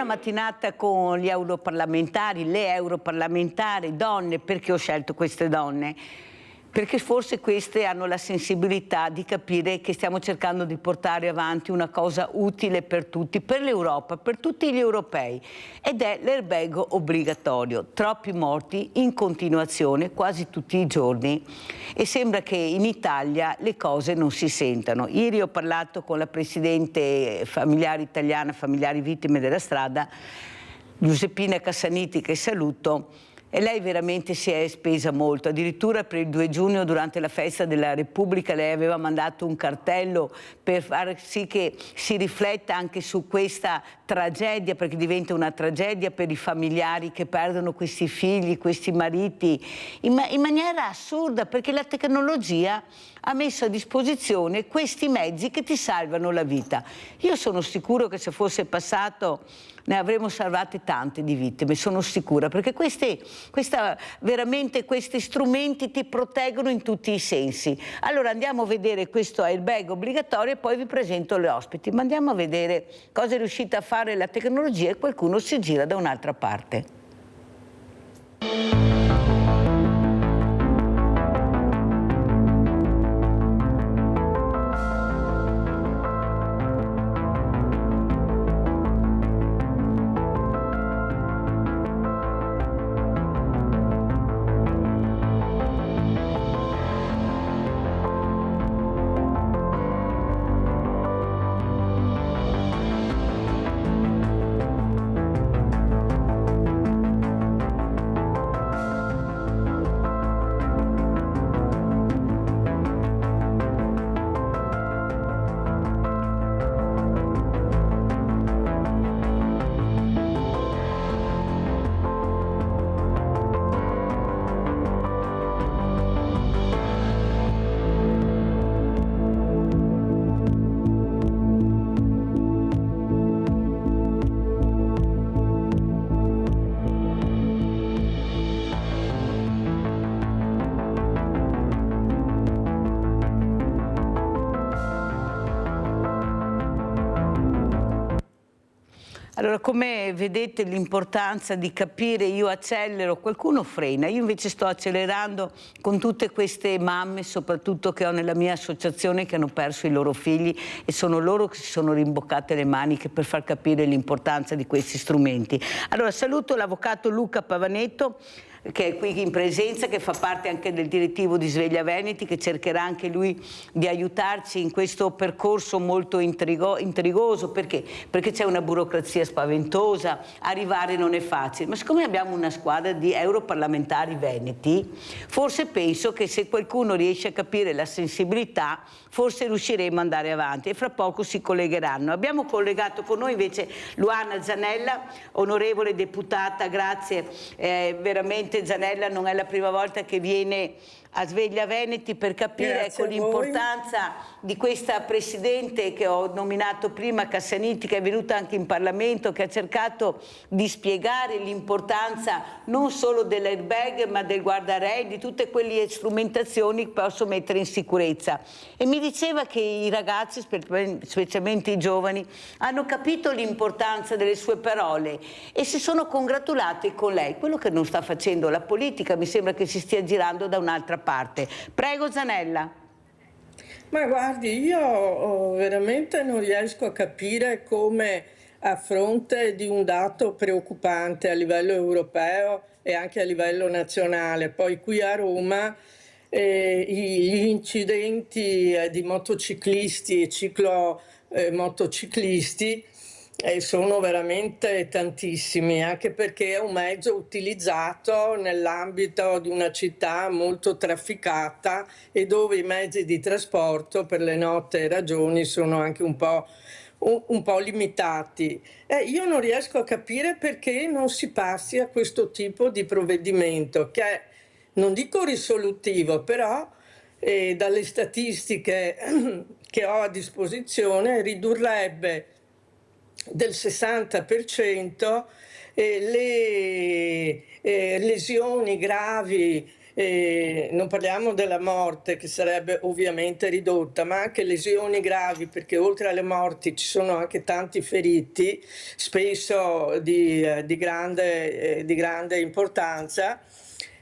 mattinata con gli europarlamentari, le europarlamentari, donne. Perché ho scelto queste donne? Perché forse queste hanno la sensibilità di capire che stiamo cercando di portare avanti una cosa utile per tutti, per l'Europa, per tutti gli europei, ed è l'airbag obbligatorio. Troppi morti in continuazione, quasi tutti i giorni, e sembra che in Italia le cose non si sentano. Ieri ho parlato con la Presidente familiare italiana, familiari vittime della strada, Giuseppina Cassaniti, che saluto, e lei veramente si è spesa molto. Addirittura per il 2 giugno, durante la festa della Repubblica, lei aveva mandato un cartello per far sì che si rifletta anche su questa tragedia, perché diventa una tragedia per i familiari che perdono questi figli, questi mariti, in maniera assurda, perché la tecnologia ha messo a disposizione questi mezzi che ti salvano la vita. Io sono sicuro che se fosse passato ne avremmo salvate tante di vittime, sono sicura, perché veramente questi strumenti ti proteggono in tutti i sensi. Allora andiamo a vedere questo airbag obbligatorio e poi vi presento le ospiti, ma andiamo a vedere cosa è riuscita a fare la tecnologia, e qualcuno si gira da un'altra parte. Allora, come vedete, l'importanza di capire, io accelero, qualcuno frena, io invece sto accelerando con tutte queste mamme, soprattutto che ho nella mia associazione, che hanno perso i loro figli, e sono loro che si sono rimboccate le maniche per far capire l'importanza di questi strumenti. Allora, saluto l'avvocato Luca Pavanetto, che è qui in presenza, che fa parte anche del direttivo di Sveglia Veneti, che cercherà anche lui di aiutarci in questo percorso molto intrigoso. Perché? Perché c'è una burocrazia spaventosa, arrivare non è facile, ma siccome abbiamo una squadra di europarlamentari veneti, forse penso che se qualcuno riesce a capire la sensibilità, forse riusciremo ad andare avanti, e fra poco si collegheranno. Abbiamo collegato con noi invece Luana Zanella, onorevole deputata, grazie, veramente Zanella non è la prima volta che viene a Sveglia Veneti per capire l'importanza di questa Presidente che ho nominato prima, Cassaniti, che è venuta anche in Parlamento, che ha cercato di spiegare l'importanza non solo dell'airbag ma del guardarei, di tutte quelle strumentazioni che posso mettere in sicurezza. E mi diceva che i ragazzi, specialmente i giovani, hanno capito l'importanza delle sue parole e si sono congratulati con lei. Quello che non sta facendo la politica, mi sembra che si stia girando da un'altra parte. Prego Zanella. Ma guardi, io veramente non riesco a capire come, a fronte di un dato preoccupante a livello europeo e anche a livello nazionale, poi qui a Roma gli incidenti di motociclisti e ciclomotociclisti sono veramente tantissimi, anche perché è un mezzo utilizzato nell'ambito di una città molto trafficata e dove i mezzi di trasporto per le note ragioni sono anche un po' limitati. Io non riesco a capire perché non si passi a questo tipo di provvedimento che è, non dico risolutivo, però dalle statistiche che ho a disposizione ridurrebbe del 60% le lesioni gravi non parliamo della morte, che sarebbe ovviamente ridotta, ma anche lesioni gravi, perché oltre alle morti ci sono anche tanti feriti, spesso di grande importanza,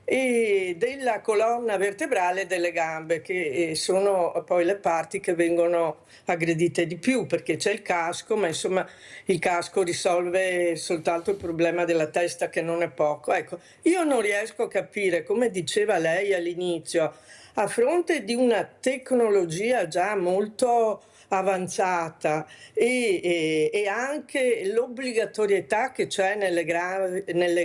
e della colonna vertebrale e delle gambe, che sono poi le parti che vengono aggredite di più, perché c'è il casco, ma insomma il casco risolve soltanto il problema della testa, che non è poco. Ecco, io non riesco a capire, come diceva lei all'inizio, a fronte di una tecnologia già molto avanzata e anche l'obbligatorietà che c'è nelle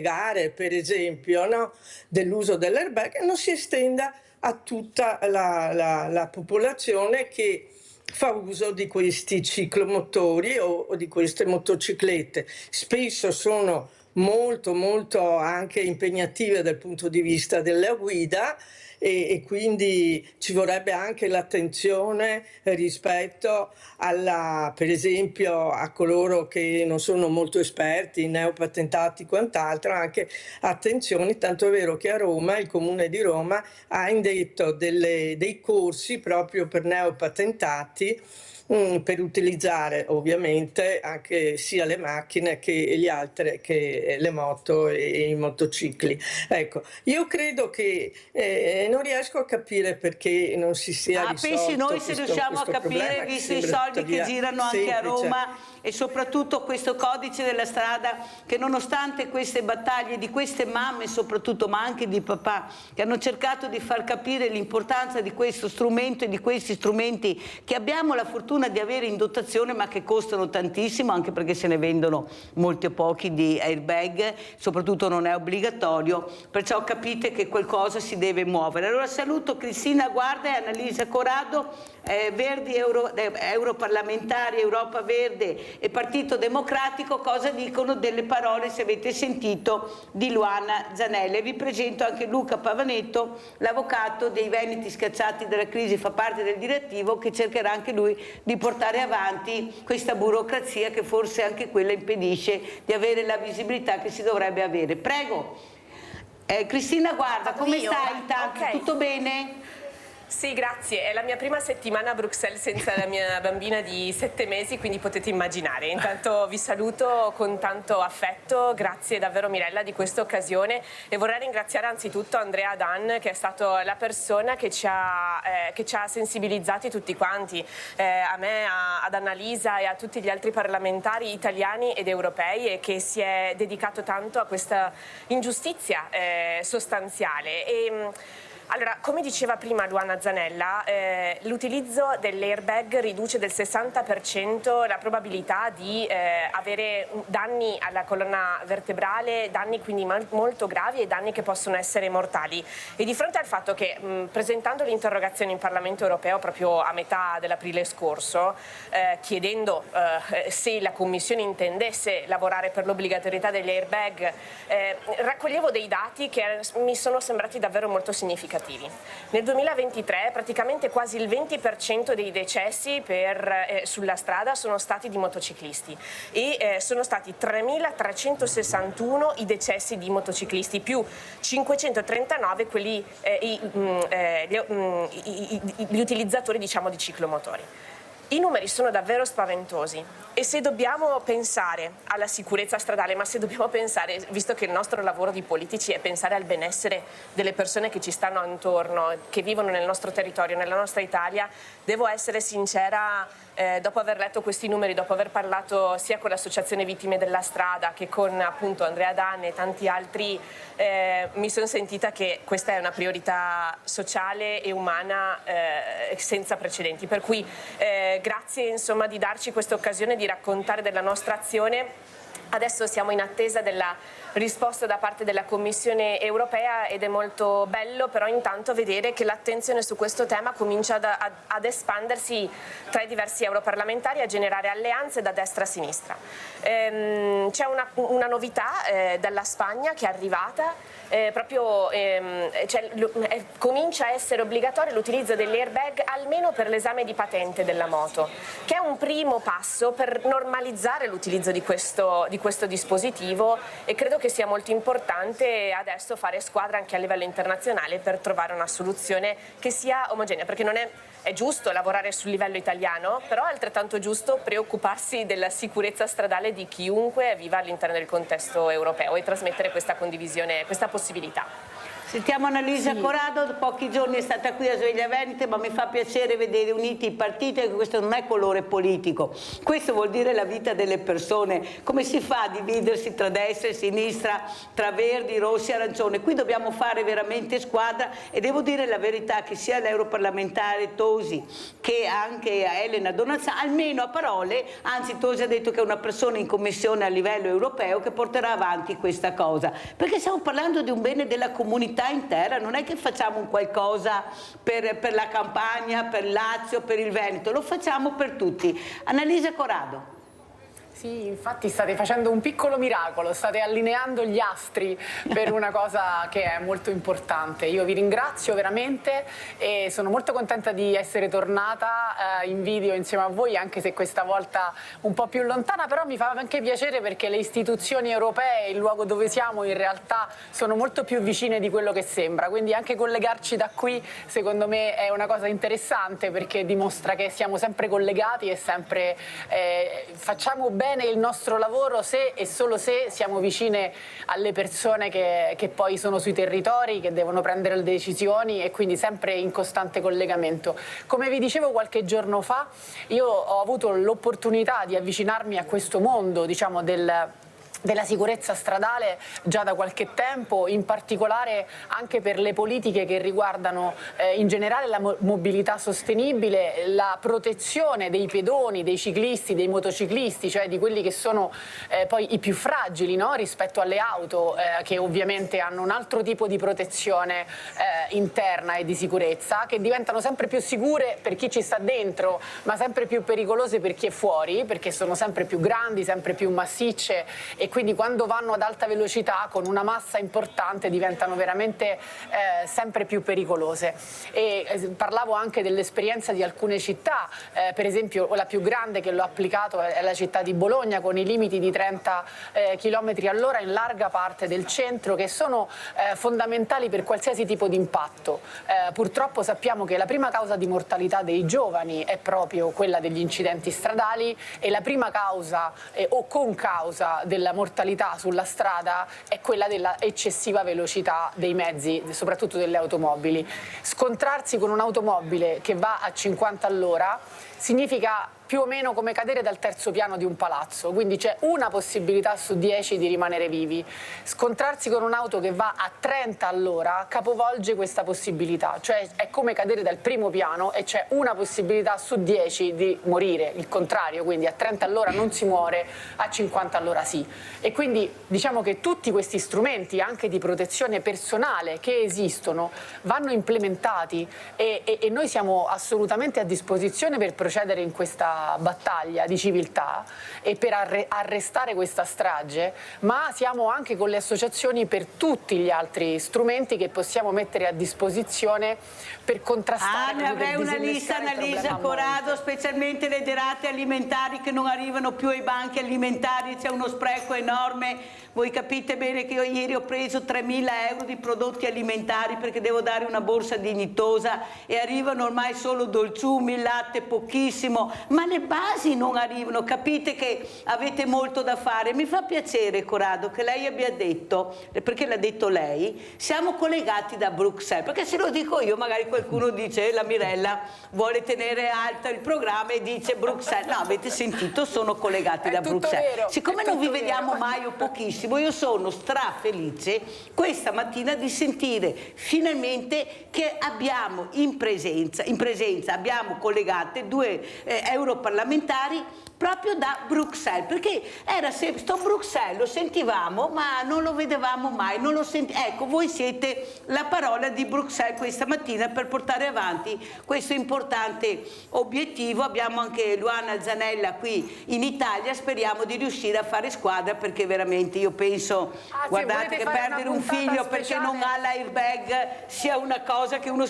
gare, per esempio, no, dell'uso dell'airbag, non si estenda a tutta la popolazione che fa uso di questi ciclomotori o di queste motociclette. Spesso sono molto anche impegnative dal punto di vista della guida, e quindi ci vorrebbe anche l'attenzione rispetto per esempio a coloro che non sono molto esperti, neopatentati, quant'altro, anche attenzioni, tanto è vero che a Roma il Comune di Roma ha indetto dei corsi proprio per neopatentati, per utilizzare ovviamente anche sia le macchine che le moto e i motocicli. Ecco, io credo che non riesco a capire perché non si sia risolto pensi noi se riusciamo a capire, visto i soldi che girano anche a Roma, e soprattutto questo codice della strada, che nonostante queste battaglie di queste mamme soprattutto, ma anche di papà, che hanno cercato di far capire l'importanza di questo strumento e di questi strumenti che abbiamo la fortuna di avere in dotazione, ma che costano tantissimo, anche perché se ne vendono molti o pochi di airbag, soprattutto non è obbligatorio, perciò capite che qualcosa si deve muovere. Allora saluto Cristina Guarda e Annalisa Corrado, Verdi, europarlamentari, Europa Verde e Partito Democratico. Cosa dicono delle parole, se avete sentito, di Luana Zanella? Vi presento anche Luca Pavanetto, l'avvocato dei Veneti scacciati dalla crisi, fa parte del direttivo, che cercherà anche lui di portare avanti questa burocrazia che forse anche quella impedisce di avere la visibilità che si dovrebbe avere. Prego. Cristina Guarda, come stai intanto? Okay. Tutto bene? Sì, grazie. È la mia prima settimana a Bruxelles senza la mia bambina di 7 mesi, quindi potete immaginare. Intanto vi saluto con tanto affetto, grazie davvero Mirella di questa occasione, e vorrei ringraziare anzitutto Andrea Dan, che è stata la persona che ci ha sensibilizzati tutti quanti, a me, ad Annalisa e a tutti gli altri parlamentari italiani ed europei, e che si è dedicato tanto a questa ingiustizia sostanziale. Allora, come diceva prima Luana Zanella, l'utilizzo dell'airbag riduce del 60% la probabilità di avere danni alla colonna vertebrale, danni quindi molto gravi e danni che possono essere mortali. E di fronte al fatto che, presentando l'interrogazione in Parlamento europeo proprio a metà dell'aprile scorso, chiedendo se la Commissione intendesse lavorare per l'obbligatorietà degli airbag, raccoglievo dei dati che mi sono sembrati davvero molto significativi. Nel 2023 praticamente quasi il 20% dei decessi sulla strada sono stati di motociclisti, e sono stati 3.361 i decessi di motociclisti, più 539 quelli, gli utilizzatori, diciamo, di ciclomotori. I numeri sono davvero spaventosi, e se dobbiamo pensare alla sicurezza stradale, ma se dobbiamo pensare, visto che il nostro lavoro di politici è pensare al benessere delle persone che ci stanno intorno, che vivono nel nostro territorio, nella nostra Italia, devo essere sincera, dopo aver letto questi numeri, dopo aver parlato sia con l'Associazione Vittime della Strada che con appunto Andrea Dan e tanti altri, mi sono sentita che questa è una priorità sociale e umana senza precedenti. Per cui grazie insomma di darci questa occasione di raccontare della nostra azione. Adesso siamo in attesa della risposta da parte della Commissione europea, ed è molto bello però intanto vedere che l'attenzione su questo tema comincia ad espandersi tra i diversi europarlamentari, a generare alleanze da destra a sinistra. C'è una novità dalla Spagna che è arrivata, comincia a essere obbligatorio l'utilizzo degli airbag almeno per l'esame di patente della moto, che è un primo passo per normalizzare l'utilizzo di questo dispositivo, e credo che sia molto importante adesso fare squadra anche a livello internazionale per trovare una soluzione che sia omogenea, perché non è giusto lavorare sul livello italiano, però è altrettanto giusto preoccuparsi della sicurezza stradale di chiunque viva all'interno del contesto europeo e trasmettere questa condivisione, questa possibilità. Sentiamo Annalisa Corrado, da pochi giorni è stata qui a Sveglia Venete, ma mi fa piacere vedere uniti i partiti, e questo non è colore politico, questo vuol dire la vita delle persone. Come si fa a dividersi tra destra e sinistra, tra verdi, rossi e arancioni? Qui dobbiamo fare veramente squadra, e devo dire la verità che sia l'europarlamentare Tosi che anche a Elena Donazzano, almeno a parole, anzi Tosi ha detto che è una persona in commissione a livello europeo che porterà avanti questa cosa, perché stiamo parlando di un bene della comunità intera, non è che facciamo un qualcosa per la Campania, per Lazio, per il Veneto, lo facciamo per tutti. Annalisa Corrado. Sì, infatti state facendo un piccolo miracolo, state allineando gli astri per una cosa che è molto importante. Io vi ringrazio veramente e sono molto contenta di essere tornata in video insieme a voi, anche se questa volta un po' più lontana, però mi fa anche piacere perché le istituzioni europee, il luogo dove siamo, in realtà sono molto più vicine di quello che sembra, quindi anche collegarci da qui secondo me è una cosa interessante, perché dimostra che siamo sempre collegati e sempre facciamo bene il nostro lavoro se e solo se siamo vicine alle persone che poi sono sui territori, che devono prendere le decisioni, e quindi sempre in costante collegamento. Come vi dicevo qualche giorno fa, io ho avuto l'opportunità di avvicinarmi a questo mondo, diciamo, della sicurezza stradale già da qualche tempo, in particolare anche per le politiche che riguardano in generale la mobilità sostenibile, la protezione dei pedoni, dei ciclisti, dei motociclisti, cioè di quelli che sono poi i più fragili, no? Rispetto alle auto che ovviamente hanno un altro tipo di protezione interna e di sicurezza, che diventano sempre più sicure per chi ci sta dentro, ma sempre più pericolose per chi è fuori, perché sono sempre più grandi, sempre più massicce, e quindi quando vanno ad alta velocità con una massa importante diventano veramente sempre più pericolose. E parlavo anche dell'esperienza di alcune città, per esempio la più grande che l'ho applicato è la città di Bologna, con i limiti di 30 km all'ora in larga parte del centro, che sono fondamentali per qualsiasi tipo di impatto. Purtroppo sappiamo che la prima causa di mortalità dei giovani è proprio quella degli incidenti stradali, e la prima causa o concausa della mortalità sulla strada è quella della eccessiva velocità dei mezzi, soprattutto delle automobili. Scontrarsi con un'automobile che va a 50 all'ora significa più o meno come cadere dal terzo piano di un palazzo, quindi c'è una possibilità su 10 di rimanere vivi. Scontrarsi con un'auto che va a 30 all'ora capovolge questa possibilità, cioè è come cadere dal primo piano e c'è una possibilità su 10 di morire, il contrario, quindi a 30 all'ora non si muore, a 50 all'ora sì. E quindi diciamo che tutti questi strumenti anche di protezione personale che esistono vanno implementati, e noi siamo assolutamente a disposizione per procedere in questa battaglia di civiltà e per arrestare questa strage, ma siamo anche con le associazioni per tutti gli altri strumenti che possiamo mettere a disposizione per contrastare. Ne avrei una lista, Annalisa Corrado, specialmente le derrate alimentari che non arrivano più ai banchi alimentari, c'è uno spreco enorme. Voi capite bene che io ieri ho preso 3.000 euro di prodotti alimentari perché devo dare una borsa dignitosa, e arrivano ormai solo dolciumi, il latte pochissimo, ma le basi non arrivano. Capite che avete molto da fare. Mi fa piacere, Corrado, che lei abbia detto, perché l'ha detto lei, siamo collegati da Bruxelles, perché se lo dico io magari qualcuno dice la Mirella vuole tenere alto il programma e dice Bruxelles. No, avete sentito, sono collegati da Bruxelles. Vero, siccome non vi vediamo mai o pochissimo, io sono strafelice questa mattina di sentire finalmente che abbiamo in presenza abbiamo collegate due europarlamentari proprio da Bruxelles, perché era sempre sto Bruxelles, lo sentivamo ma non lo vedevamo mai, non lo ecco, voi siete la parola di Bruxelles questa mattina per portare avanti questo importante obiettivo. Abbiamo anche Luana Zanella qui in Italia, speriamo di riuscire a fare squadra, perché veramente io penso, guardate, che perdere un figlio perché non ha l'airbag sia una cosa che uno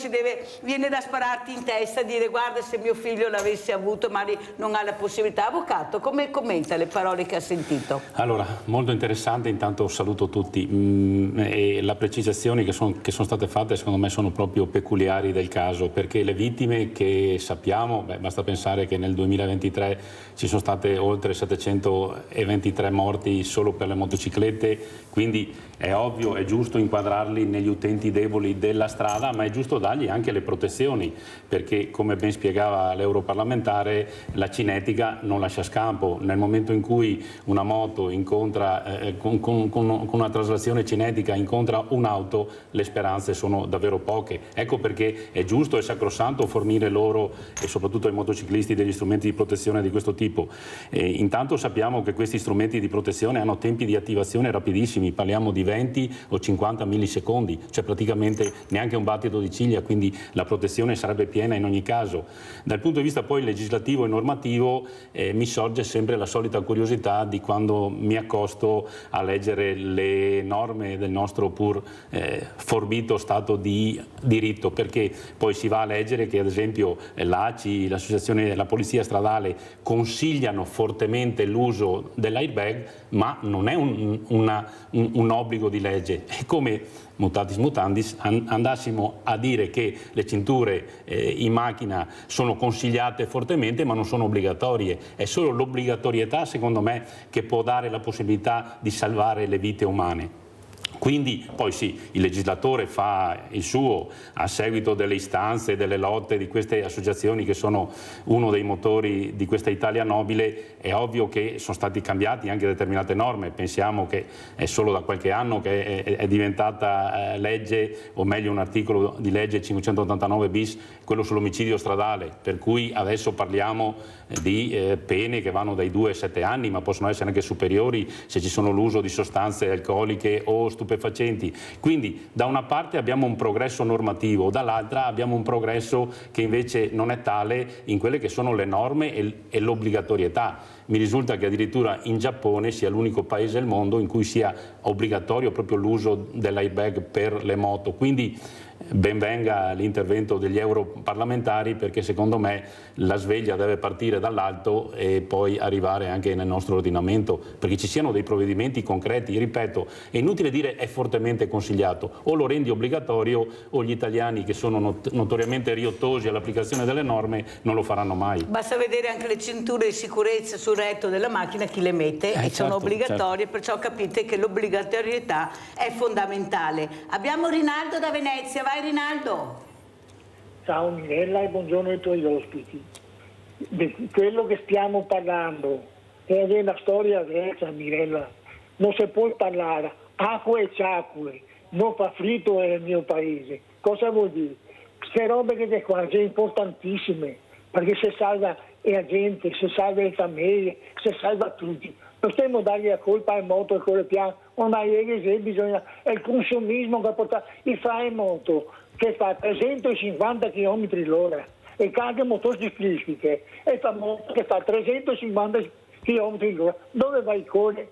viene da spararti in testa e dire guarda, se mio figlio l'avesse avuto magari non ha la possibilità. Avvocato, come commenta le parole che ha sentito? Allora, molto interessante, intanto saluto tutti e le precisazioni che sono state fatte secondo me sono proprio peculiari del caso, perché le vittime che sappiamo, basta pensare che nel 2023 ci sono state oltre 723 morti solo per le motociclette, quindi è ovvio, è giusto inquadrarli negli utenti deboli della strada, ma è giusto dargli anche le protezioni, perché come ben spiegava l'europarlamentare, la cinetica non lascia scampo. Nel momento in cui una moto incontra con una traslazione cinetica incontra un'auto, le speranze sono davvero poche. Ecco perché è giusto e sacrosanto fornire loro e soprattutto ai motociclisti degli strumenti di protezione di questo tipo. Intanto sappiamo che questi strumenti di protezione hanno tempi di attivazione rapidissimi, parliamo di 20 o 50 millisecondi, cioè praticamente neanche un battito di ciglia, quindi la protezione sarebbe piena in ogni caso. Dal punto di vista poi legislativo e normativo mi sorge sempre la solita curiosità di quando mi accosto a leggere le norme del nostro pur forbito Stato di diritto, perché poi si va a leggere che ad esempio l'ACI, l'associazione della Polizia Stradale consigliano fortemente l'uso dell'airbag, ma non è un obbligo di legge. È come mutatis mutandis andassimo a dire che le cinture in macchina sono consigliate fortemente ma non sono obbligatorie. È solo l'obbligatorietà, secondo me, che può dare la possibilità di salvare le vite umane. Quindi poi sì, il legislatore fa il suo a seguito delle istanze, delle lotte di queste associazioni che sono uno dei motori di questa Italia nobile. È ovvio che sono stati cambiati anche determinate norme, pensiamo che è solo da qualche anno che è diventata legge, o meglio un articolo di legge 589 bis, quello sull'omicidio stradale, per cui adesso parliamo di pene che vanno dai 2 ai 7 anni, ma possono essere anche superiori se ci sono l'uso di sostanze alcoliche o stupefacenti. Quindi da una parte abbiamo un progresso normativo, dall'altra abbiamo un progresso che invece non è tale in quelle che sono le norme e l'obbligatorietà. Mi risulta che addirittura in Giappone sia l'unico paese al mondo in cui sia obbligatorio proprio l'uso dell'airbag per le moto. Quindi ben venga l'intervento degli europarlamentari, perché secondo me la sveglia deve partire dall'alto e poi arrivare anche nel nostro ordinamento, perché ci siano dei provvedimenti concreti. Ripeto, è inutile dire è fortemente consigliato, o lo rendi obbligatorio o gli italiani, che sono notoriamente riottosi all'applicazione delle norme, non lo faranno mai. Basta vedere anche le cinture di sicurezza sul retro della macchina, chi le mette, e sono obbligatorie, certo. Perciò capite che l'obbligatorietà è fondamentale. Abbiamo Rinaldo da Venezia. Vai Rinaldo. Ciao Mirella e buongiorno ai tuoi ospiti. Di quello che stiamo parlando è una storia vecchia, Mirella. Non si può parlare acqua e ciacque, non fa fritto nel mio paese. Cosa vuol dire? Queste robe che qua sono importantissime, perché se salva la gente, se salva le famiglie, se salva tutti. Non stiamo dargli la colpa alle moto e con piano, ma bisogna, è il consumismo che porta il fare moto che fa 350 km/h e anche motociclistiche e fa moto che fa 350 km/h. Dove vai correre?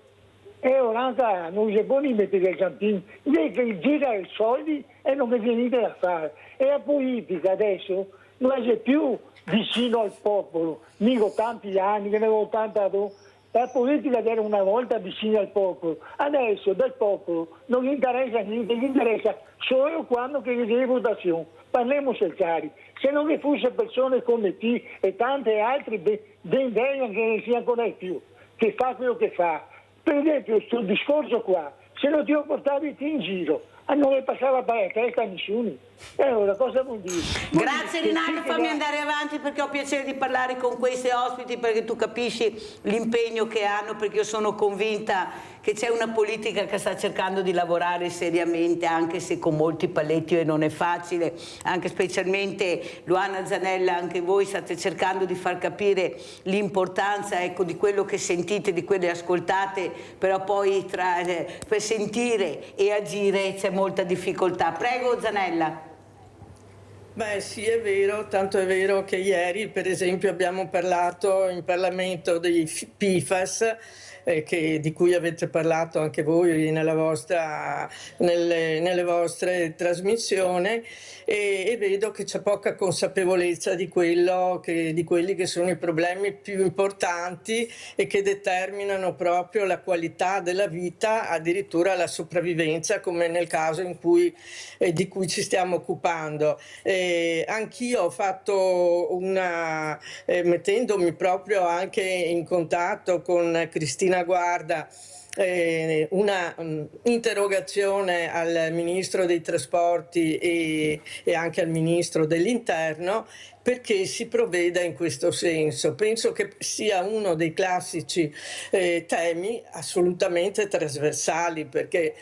E ora non si può mettere il campino, che gira i soldi e non c'è niente da fare. E la politica adesso non è più vicino al popolo, mica tanti anni, che ne ho 82. La politica era una volta vicina al popolo, adesso del popolo non gli interessa niente, gli interessa solo quando che gli votazione. Parliamo chiari, se non vi fosse persone come te e tante altre ben veglie che non sia ancora più, che fa quello che fa. Per esempio, questo discorso qua, se non ti ho portato in giro non mi passava per la testa a nessuno. Allora cosa vuol dire? Grazie Rinaldo, fammi andare avanti perché ho piacere di parlare con questi ospiti, perché tu capisci l'impegno che hanno, perché io sono convinta che c'è una politica che sta cercando di lavorare seriamente, anche se con molti paletti e non è facile, anche specialmente Luana Zanella, anche voi state cercando di far capire l'importanza, ecco, di quello che sentite, di quello che ascoltate, però poi per sentire e agire c'è molta difficoltà. Prego Zanella. Beh sì, è vero, tanto è vero che ieri per esempio abbiamo parlato in Parlamento dei PFAS, di cui avete parlato anche voi nelle vostre trasmissioni, e vedo che c'è poca consapevolezza di quelli che sono i problemi più importanti e che determinano proprio la qualità della vita, addirittura la sopravvivenza, come nel caso di cui ci stiamo occupando. Anch'io ho fatto mettendomi proprio anche in contatto con Cristina Guarda, una interrogazione al Ministro dei Trasporti e anche al Ministro dell'Interno perché si provveda in questo senso. Penso che sia uno dei classici temi assolutamente trasversali, perché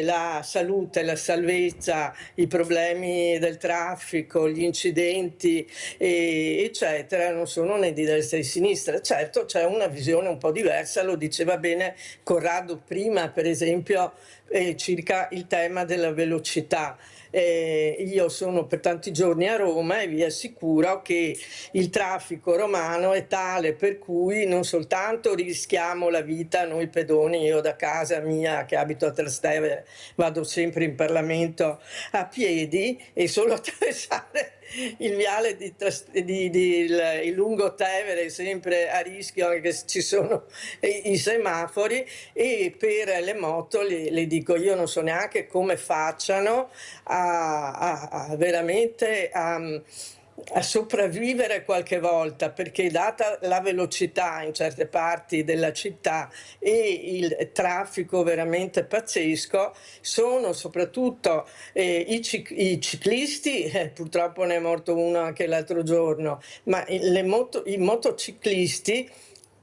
la salute, la salvezza, i problemi del traffico, gli incidenti eccetera non sono né di destra né di sinistra. Certo c'è una visione un po' diversa, lo diceva bene Corrado prima, per esempio circa il tema della velocità. Io sono per tanti giorni a Roma e vi assicuro che il traffico romano è tale per cui non soltanto rischiamo la vita noi pedoni, io da casa mia che abito a Trastevere vado sempre in Parlamento a piedi e solo attraversare il viale il lungo Tevere sempre a rischio anche se ci sono i semafori, e per le moto le dico io non so neanche come facciano veramente a sopravvivere qualche volta, perché data la velocità in certe parti della città e il traffico veramente pazzesco, sono soprattutto i ciclisti, purtroppo ne è morto uno anche l'altro giorno, ma i motociclisti,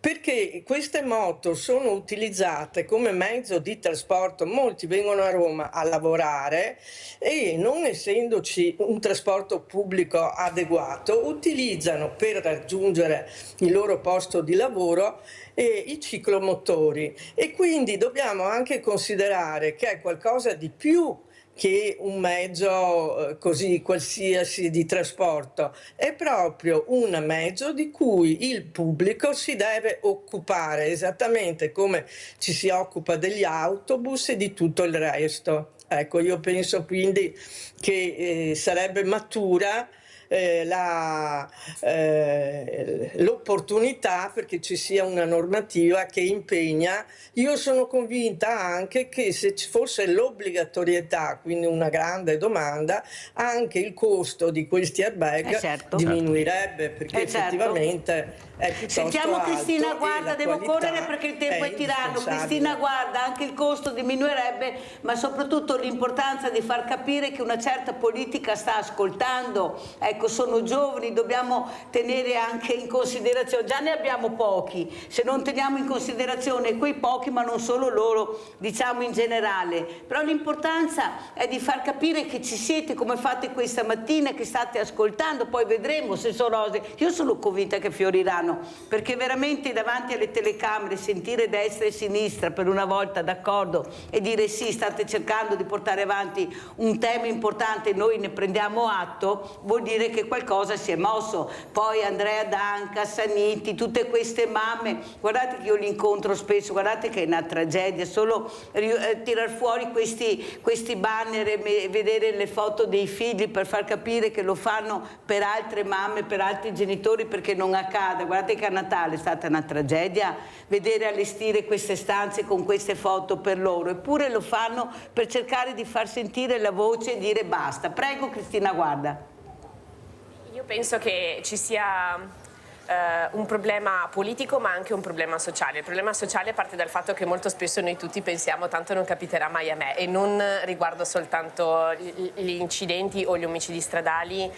perché queste moto sono utilizzate come mezzo di trasporto, molti vengono a Roma a lavorare e non essendoci un trasporto pubblico adeguato utilizzano per raggiungere il loro posto di lavoro i ciclomotori, e quindi dobbiamo anche considerare che è qualcosa di più che un mezzo così qualsiasi di trasporto, è proprio un mezzo di cui il pubblico si deve occupare, esattamente come ci si occupa degli autobus e di tutto il resto. Ecco, io penso quindi che sarebbe matura l'opportunità perché ci sia una normativa che impegna. Io sono convinta anche che se ci fosse l'obbligatorietà, quindi una grande domanda, anche il costo di questi airbag certo. diminuirebbe, perché effettivamente è piuttosto Sentiamo alto. Cristina Guarda, devo correre perché il tempo è tiranno. Cristina Guarda, anche il costo diminuirebbe, ma soprattutto l'importanza di far capire che una certa politica sta ascoltando. Ecco, sono giovani, dobbiamo tenere anche in considerazione, già ne abbiamo pochi, se non teniamo in considerazione quei pochi, ma non solo loro, diciamo in generale, però l'importanza è di far capire che ci siete, come fate questa mattina, che state ascoltando, poi vedremo se sono rose. Io sono convinta che fioriranno, perché veramente davanti alle telecamere sentire destra e sinistra per una volta d'accordo e dire sì, state cercando di portare avanti un tema importante, noi ne prendiamo atto, vuol dire che qualcosa si è mosso. Poi Andrea Danca, Saniti, tutte queste mamme, guardate che io li incontro spesso, guardate che è una tragedia solo tirar fuori questi banner e vedere le foto dei figli per far capire che lo fanno per altre mamme, per altri genitori, perché non accada. Guardate che a Natale è stata una tragedia vedere allestire queste stanze con queste foto per loro, eppure lo fanno per cercare di far sentire la voce e dire basta. Prego Cristina Guarda. Io penso che ci sia un problema politico ma anche un problema sociale. Il problema sociale parte dal fatto che molto spesso noi tutti pensiamo tanto non capiterà mai a me, e non riguardo soltanto gli incidenti o gli omicidi stradali,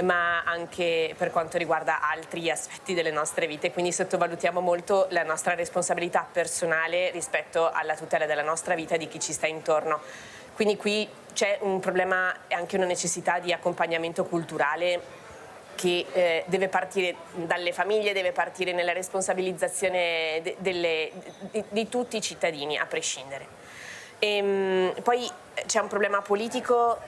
ma anche per quanto riguarda altri aspetti delle nostre vite, quindi sottovalutiamo molto la nostra responsabilità personale rispetto alla tutela della nostra vita e di chi ci sta intorno. Quindi qui c'è un problema e anche una necessità di accompagnamento culturale che deve partire dalle famiglie, deve partire nella responsabilizzazione di tutti i cittadini, a prescindere. Poi c'è un problema politico,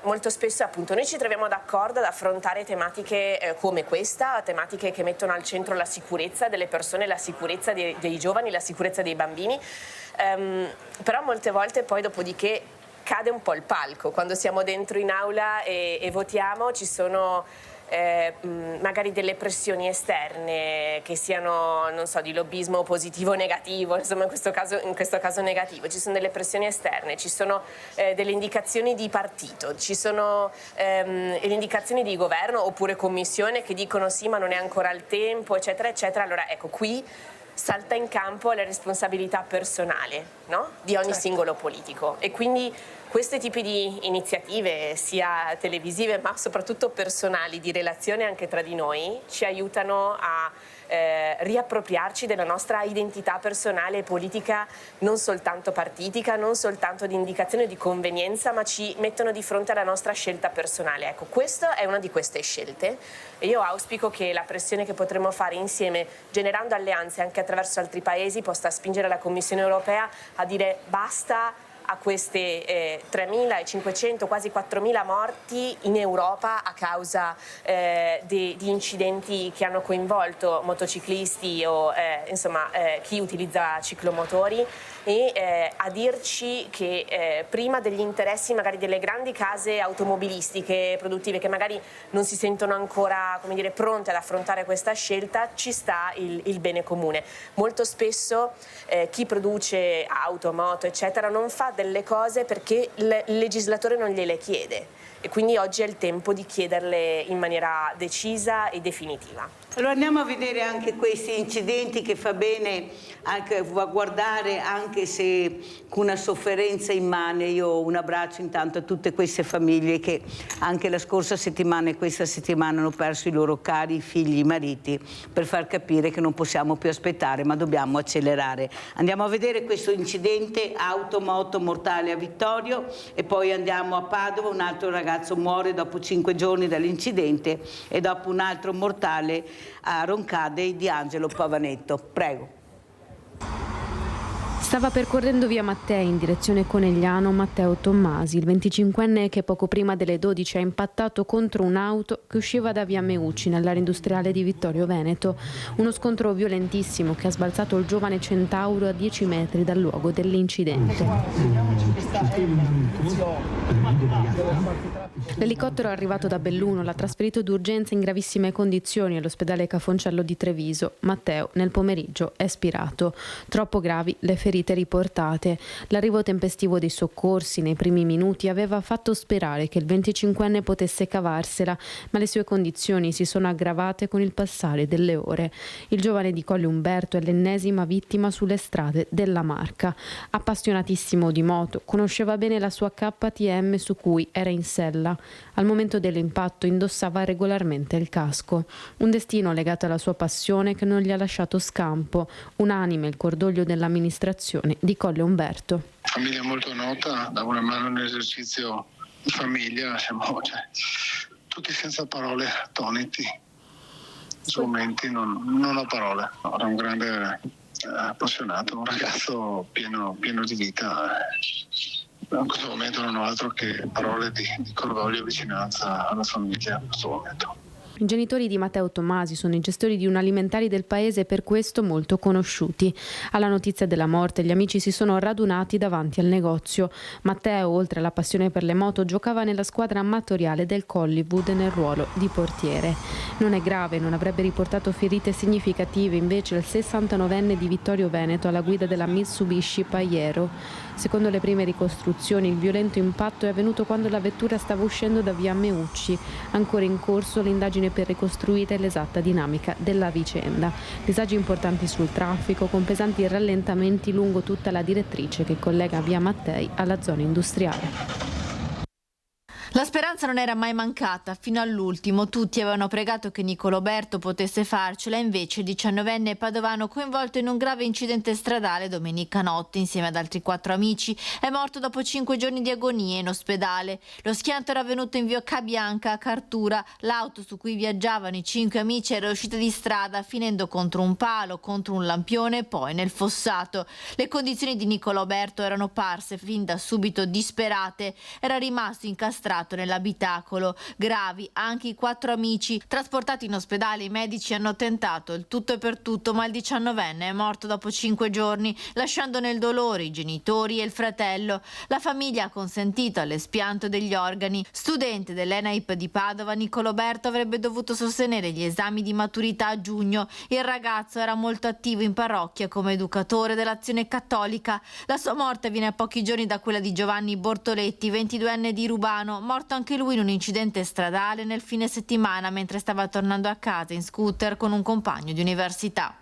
molto spesso appunto noi ci troviamo d'accordo ad affrontare tematiche come questa, tematiche che mettono al centro la sicurezza delle persone, la sicurezza dei giovani, la sicurezza dei bambini, però molte volte poi dopodiché cade un po' il palco. Quando siamo dentro in aula e votiamo ci sono magari delle pressioni esterne che siano, non so, di lobbismo positivo o negativo, insomma in questo caso negativo. Ci sono delle pressioni esterne, ci sono delle indicazioni di partito, ci sono le indicazioni di governo oppure commissione che dicono sì ma non è ancora il tempo, eccetera eccetera. Allora ecco, qui salta in campo la responsabilità personale, no? Di ogni singolo politico, e quindi questi tipi di iniziative, sia televisive ma soprattutto personali, di relazione anche tra di noi, ci aiutano a riappropriarci della nostra identità personale e politica, non soltanto partitica, non soltanto di indicazione o di convenienza, ma ci mettono di fronte alla nostra scelta personale. Ecco, questa è una di queste scelte e io auspico che la pressione che potremo fare insieme, generando alleanze anche attraverso altri paesi, possa spingere la Commissione europea a dire basta a queste 3.500, quasi 4.000 morti in Europa a causa di incidenti che hanno coinvolto motociclisti o chi utilizza ciclomotori, e a dirci che prima degli interessi magari delle grandi case automobilistiche produttive, che magari non si sentono ancora, come dire, pronte ad affrontare questa scelta, ci sta il bene comune. Molto spesso chi produce auto, moto eccetera non fa delle cose perché il legislatore non gliele chiede, e quindi oggi è il tempo di chiederle in maniera decisa e definitiva. Allora andiamo a vedere anche questi incidenti, che fa bene anche guardare, anche se con una sofferenza immane. Io un abbraccio intanto a tutte queste famiglie che anche la scorsa settimana e questa settimana hanno perso i loro cari figli, i mariti, per far capire che non possiamo più aspettare ma dobbiamo accelerare. Andiamo a vedere questo incidente auto-moto mortale a Vittorio e poi andiamo a Padova. Un altro ragazzo muore dopo 5 giorni dall'incidente, e dopo un altro mortale a Roncade di Angelo Pavanetto. Prego. Stava percorrendo via Mattei in direzione Conegliano Matteo Tommasi, il 25enne che poco prima delle 12 ha impattato contro un'auto che usciva da via Meucci nell'area industriale di Vittorio Veneto. Uno scontro violentissimo che ha sbalzato il giovane centauro a 10 metri dal luogo dell'incidente. L'elicottero è arrivato da Belluno, l'ha trasferito d'urgenza in gravissime condizioni all'ospedale Cafoncello di Treviso. Matteo nel pomeriggio è spirato. Troppo gravi le ferite riportate. L'arrivo tempestivo dei soccorsi nei primi minuti aveva fatto sperare che il 25enne potesse cavarsela, ma le sue condizioni si sono aggravate con il passare delle ore. Il giovane di Colle Umberto è l'ennesima vittima sulle strade della Marca. Appassionatissimo di moto, conosceva bene la sua KTM su cui era in sella. Al momento dell'impatto indossava regolarmente il casco. Un destino legato alla sua passione che non gli ha lasciato scampo. Unanime il cordoglio dell'amministrazione di Colle Umberto. Famiglia molto nota, da una mano nell'esercizio di famiglia, siamo tutti senza parole, attoniti. In questi momenti non ho parole. No, era un grande appassionato, un ragazzo pieno di vita. In questo momento non ho altro che parole di cordoglio e vicinanza alla famiglia in questo momento. I genitori di Matteo Tommasi sono i gestori di un alimentari del paese e per questo molto conosciuti. Alla notizia della morte gli amici si sono radunati davanti al negozio. Matteo, oltre alla passione per le moto, giocava nella squadra amatoriale del Collywood nel ruolo di portiere. Non è grave, non avrebbe riportato ferite significative invece il 69enne di Vittorio Veneto alla guida della Mitsubishi Pajero. Secondo le prime ricostruzioni, il violento impatto è avvenuto quando la vettura stava uscendo da via Meucci. Ancora in corso l'indagine per ricostruire l'esatta dinamica della vicenda. Disagi importanti sul traffico, con pesanti rallentamenti lungo tutta la direttrice che collega via Mattei alla zona industriale. La speranza non era mai mancata, fino all'ultimo. Tutti avevano pregato che Nicoloberto potesse farcela, invece il 19enne padovano, coinvolto in un grave incidente stradale domenica notte insieme ad altri 4 amici, è morto dopo 5 giorni di agonia in ospedale. Lo schianto era avvenuto in via Cabianca a Cartura. L'auto su cui viaggiavano i 5 amici era uscita di strada, finendo contro un palo, contro un lampione e poi nel fossato. Le condizioni di Nicoloberto erano parse fin da subito disperate. Era rimasto incastrato nell'abitacolo. Gravi anche i 4 amici. Trasportati in ospedale, i medici hanno tentato il tutto e per tutto, ma il 19enne è morto dopo 5 giorni, lasciando nel dolore i genitori e il fratello. La famiglia ha consentito all'espianto degli organi. Studente dell'ENAIP di Padova, Nicoloberto avrebbe dovuto sostenere gli esami di maturità a giugno. Il ragazzo era molto attivo in parrocchia come educatore dell'Azione Cattolica. La sua morte viene a pochi giorni da quella di Giovanni Bortoletti, 22enne di Rubano, morto anche lui in un incidente stradale nel fine settimana mentre stava tornando a casa in scooter con un compagno di università.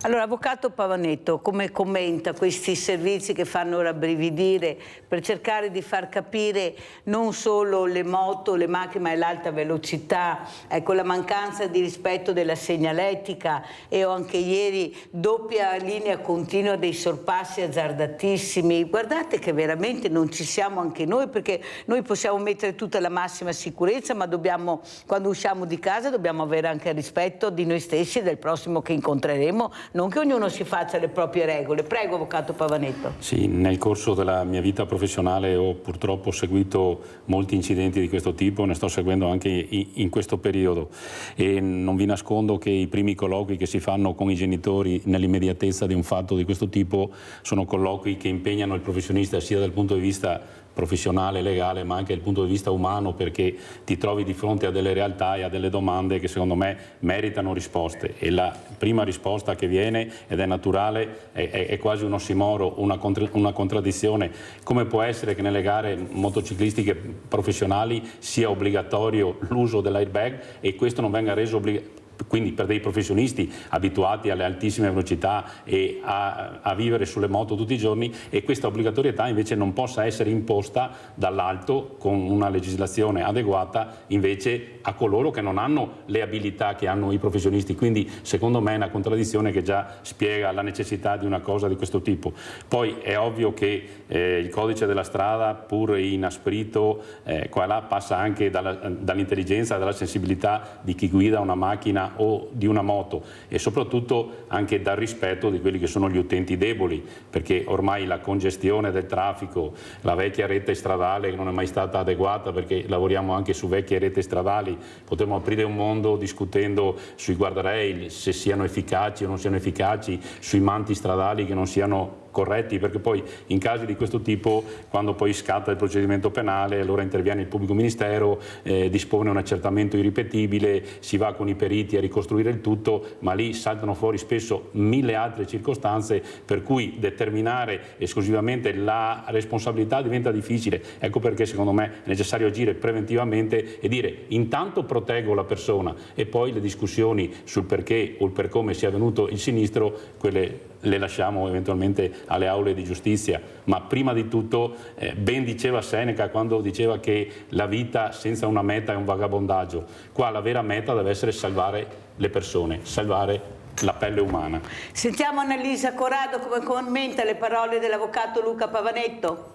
Allora, avvocato Pavanetto, come commenta questi servizi che fanno rabbrividire per cercare di far capire non solo le moto, le macchine, ma l'alta velocità, ecco, la mancanza di rispetto della segnaletica, e ho anche ieri doppia linea continua dei sorpassi azzardatissimi. Guardate che veramente non ci siamo anche noi, perché noi possiamo mettere tutta la massima sicurezza, ma dobbiamo, quando usciamo di casa, dobbiamo avere anche il rispetto di noi stessi e del prossimo che incontreremo, non che ognuno si faccia le proprie regole. Prego, avvocato Pavanetto. Sì, nel corso della mia vita professionale ho purtroppo seguito molti incidenti di questo tipo, ne sto seguendo anche in questo periodo, e non vi nascondo che i primi colloqui che si fanno con i genitori nell'immediatezza di un fatto di questo tipo sono colloqui che impegnano il professionista sia dal punto di vista professionale, legale, ma anche dal punto di vista umano, perché ti trovi di fronte a delle realtà e a delle domande che secondo me meritano risposte, e la prima risposta che viene, ed è naturale, è quasi un ossimoro, una contraddizione. Come può essere che nelle gare motociclistiche professionali sia obbligatorio l'uso dell'airbag e questo non venga reso obbligatorio? Quindi per dei professionisti abituati alle altissime velocità e a vivere sulle moto tutti i giorni, e questa obbligatorietà invece non possa essere imposta dall'alto con una legislazione adeguata invece a coloro che non hanno le abilità che hanno i professionisti. Quindi secondo me è una contraddizione che già spiega la necessità di una cosa di questo tipo. Poi è ovvio che il codice della strada, pur inasprito, qua e là, passa anche dall'intelligenza e dalla sensibilità di chi guida una macchina o di una moto, e soprattutto anche dal rispetto di quelli che sono gli utenti deboli, perché ormai la congestione del traffico, la vecchia rete stradale che non è mai stata adeguata, perché lavoriamo anche su vecchie reti stradali, potremmo aprire un mondo discutendo sui guardrail, se siano efficaci o non siano efficaci, sui manti stradali che non siano corretti, perché poi in casi di questo tipo, quando poi scatta il procedimento penale, allora interviene il pubblico ministero, dispone un accertamento irripetibile, si va con i periti a ricostruire il tutto, ma lì saltano fuori spesso 1000 altre circostanze per cui determinare esclusivamente la responsabilità diventa difficile. Ecco perché secondo me è necessario agire preventivamente e dire: intanto proteggo la persona, e poi le discussioni sul perché o il per come sia avvenuto il sinistro, quelle le lasciamo eventualmente alle aule di giustizia. Ma prima di tutto, ben diceva Seneca quando diceva che la vita senza una meta è un vagabondaggio. Qua la vera meta deve essere salvare le persone, salvare la pelle umana. Sentiamo Annalisa Corrado come commenta le parole dell'avvocato Luca Pavanetto.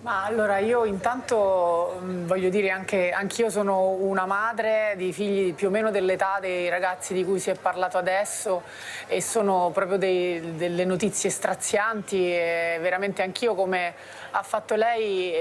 Ma allora io intanto voglio dire anch'io sono una madre di figli più o meno dell'età dei ragazzi di cui si è parlato adesso, e sono proprio delle notizie strazianti, e veramente anch'io, come ha fatto lei,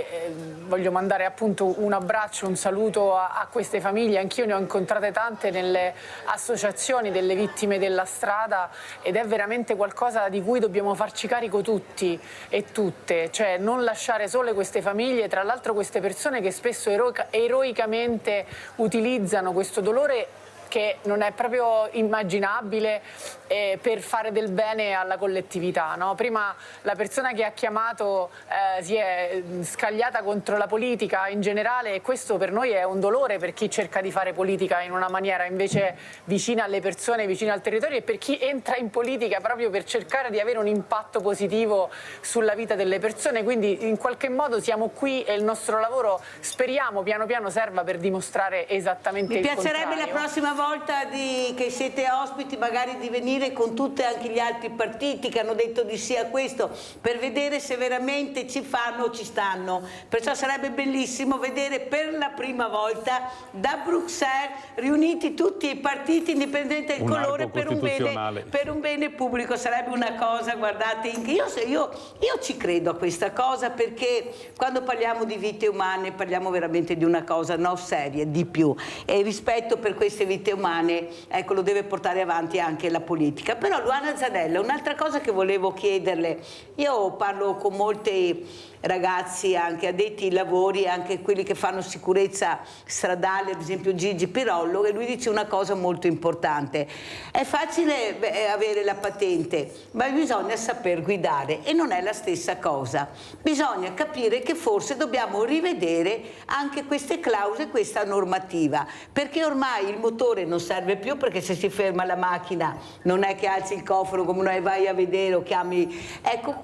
voglio mandare appunto un abbraccio, un saluto a queste famiglie. Anch'io ne ho incontrate tante nelle associazioni delle vittime della strada, ed è veramente qualcosa di cui dobbiamo farci carico tutti e tutte, cioè non lasciare sole queste famiglie, tra l'altro queste persone che spesso eroicamente utilizzano questo dolore che non è proprio immaginabile per fare del bene alla collettività, no? Prima la persona che ha chiamato si è scagliata contro la politica in generale, e questo per noi è un dolore, per chi cerca di fare politica in una maniera invece vicina alle persone, vicina al territorio, e per chi entra in politica proprio per cercare di avere un impatto positivo sulla vita delle persone. Quindi in qualche modo siamo qui e il nostro lavoro, speriamo piano piano, serva per dimostrare esattamente il contrario. Mi piacerebbe la prossima volta che siete ospiti magari di venire con tutti anche gli altri partiti che hanno detto di sì a questo, per vedere se veramente ci fanno o ci stanno. Perciò sarebbe bellissimo vedere per la prima volta da Bruxelles riuniti tutti i partiti indipendenti del colore per un bene pubblico. Sarebbe una cosa, guardate, io ci credo a questa cosa, perché quando parliamo di vite umane parliamo veramente di una cosa seria, di più, e il rispetto per queste vite umane, ecco, lo deve portare avanti anche la politica. Però Luana Zanella, un'altra cosa che volevo chiederle, io parlo con molti ragazzi anche addetti ai lavori, anche quelli che fanno sicurezza stradale, ad esempio Gigi Pirollo, e lui dice una cosa molto importante: è facile avere la patente, ma bisogna saper guidare, e non è la stessa cosa. Bisogna capire che forse dobbiamo rivedere anche queste clausole, questa normativa, perché ormai il motore non serve più, perché se si ferma la macchina non è che alzi il cofano come noi, vai a vedere o chiami, ecco,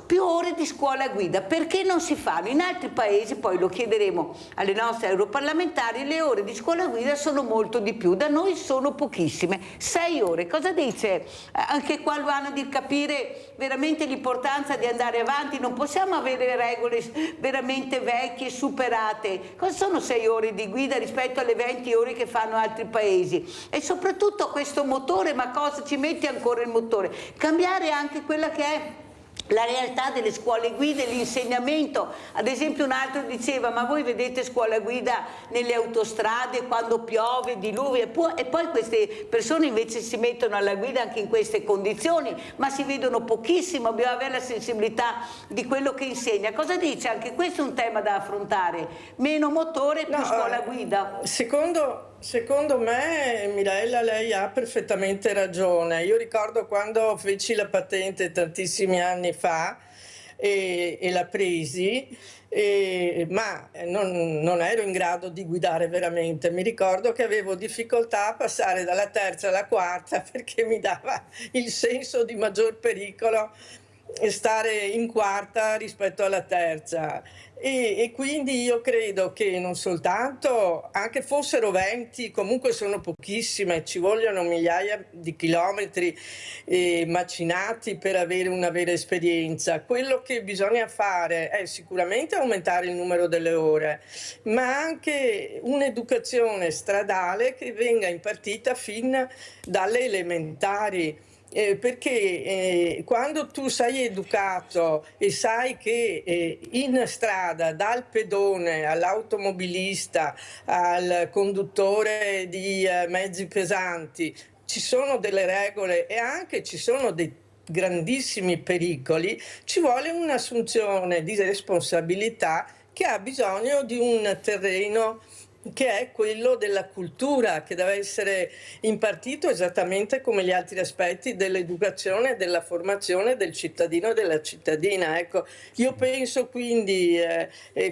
più ore di scuola guida, perché non si fanno? In altri paesi, poi lo chiederemo alle nostre europarlamentari, le ore di scuola guida sono molto di più, da noi sono pochissime, 6 ore. Cosa dice anche qua Luana di capire veramente l'importanza di andare avanti? Non possiamo avere regole veramente vecchie, superate. Cosa sono 6 ore di guida rispetto alle 20 ore che fanno altri paesi? E soprattutto questo motore, ma cosa ci mette ancora il motore? Cambiare anche quella che è la realtà delle scuole guida, l'insegnamento. Ad esempio un altro diceva: ma voi vedete scuola guida nelle autostrade quando piove, diluvia, e poi queste persone invece si mettono alla guida anche in queste condizioni, ma si vedono pochissimo. Bisogna avere la sensibilità di quello che insegna. Cosa dice? Anche questo è un tema da affrontare: meno motore, più scuola guida. Secondo me, Mirella, lei ha perfettamente ragione. Io ricordo quando feci la patente tantissimi anni fa e la presi, ma non ero in grado di guidare veramente. Mi ricordo che avevo difficoltà a passare dalla terza alla quarta, perché mi dava il senso di maggior pericolo stare in quarta rispetto alla terza. E quindi io credo che non soltanto, anche fossero 20, comunque sono pochissime, ci vogliono migliaia di chilometri macinati per avere una vera esperienza. Quello che bisogna fare è sicuramente aumentare il numero delle ore, ma anche un'educazione stradale che venga impartita fin dalle elementari. Perché quando tu sei educato e sai che in strada, dal pedone all'automobilista al conduttore di mezzi pesanti, ci sono delle regole e anche ci sono dei grandissimi pericoli, ci vuole un'assunzione di responsabilità che ha bisogno di un terreno che è quello della cultura, che deve essere impartito esattamente come gli altri aspetti dell'educazione e della formazione del cittadino e della cittadina. Ecco, io penso quindi,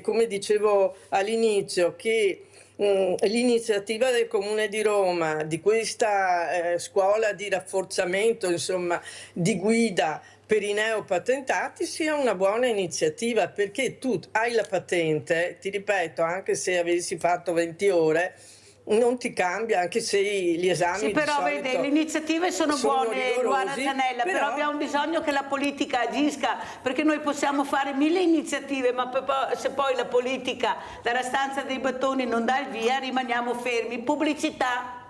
come dicevo all'inizio, che l'iniziativa del Comune di Roma, di questa scuola di rafforzamento, insomma, di guida per i neopatentati sia una buona iniziativa, perché tu hai la patente, ti ripeto, anche se avessi fatto 20 ore, non ti cambia, anche se gli esami sì, però vede, le iniziative sono buone, Luana Zanella, però abbiamo bisogno che la politica agisca, perché noi possiamo fare 1000 iniziative, ma se poi la politica dalla stanza dei battoni non dà il via, rimaniamo fermi. Pubblicità.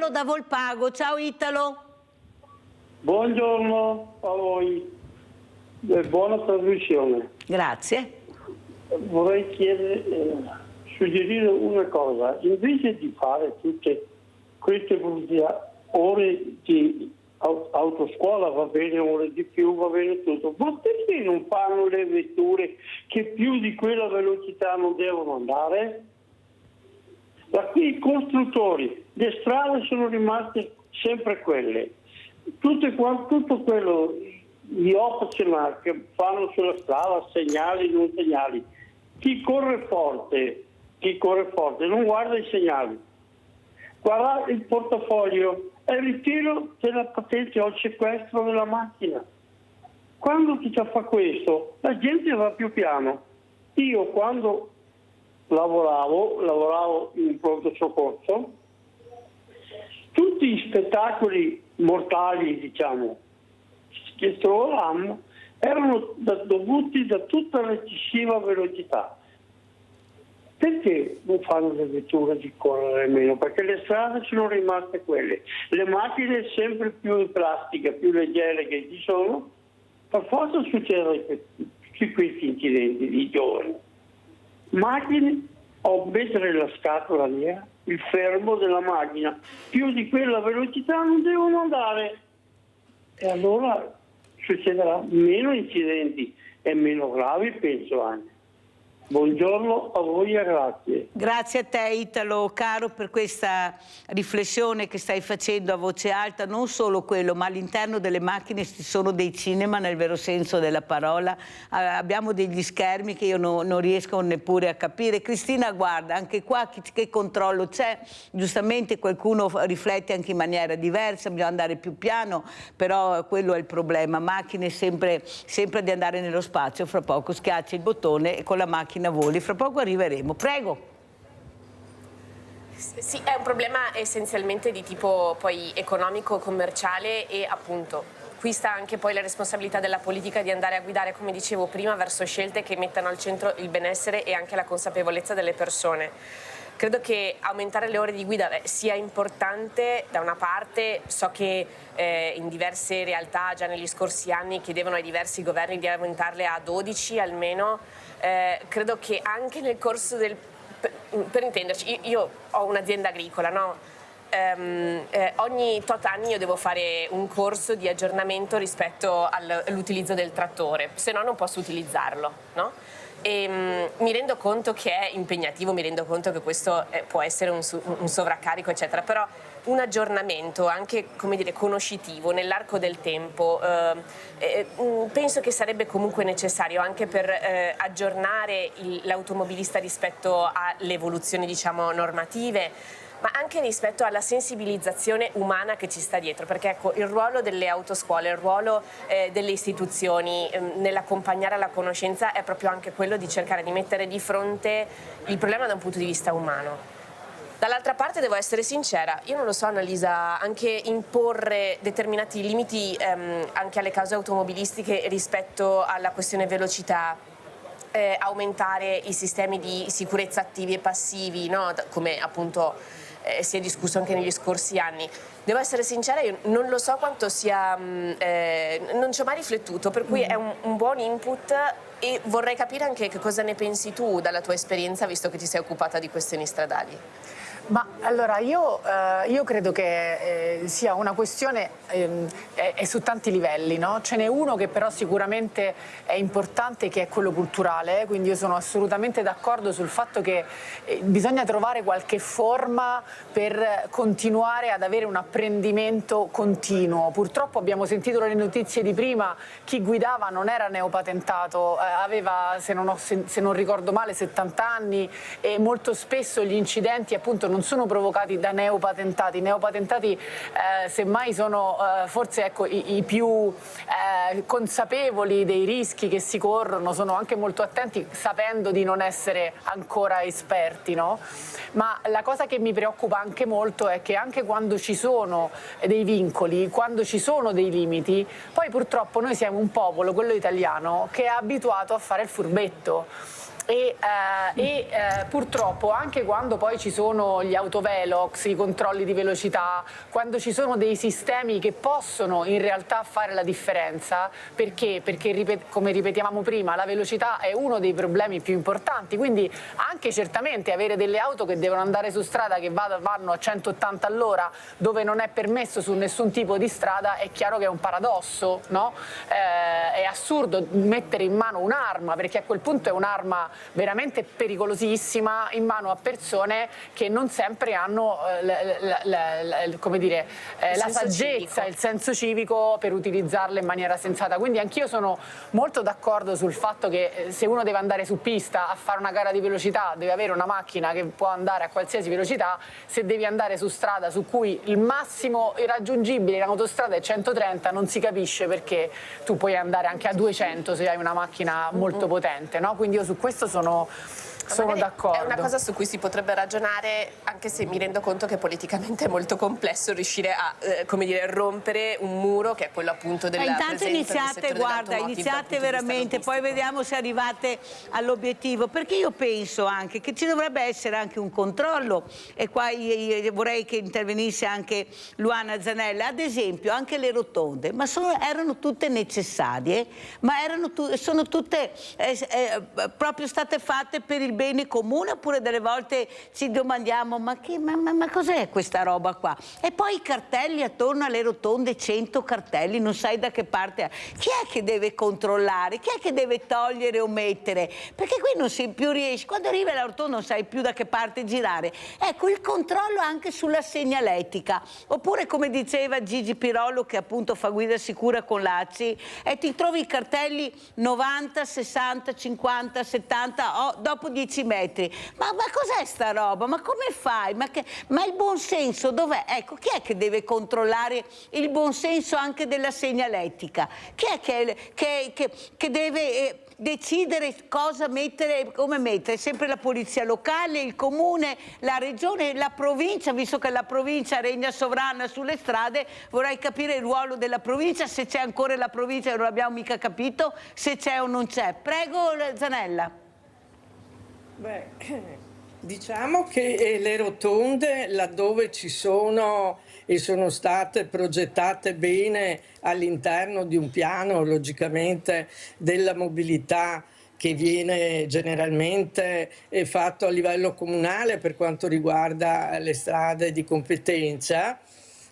Italo da Volpago. Ciao Italo. Buongiorno a voi, buona trasmissione. Grazie. Vorrei suggerire una cosa: invece di fare tutte queste ore di autoscuola, va bene, ore di più, va bene tutto, ma perché non fanno le vetture che più di quella velocità non devono andare? I costruttori, le strade sono rimaste sempre quelle, tutto quello, gli optional che fanno sulla strada, segnali, non segnali. Chi corre forte non guarda i segnali, guarda il portafoglio e il ritiro della patente o il sequestro della macchina. Quando chi fa questo, la gente va più piano. Io quando lavoravo in pronto soccorso, tutti gli spettacoli mortali, diciamo, che trovavamo erano dovuti da tutta l'eccessiva velocità. Perché non fanno le vetture di correre meno? Perché le strade sono rimaste quelle. Le macchine sempre più in plastica, più leggere che ci sono, per forza succedono questi incidenti di giovani. Macchine o mettere la scatola via, il fermo della macchina, più di quella velocità non devono andare. E allora succederà meno incidenti e meno gravi, penso anche. Buongiorno a voi e grazie. Grazie a te Italo, caro, per questa riflessione che stai facendo a voce alta. Non solo quello, ma all'interno delle macchine ci sono dei cinema nel vero senso della parola. Abbiamo degli schermi che io non riesco neppure a capire. Cristina, guarda, anche qua che controllo c'è? Giustamente qualcuno riflette anche in maniera diversa, bisogna andare più piano, però quello è il problema. Macchine sempre di andare nello spazio, fra poco schiacci il bottone e con la macchina voli, fra poco arriveremo. Prego. Sì, è un problema essenzialmente di tipo poi economico, commerciale, e appunto qui sta anche poi la responsabilità della politica di andare a guidare, come dicevo prima, verso scelte che mettano al centro il benessere e anche la consapevolezza delle persone. Credo che aumentare le ore di guida sia importante da una parte. So che in diverse realtà già negli scorsi anni chiedevano ai diversi governi di aumentarle a 12 almeno. Credo che anche nel corso del... Per intenderci, io ho un'azienda agricola, no? Ogni tot anni io devo fare un corso di aggiornamento rispetto all'utilizzo del trattore, se no non posso utilizzarlo, no? E mi rendo conto che è impegnativo, mi rendo conto che questo può essere un sovraccarico, eccetera, però un aggiornamento anche, come dire, conoscitivo nell'arco del tempo penso che sarebbe comunque necessario anche per aggiornare l'automobilista rispetto alle evoluzioni, diciamo, normative, ma anche rispetto alla sensibilizzazione umana che ci sta dietro, perché ecco, il ruolo delle autoscuole, il ruolo delle istituzioni nell'accompagnare alla conoscenza è proprio anche quello di cercare di mettere di fronte il problema da un punto di vista umano. Dall'altra parte devo essere sincera, io non lo so, Annalisa, anche imporre determinati limiti anche alle cause automobilistiche rispetto alla questione velocità, aumentare i sistemi di sicurezza attivi e passivi, no? Come appunto si è discusso anche negli scorsi anni. Devo essere sincera, io non lo so quanto sia, non ci ho mai riflettuto, per cui è un buon input e vorrei capire anche che cosa ne pensi tu dalla tua esperienza, visto che ti sei occupata di questioni stradali. Ma allora io credo che sia una questione è su tanti livelli, no? Ce n'è uno che però sicuramente è importante, che è quello culturale, quindi io sono assolutamente d'accordo sul fatto che bisogna trovare qualche forma per continuare ad avere un apprendimento continuo. Purtroppo abbiamo sentito le notizie di prima, chi guidava non era neopatentato, aveva, se non ricordo male, 70 anni e molto spesso gli incidenti appunto non sono provocati da neopatentati. I neopatentati semmai sono forse ecco, i più consapevoli dei rischi che si corrono, sono anche molto attenti sapendo di non essere ancora esperti, no? Ma la cosa che mi preoccupa anche molto è che anche quando ci sono dei vincoli, quando ci sono dei limiti, poi purtroppo noi siamo un popolo, quello italiano, che è abituato a fare il furbetto. purtroppo anche quando poi ci sono gli autovelox, i controlli di velocità, quando ci sono dei sistemi che possono in realtà fare la differenza, perché come ripetiamo prima, la velocità è uno dei problemi più importanti, quindi anche certamente avere delle auto che devono andare su strada che vanno a 180 all'ora dove non è permesso su nessun tipo di strada, è chiaro che è un paradosso, no? È assurdo mettere in mano un'arma, perché a quel punto è un'arma veramente pericolosissima in mano a persone che non sempre hanno la saggezza, il senso civico per utilizzarle in maniera sensata. Quindi anch'io sono molto d'accordo sul fatto che se uno deve andare su pista a fare una gara di velocità deve avere una macchina che può andare a qualsiasi velocità. Se devi andare su strada su cui il massimo raggiungibile in autostrada è 130, non si capisce perché tu puoi andare anche a 200 se hai una macchina molto potente, no? Quindi io su questo sono d'accordo. È una cosa su cui si potrebbe ragionare, anche se mi rendo conto che politicamente è molto complesso riuscire a rompere un muro che è quello appunto della intanto iniziate, guarda, iniziate veramente, poi vediamo se arrivate all'obiettivo, perché io penso anche che ci dovrebbe essere anche un controllo, e qua vorrei che intervenisse anche Luana Zanella. Ad esempio anche le rotonde, ma erano tutte necessarie, ma sono tutte proprio state fatte per il bene comune, oppure delle volte ci domandiamo ma cos'è questa roba qua? E poi i cartelli attorno alle rotonde, 100 cartelli, non sai da che parte. Chi è che deve controllare? Chi è che deve togliere o mettere? Perché qui non si più riesce, quando arrivi alla rotonda non sai più da che parte girare. Ecco, il controllo anche sulla segnaletica, oppure come diceva Gigi Pirollo, che appunto fa guida sicura con l'ACI, e ti trovi i cartelli 90, 60, 50, 70, dopo 10 metri. Ma cos'è sta roba? Ma come fai? Ma il buonsenso dov'è? Ecco, chi è che deve controllare il buonsenso anche della segnaletica? Chi è che deve decidere cosa mettere, come mettere? Sempre la polizia locale, il comune, la regione, la provincia, visto che la provincia regna sovrana sulle strade. Vorrei capire il ruolo della provincia, se c'è ancora la provincia, non l'abbiamo mica capito, se c'è o non c'è. Prego, Zanella. Beh, diciamo che le rotonde, laddove ci sono e sono state progettate bene all'interno di un piano, logicamente, della mobilità che viene generalmente fatto a livello comunale per quanto riguarda le strade di competenza,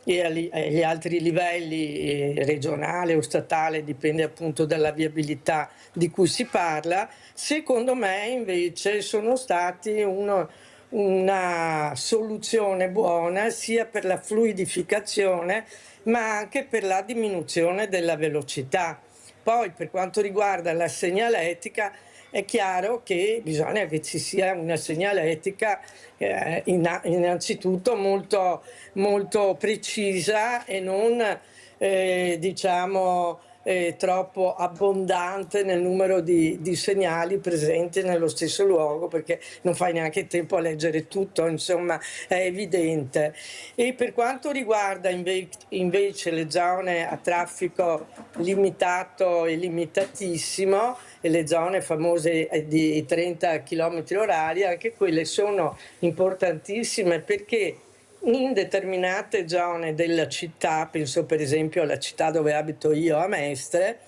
e agli altri livelli regionale o statale, dipende appunto dalla viabilità di cui si parla. Secondo me invece sono stati una soluzione buona sia per la fluidificazione ma anche per la diminuzione della velocità. Poi per quanto riguarda la segnaletica, è chiaro che bisogna che ci sia una segnaletica innanzitutto molto, molto precisa e non troppo abbondante nel numero di segnali presenti nello stesso luogo, perché non fai neanche tempo a leggere tutto, insomma è evidente. E per quanto riguarda invece le zone a traffico limitato e limitatissimo, e le zone famose di 30 km/h, anche quelle sono importantissime, perché in determinate zone della città, penso per esempio alla città dove abito io, a Mestre,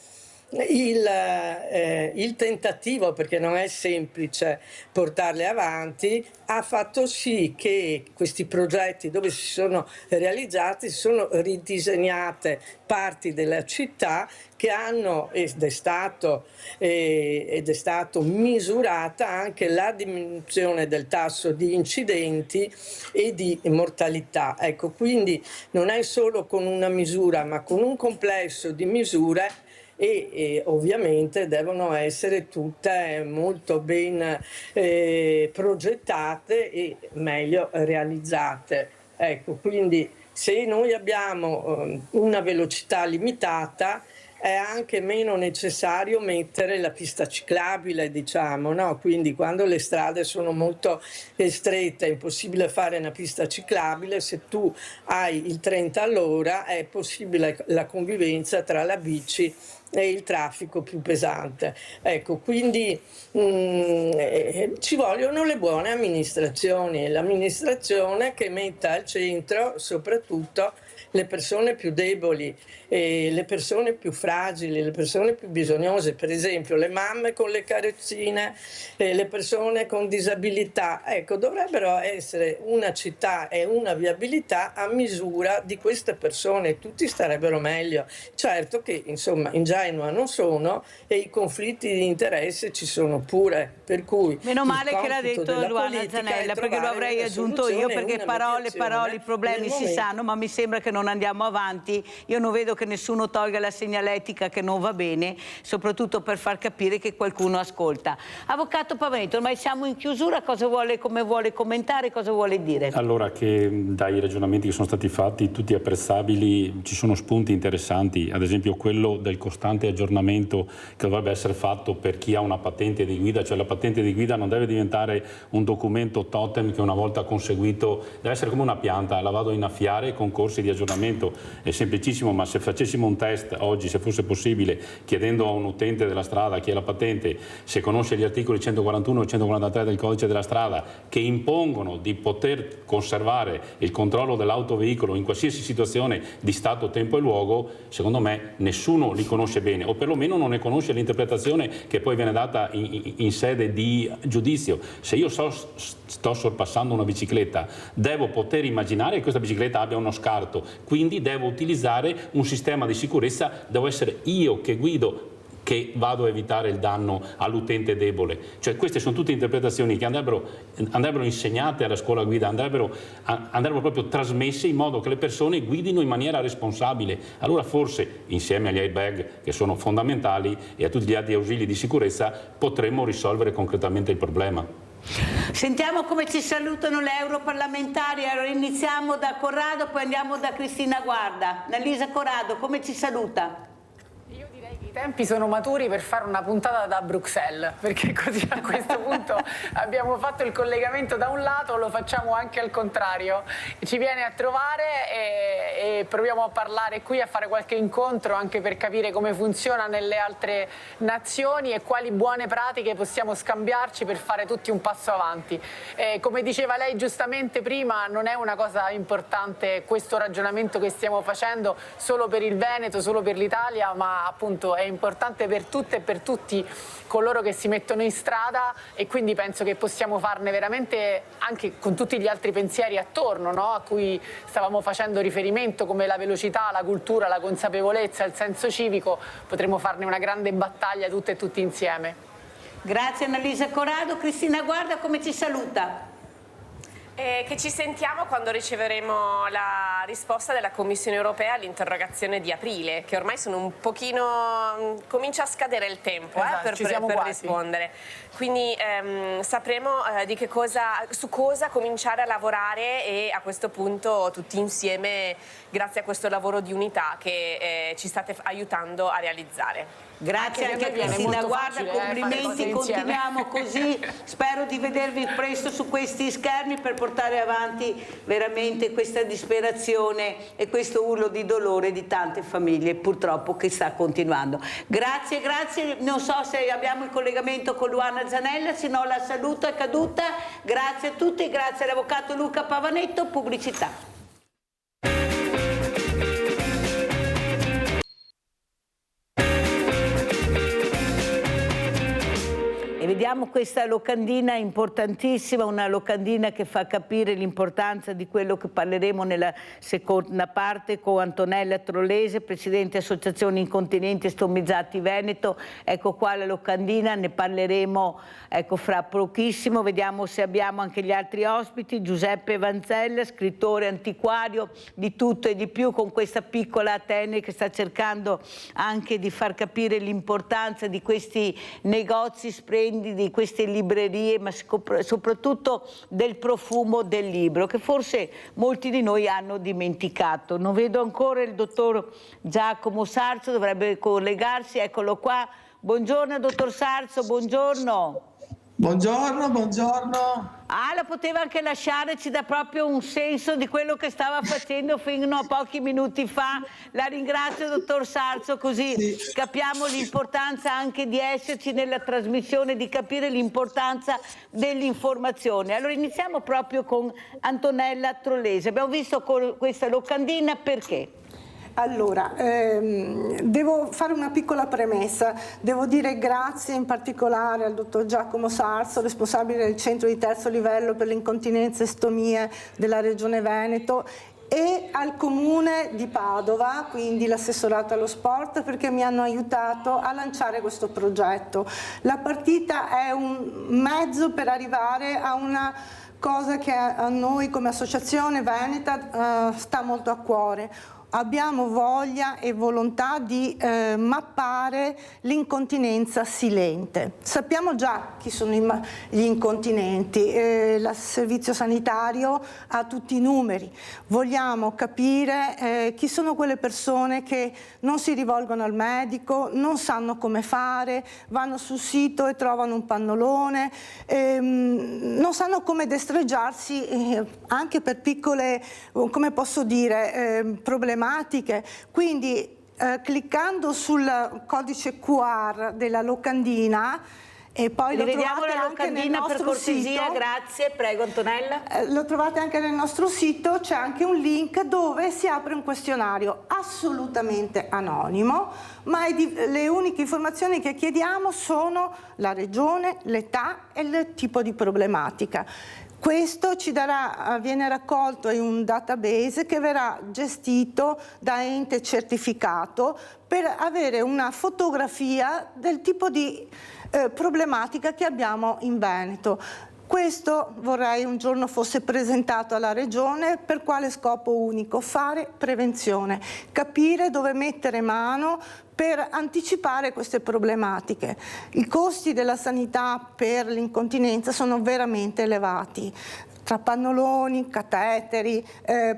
il tentativo, perché non è semplice portarle avanti, ha fatto sì che questi progetti dove si sono realizzati si sono ridisegnate parti della città che hanno, ed è stato misurata anche la diminuzione del tasso di incidenti e di mortalità. Ecco, quindi non è solo con una misura, ma con un complesso di misure, e ovviamente devono essere tutte molto ben progettate e meglio realizzate. Ecco, quindi se noi abbiamo una velocità limitata, è anche meno necessario mettere la pista ciclabile, diciamo, no? Quindi quando le strade sono molto strette è impossibile fare una pista ciclabile. Se tu hai il 30 all'ora è possibile la convivenza tra la bici e il traffico più pesante. Ecco, quindi ci vogliono le buone amministrazioni, l'amministrazione che metta al centro soprattutto le persone più deboli, le persone più fragili, le persone più bisognose, per esempio le mamme con le carrozzine, le persone con disabilità. Ecco, dovrebbero essere una città e una viabilità a misura di queste persone, tutti starebbero meglio. Certo che insomma in Genova non sono e i conflitti di interesse ci sono pure, per cui meno male che l'ha detto Luana Zanella, perché lo avrei aggiunto io, perché parole, i problemi si sanno, ma mi sembra che non andiamo avanti. Io non vedo che nessuno tolga la segnaletica che non va bene, soprattutto per far capire che qualcuno ascolta. Avvocato Pavanetto, ormai siamo in chiusura, cosa vuole, come vuole commentare, cosa vuole dire? Allora, che dai ragionamenti che sono stati fatti, tutti apprezzabili, ci sono spunti interessanti, ad esempio quello del costante aggiornamento che dovrebbe essere fatto per chi ha una patente di guida, cioè la patente di guida non deve diventare un documento totem che una volta conseguito deve essere come una pianta, la vado a innaffiare con corsi di aggiornamento. È semplicissimo, ma se facessimo un test oggi, se fosse possibile, chiedendo a un utente della strada chi ha la patente se conosce gli articoli 141 e 143 del codice della strada che impongono di poter conservare il controllo dell'autoveicolo in qualsiasi situazione di stato, tempo e luogo, secondo me nessuno li conosce bene, o perlomeno non ne conosce l'interpretazione che poi viene data in sede di giudizio. Se io sto sorpassando una bicicletta, devo poter immaginare che questa bicicletta abbia uno scarto, quindi devo utilizzare un sistema di sicurezza, devo essere io che guido che vado a evitare il danno all'utente debole. Cioè queste sono tutte interpretazioni che andrebbero insegnate alla scuola guida, andrebbero proprio trasmesse in modo che le persone guidino in maniera responsabile. Allora forse insieme agli airbag, che sono fondamentali, e a tutti gli altri ausili di sicurezza potremmo risolvere concretamente il problema. Sentiamo come ci salutano le europarlamentari. Allora iniziamo da Corrado, poi andiamo da Cristina Guarda. Annalisa Corrado, come ci saluta? Io direi che i tempi sono maturi per fare una puntata da Bruxelles, perché così a questo punto abbiamo fatto il collegamento da un lato, lo facciamo anche al contrario. Ci viene a trovare e proviamo a parlare qui, a fare qualche incontro anche per capire come funziona nelle altre nazioni e quali buone pratiche possiamo scambiarci per fare tutti un passo avanti. Come diceva lei giustamente prima, non è una cosa importante questo ragionamento che stiamo facendo solo per il Veneto, solo per l'Italia, ma appunto è importante per tutte e per tutti coloro che si mettono in strada, e quindi penso che possiamo farne veramente, anche con tutti gli altri pensieri attorno, no? A cui stavamo facendo riferimento, come la velocità, la cultura, la consapevolezza, il senso civico, potremo farne una grande battaglia tutte e tutti insieme. Grazie Annalisa Corrado. Cristina Guarda, come ci saluta? Che ci sentiamo quando riceveremo la risposta della Commissione Europea all'interrogazione di aprile, che ormai sono un pochino, comincia a scadere il tempo per rispondere. Quindi sapremo di che cosa, su cosa cominciare a lavorare, e a questo punto tutti insieme, grazie a questo lavoro di unità che ci state aiutando a realizzare. Grazie anche a Cristina Guarda, complimenti, continuiamo così, spero di vedervi presto su questi schermi per portare avanti veramente questa disperazione e questo urlo di dolore di tante famiglie purtroppo che sta continuando. Grazie, grazie, non so se abbiamo il collegamento con Luana Zanella, se no la saluto, è caduta. Grazie a tutti, grazie all'avvocato Luca Pavanetto. Pubblicità. E vediamo questa locandina importantissima, una locandina che fa capire l'importanza di quello che parleremo nella seconda parte con Antonella Trollese, Presidente Associazione Incontinenti e Stomizzati Veneto. Ecco qua la locandina, ne parleremo fra pochissimo. Vediamo se abbiamo anche gli altri ospiti. Giuseppe Vanzella, scrittore antiquario di tutto e di più, con questa piccola Atene che sta cercando anche di far capire l'importanza di questi negozi splendidi, di queste librerie, ma soprattutto del profumo del libro, che forse molti di noi hanno dimenticato. Non vedo ancora il dottor Giacomo Sarzo, dovrebbe collegarsi, eccolo qua. Buongiorno dottor Sarzo, buongiorno. Buongiorno, buongiorno. La poteva anche lasciare, ci dà proprio un senso di quello che stava facendo fino a pochi minuti fa. La ringrazio, dottor Sarzo, così capiamo l'importanza anche di esserci nella trasmissione, di capire l'importanza dell'informazione. Allora iniziamo proprio con Antonella Trollese. Abbiamo visto questa locandina, perché? Allora, devo fare una piccola premessa, devo dire grazie in particolare al dottor Giacomo Sarzo, responsabile del centro di terzo livello per l'incontinenza e stomie della Regione Veneto, e al Comune di Padova, quindi l'assessorato allo sport, perché mi hanno aiutato a lanciare questo progetto. La partita è un mezzo per arrivare a una cosa che a noi come associazione veneta sta molto a cuore. Abbiamo voglia e volontà di mappare l'incontinenza silente. Sappiamo già chi sono gli incontinenti, il servizio sanitario ha tutti i numeri. Vogliamo capire chi sono quelle persone che non si rivolgono al medico, non sanno come fare, vanno sul sito e trovano un pannolone, non sanno come destreggiarsi anche per piccole, come posso dire, problematiche. Quindi cliccando sul codice QR della locandina, e poi lo trovate anche nel nostro sito. Grazie, prego Antonella. Lo trovate anche nel nostro sito, c'è anche un link dove si apre un questionario assolutamente anonimo, ma le uniche informazioni che chiediamo sono la regione, l'età e il tipo di problematica. Questo ci viene raccolto in un database che verrà gestito da ente certificato per avere una fotografia del tipo di problematica che abbiamo in Veneto. Questo vorrei un giorno fosse presentato alla Regione. Per quale scopo unico? Fare prevenzione, capire dove mettere mano per anticipare queste problematiche. I costi della sanità per l'incontinenza sono veramente elevati. Tra pannoloni, cateteri,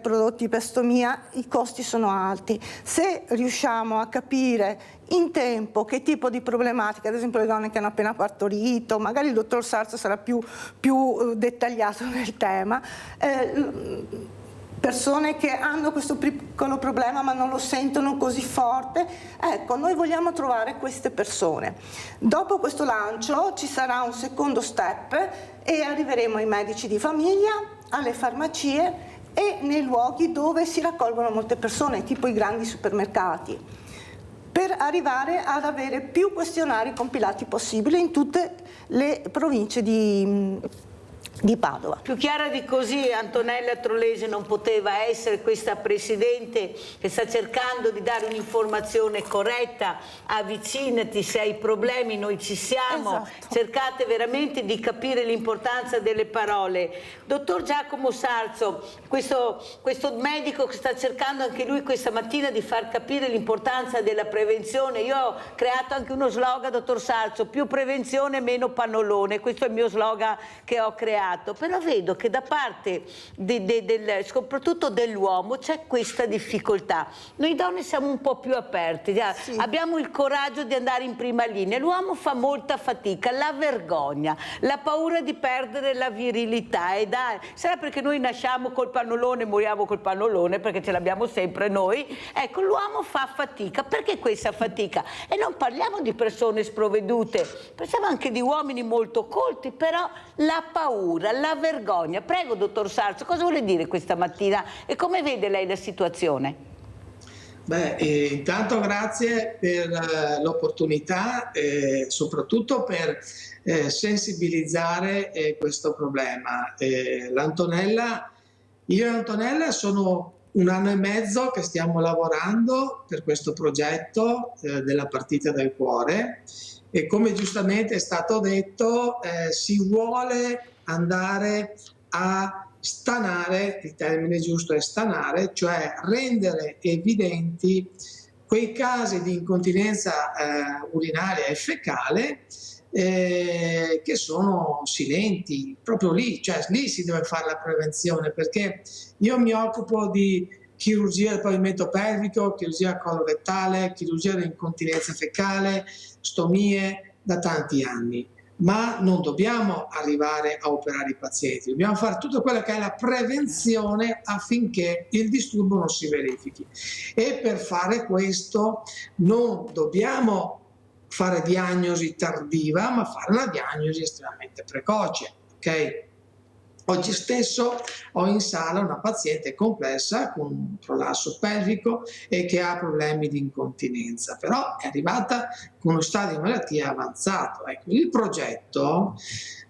prodotti per stomia, i costi sono alti. Se riusciamo a capire in tempo che tipo di problematica, ad esempio le donne che hanno appena partorito, magari il dottor Sarzo sarà più dettagliato nel tema, persone che hanno questo piccolo problema ma non lo sentono così forte, ecco, noi vogliamo trovare queste persone. Dopo questo lancio ci sarà un secondo step e arriveremo ai medici di famiglia, alle farmacie e nei luoghi dove si raccolgono molte persone, tipo i grandi supermercati, per arrivare ad avere più questionari compilati possibili in tutte le province di Padova. Più chiara di così Antonella Trollese non poteva essere, questa Presidente che sta cercando di dare un'informazione corretta. Avvicinati, se hai problemi noi ci siamo, esatto. Cercate veramente di capire l'importanza delle parole. Dottor Giacomo Sarzo, questo medico che sta cercando anche lui questa mattina di far capire l'importanza della prevenzione. Io ho creato anche uno slogan, dottor Sarzo: più prevenzione, meno pannolone. Questo è il mio slogan che ho creato. Però vedo che da parte soprattutto dell'uomo c'è questa difficoltà. Noi donne siamo un po' più aperte, sì. Abbiamo il coraggio di andare in prima linea. L'uomo fa molta fatica, la vergogna, la paura di perdere la virilità. Sarà perché noi nasciamo col pannolone e moriamo col pannolone, perché ce l'abbiamo sempre noi. Ecco, l'uomo fa fatica. Perché questa fatica? E non parliamo di persone sprovvedute, parliamo anche di uomini molto colti, però la paura, la vergogna. Prego, dottor Sarzo, cosa vuole dire questa mattina e come vede lei la situazione? Beh, intanto grazie per l'opportunità, soprattutto per sensibilizzare questo problema. Io e Antonella sono 1 anno e mezzo che stiamo lavorando per questo progetto della partita del cuore e, come giustamente è stato detto, si vuole andare a stanare, il termine giusto è stanare, cioè rendere evidenti quei casi di incontinenza urinaria e fecale che sono silenti, proprio lì, cioè lì si deve fare la prevenzione, perché io mi occupo di chirurgia del pavimento pelvico, chirurgia colorettale, chirurgia dell'incontinenza fecale, stomie da tanti anni. ma non dobbiamo arrivare a operare i pazienti, dobbiamo fare tutto quello che è la prevenzione affinché il disturbo non si verifichi. E per fare questo non dobbiamo fare diagnosi tardiva, ma fare una diagnosi estremamente precoce. Okay? Oggi stesso ho in sala una paziente complessa con un prolasso pelvico e che ha problemi di incontinenza, però è arrivata con uno stadio di malattia avanzato. Ecco, il progetto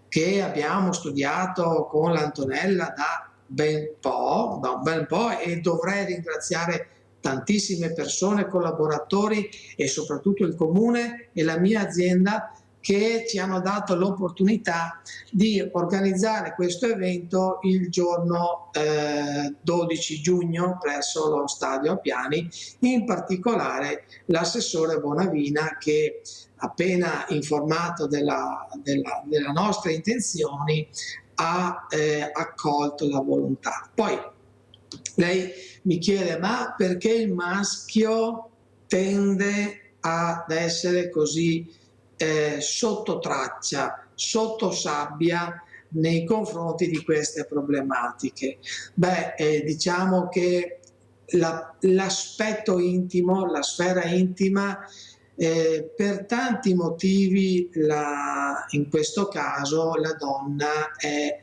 che abbiamo studiato con l'Antonella da un bel po' e dovrei ringraziare tantissime persone, collaboratori e soprattutto il comune e la mia azienda che ci hanno dato l'opportunità di organizzare questo evento il giorno 12 giugno presso lo Stadio Appiani, in particolare l'assessore Bonavina che appena informato della nostre intenzioni ha accolto la volontà. Poi lei mi chiede ma perché il maschio tende ad essere così sotto traccia, sotto sabbia nei confronti di queste problematiche? Diciamo che l'aspetto intimo, la sfera intima, per tanti motivi in questo caso la donna è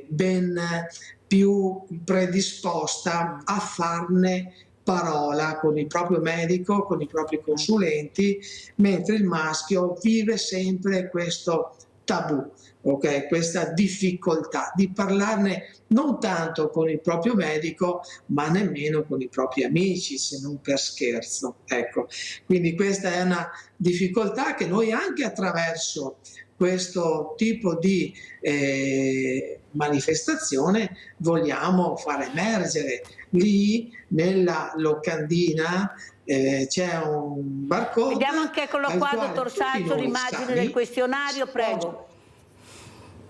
ben più predisposta a farne parola con il proprio medico, con i propri consulenti, mentre il maschio vive sempre questo tabù, okay? Questa difficoltà di parlarne non tanto con il proprio medico, ma nemmeno con i propri amici, se non per scherzo. Ecco. Quindi questa è una difficoltà che noi anche attraverso questo tipo di manifestazione vogliamo far emergere. Lì nella locandina c'è un barcode. Vediamo anche, eccolo qua, dottor Sarzo, l'immagine del questionario, prego.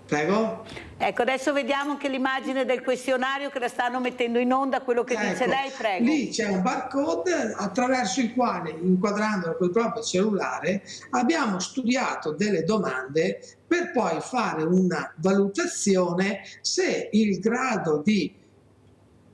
Prego? Ecco, adesso vediamo anche l'immagine del questionario che la stanno mettendo in onda, quello che dice lei, prego. Lì c'è un barcode attraverso il quale, inquadrandolo col proprio cellulare, abbiamo studiato delle domande per poi fare una valutazione se il grado di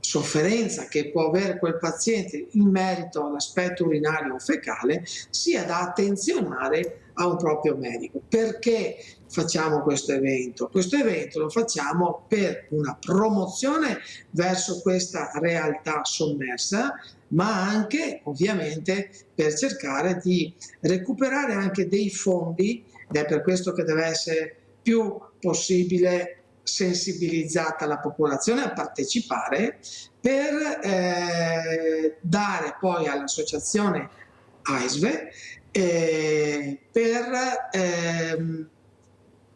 sofferenza che può avere quel paziente in merito all'aspetto urinario o fecale sia da attenzionare a un proprio medico. Perché facciamo questo evento? Questo evento lo facciamo per una promozione verso questa realtà sommersa, ma anche ovviamente per cercare di recuperare anche dei fondi, ed è per questo che deve essere più possibile sensibilizzata la popolazione a partecipare, per dare poi all'associazione AISVE per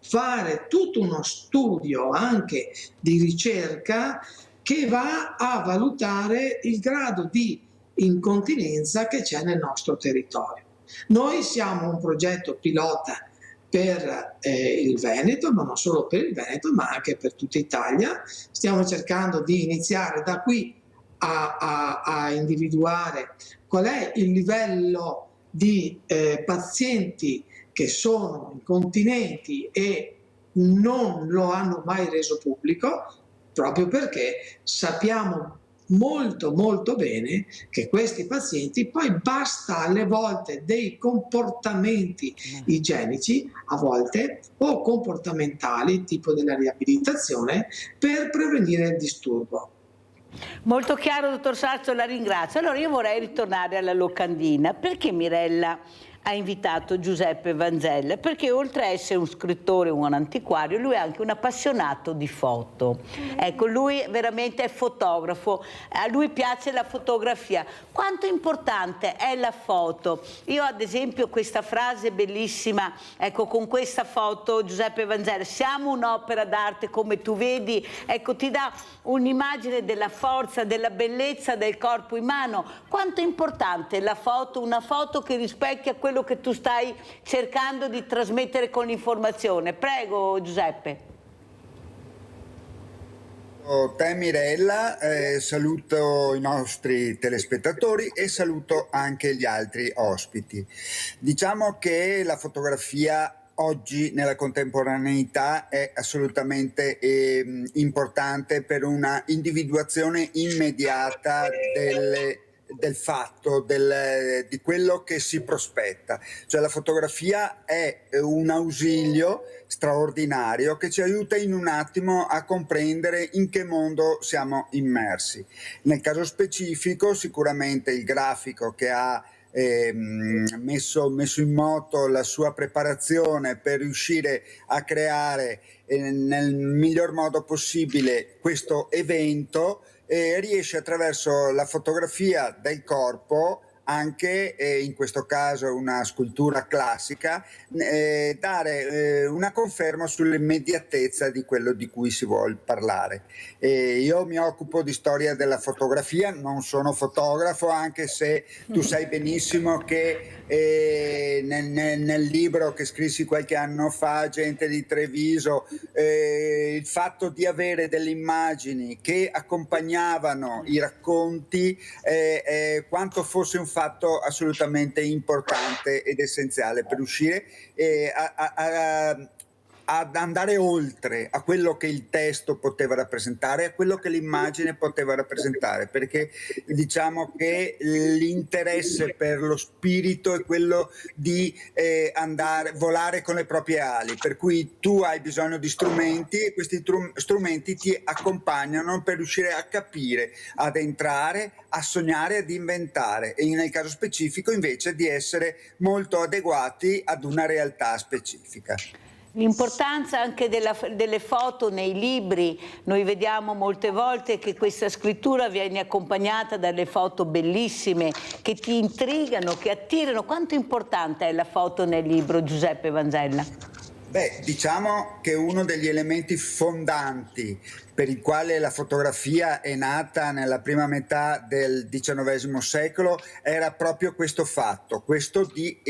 fare tutto uno studio anche di ricerca che va a valutare il grado di incontinenza che c'è nel nostro territorio. Noi siamo un progetto pilota per il Veneto, ma non solo per il Veneto, ma anche per tutta Italia. Stiamo cercando di iniziare da qui a individuare qual è il livello di pazienti che sono incontinenti e non lo hanno mai reso pubblico, proprio perché sappiamo molto molto bene che questi pazienti poi basta alle volte dei comportamenti igienici, a volte o comportamentali, tipo della riabilitazione, per prevenire il disturbo. Molto chiaro, dottor Sarzo, la ringrazio. Allora io vorrei ritornare alla locandina. Perché Mirella ha invitato Giuseppe Vanzella? Perché oltre a essere un scrittore, un antiquario, lui è anche un appassionato di foto. Ecco, lui veramente è fotografo, a lui piace la fotografia. Quanto importante è la foto? Io ad esempio questa frase bellissima, ecco, con questa foto Giuseppe Vanzella, siamo un'opera d'arte come tu vedi, ecco, ti dà un'immagine della forza, della bellezza del corpo umano. Quanto è importante la foto, una foto che rispecchia quello che tu stai cercando di trasmettere con l'informazione. Prego Giuseppe. Te Mirella, saluto i nostri telespettatori e saluto anche gli altri ospiti. Diciamo che la fotografia oggi nella contemporaneità è assolutamente importante per una individuazione immediata del fatto, di quello che si prospetta. Cioè la fotografia è un ausilio straordinario che ci aiuta in un attimo a comprendere in che mondo siamo immersi. Nel caso specifico sicuramente il grafico che ha messo in moto la sua preparazione per riuscire a creare nel miglior modo possibile questo evento, riesce attraverso la fotografia del corpo, anche in questo caso una scultura classica, dare una conferma sull'immediatezza di quello di cui si vuol parlare. Io mi occupo di storia della fotografia, non sono fotografo, anche se tu sai benissimo che nel libro che scrissi qualche anno fa, Gente di Treviso, il fatto di avere delle immagini che accompagnavano i racconti, quanto fosse un fatto assolutamente importante ed essenziale per riuscire ad andare oltre a quello che il testo poteva rappresentare, a quello che l'immagine poteva rappresentare, perché diciamo che l'interesse per lo spirito è quello di volare con le proprie ali, per cui tu hai bisogno di strumenti e questi strumenti ti accompagnano per riuscire a capire, ad entrare, a sognare, ad inventare, e nel caso specifico invece di essere molto adeguati ad una realtà specifica. L'importanza anche delle foto nei libri, noi vediamo molte volte che questa scrittura viene accompagnata dalle foto bellissime che ti intrigano, che attirano. Quanto importante è la foto nel libro, Giuseppe Vanzella? Beh, diciamo che uno degli elementi fondanti per il quale la fotografia è nata nella prima metà del XIX secolo era proprio questo fatto, questo di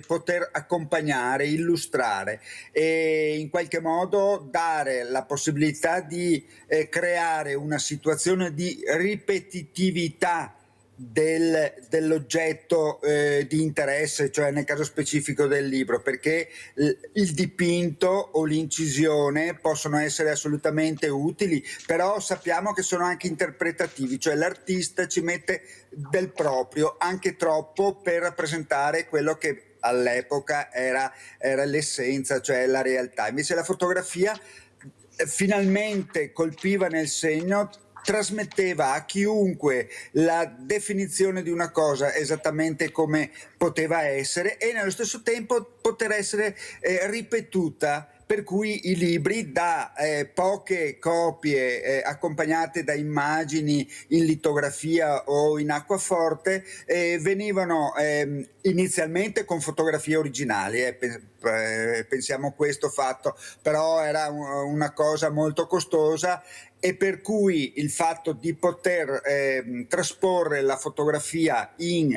poter accompagnare, illustrare e in qualche modo dare la possibilità di creare una situazione di ripetitività dell'oggetto di interesse, cioè nel caso specifico del libro, perché il dipinto o l'incisione possono essere assolutamente utili, però sappiamo che sono anche interpretativi, cioè l'artista ci mette del proprio, anche troppo, per rappresentare quello che all'epoca era l'essenza, cioè la realtà. Invece la fotografia finalmente colpiva nel segno, trasmetteva a chiunque la definizione di una cosa esattamente come poteva essere e nello stesso tempo poter essere ripetuta, per cui i libri da poche copie accompagnate da immagini in litografia o in acquaforte venivano inizialmente con fotografie originali, pensiamo questo fatto, però era una cosa molto costosa, e per cui il fatto di poter trasporre la fotografia in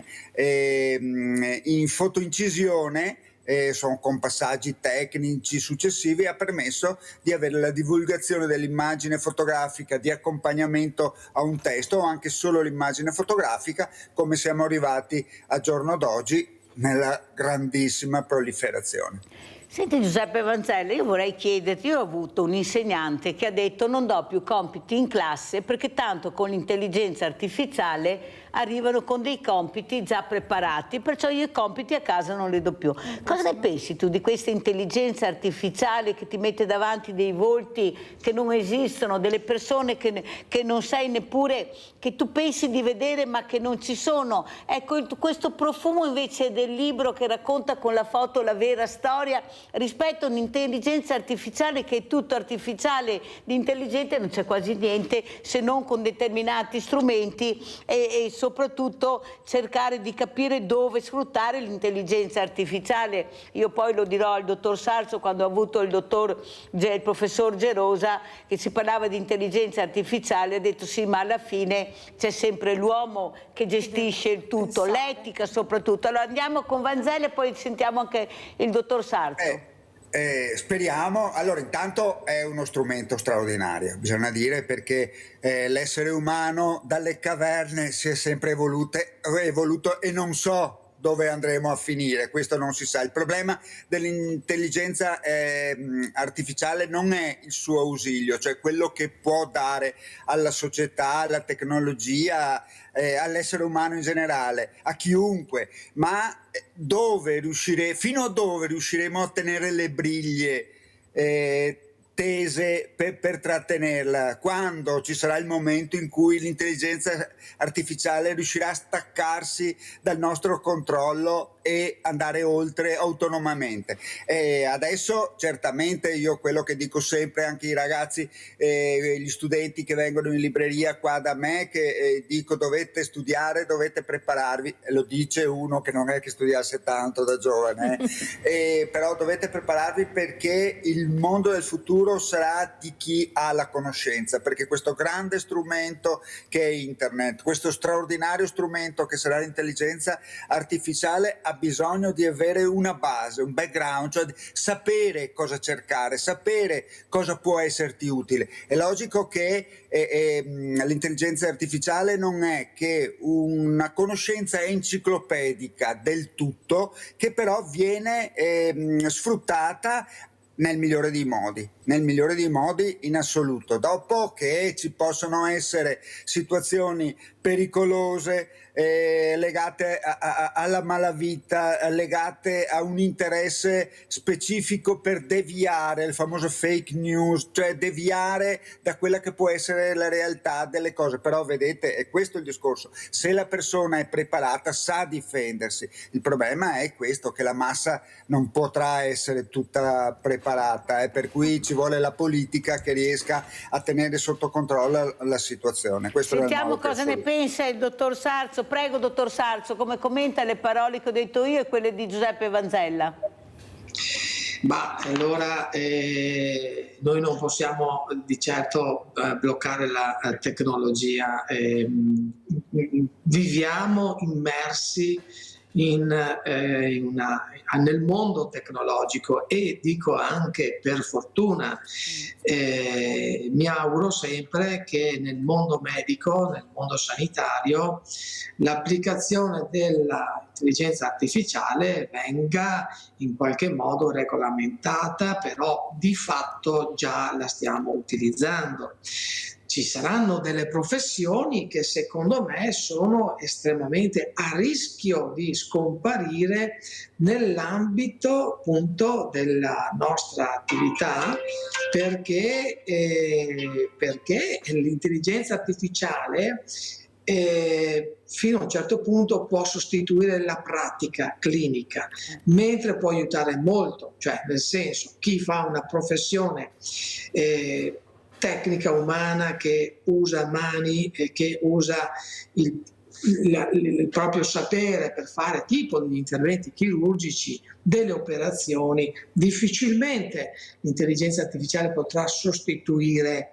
fotoincisione con passaggi tecnici successivi ha permesso di avere la divulgazione dell'immagine fotografica di accompagnamento a un testo o anche solo l'immagine fotografica, come siamo arrivati al giorno d'oggi nella grandissima proliferazione. Senti Giuseppe Vanzella, io vorrei chiederti, io ho avuto un insegnante che ha detto non do più compiti in classe perché tanto con l'intelligenza artificiale arrivano con dei compiti già preparati, perciò io i compiti a casa non li do più. Cosa ne pensi tu di questa intelligenza artificiale che ti mette davanti dei volti che non esistono, delle persone che non sai neppure, che tu pensi di vedere ma che non ci sono? Ecco, questo profumo invece del libro che racconta con la foto la vera storia rispetto a un'intelligenza artificiale che è tutto artificiale, di intelligente non c'è quasi niente se non con determinati strumenti e soprattutto cercare di capire dove sfruttare l'intelligenza artificiale. Io poi lo dirò al dottor Sarso quando ho avuto il professor Gerosa, che si parlava di intelligenza artificiale, ha detto sì, ma alla fine c'è sempre l'uomo che gestisce il tutto, l'etica soprattutto. Allora andiamo con Vanzella e poi sentiamo anche il dottor Sarso. Speriamo. Allora, intanto è uno strumento straordinario, bisogna dire, perché l'essere umano dalle caverne si è sempre evoluto e non so dove andremo a finire, questo non si sa. Il problema dell'intelligenza artificiale non è il suo ausilio, cioè quello che può dare alla società, alla tecnologia, all'essere umano in generale, a chiunque, ma fino a dove riusciremo a ottenere le briglie tese per trattenerla, quando ci sarà il momento in cui l'intelligenza artificiale riuscirà a staccarsi dal nostro controllo e andare oltre autonomamente. Adesso certamente io quello che dico sempre anche ai ragazzi, gli studenti che vengono in libreria qua da me, che dico dovete studiare, dovete prepararvi, lo dice uno che non è che studiasse tanto da giovane, però dovete prepararvi perché il mondo del futuro sarà di chi ha la conoscenza, perché questo grande strumento che è internet, questo straordinario strumento che sarà l'intelligenza artificiale, ha bisogno di avere una base, un background, cioè sapere cosa cercare, sapere cosa può esserti utile. È logico che l'intelligenza artificiale non è che una conoscenza enciclopedica del tutto, che però viene sfruttata nel migliore dei modi in assoluto. Dopo che ci possono essere situazioni pericolose legate alla malavita, legate a un interesse specifico per deviare, il famoso fake news, cioè deviare da quella che può essere la realtà delle cose. Però vedete, è questo il discorso, se la persona è preparata sa difendersi. Il problema è questo, che la massa non potrà essere tutta preparata, per cui ci vuole la politica che riesca a tenere sotto controllo la situazione. Questo sentiamo cosa ne pensa il dottor Sarzo. Prego, dottor Sarzo, come commenta le parole che ho detto io e quelle di Giuseppe Vanzella? Ma allora noi non possiamo di certo bloccare la tecnologia, viviamo immersi nel mondo tecnologico e dico anche per fortuna, mi auguro sempre che nel mondo medico, nel mondo sanitario, l'applicazione dell'intelligenza artificiale venga in qualche modo regolamentata, però di fatto già la stiamo utilizzando. Ci saranno delle professioni che secondo me sono estremamente a rischio di scomparire nell'ambito appunto della nostra attività, perché l'intelligenza artificiale fino a un certo punto può sostituire la pratica clinica, mentre può aiutare molto, cioè nel senso, chi fa una professione tecnica umana, che usa mani e che usa il proprio sapere per fare tipo degli interventi chirurgici, delle operazioni, difficilmente l'intelligenza artificiale potrà sostituire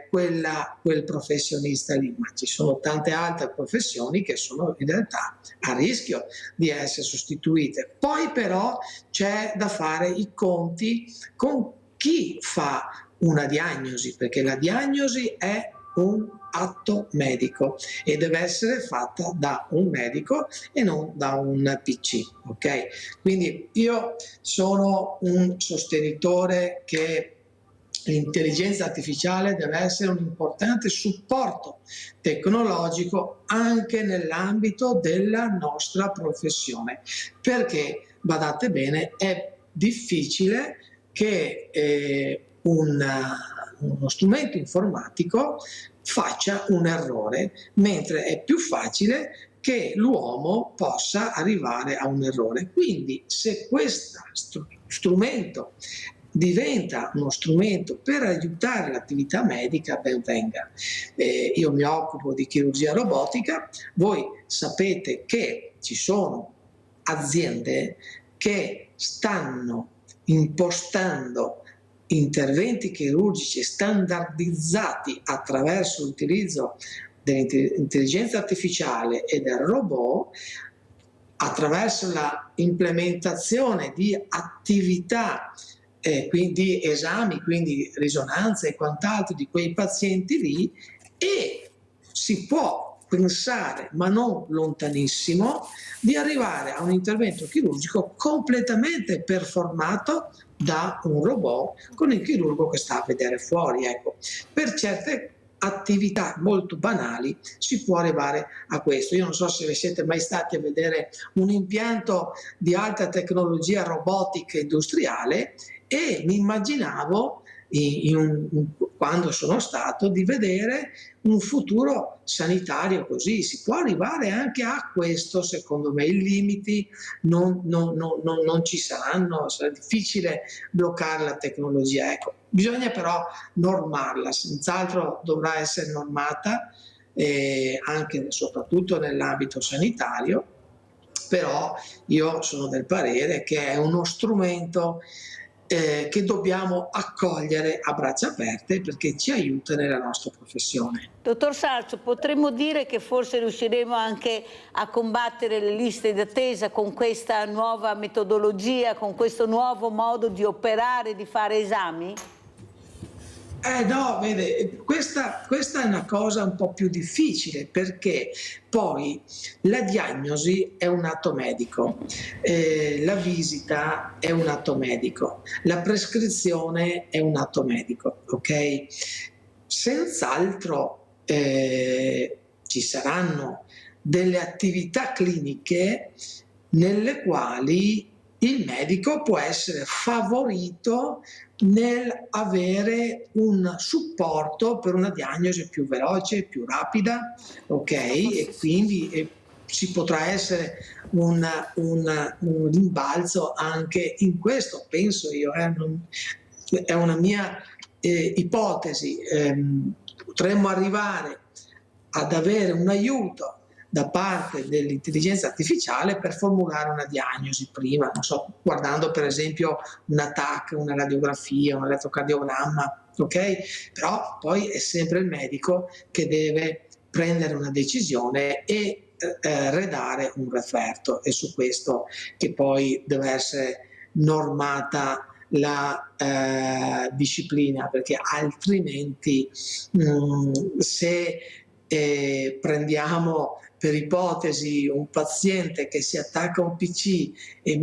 quel professionista lì, ma ci sono tante altre professioni che sono in realtà a rischio di essere sostituite. Poi però c'è da fare i conti con chi fa una diagnosi, perché la diagnosi è un atto medico e deve essere fatta da un medico e non da un PC, ok? Quindi io sono un sostenitore che l'intelligenza artificiale deve essere un importante supporto tecnologico anche nell'ambito della nostra professione, perché, badate bene, è difficile che uno strumento informatico faccia un errore, mentre è più facile che l'uomo possa arrivare a un errore. Quindi se questo strumento diventa uno strumento per aiutare l'attività medica, ben venga. Io mi occupo di chirurgia robotica, voi sapete che ci sono aziende che stanno impostando interventi chirurgici standardizzati attraverso l'utilizzo dell'intelligenza artificiale e del robot, attraverso la implementazione di attività, quindi esami, quindi risonanze e quant'altro di quei pazienti lì, e si può pensare, ma non lontanissimo, di arrivare a un intervento chirurgico completamente performato da un robot con il chirurgo che sta a vedere fuori. Ecco, per certe attività molto banali si può arrivare a questo. Io non so se siete mai stati a vedere un impianto di alta tecnologia robotica industriale, e mi immaginavo quando sono stato di vedere un futuro sanitario così. Si può arrivare anche a questo, secondo me. I limiti non ci saranno, sarà difficile bloccare la tecnologia. Ecco, bisogna però normarla, senz'altro dovrà essere normata, anche e soprattutto nell'ambito sanitario, però io sono del parere che è uno strumento che dobbiamo accogliere a braccia aperte, perché ci aiuta nella nostra professione. Dottor Sarso, potremmo dire che forse riusciremo anche a combattere le liste d'attesa con questa nuova metodologia, con questo nuovo modo di operare, di fare esami? No, vede, questa è una cosa un po' più difficile, perché poi la diagnosi è un atto medico, la visita è un atto medico, la prescrizione è un atto medico, ok? Senz'altro ci saranno delle attività cliniche nelle quali il medico può essere favorito nel avere un supporto per una diagnosi più veloce, più rapida, ok? E quindi ci potrà essere un rimbalzo anche in questo, penso io, è una mia ipotesi. Potremmo arrivare ad avere un aiuto da parte dell'intelligenza artificiale per formulare una diagnosi prima, non so, guardando per esempio una TAC, una radiografia, un elettrocardiogramma, ok? Però poi è sempre il medico che deve prendere una decisione e redare un referto, e su questo che poi deve essere normata la disciplina, perché altrimenti se prendiamo per ipotesi un paziente che si attacca a un PC e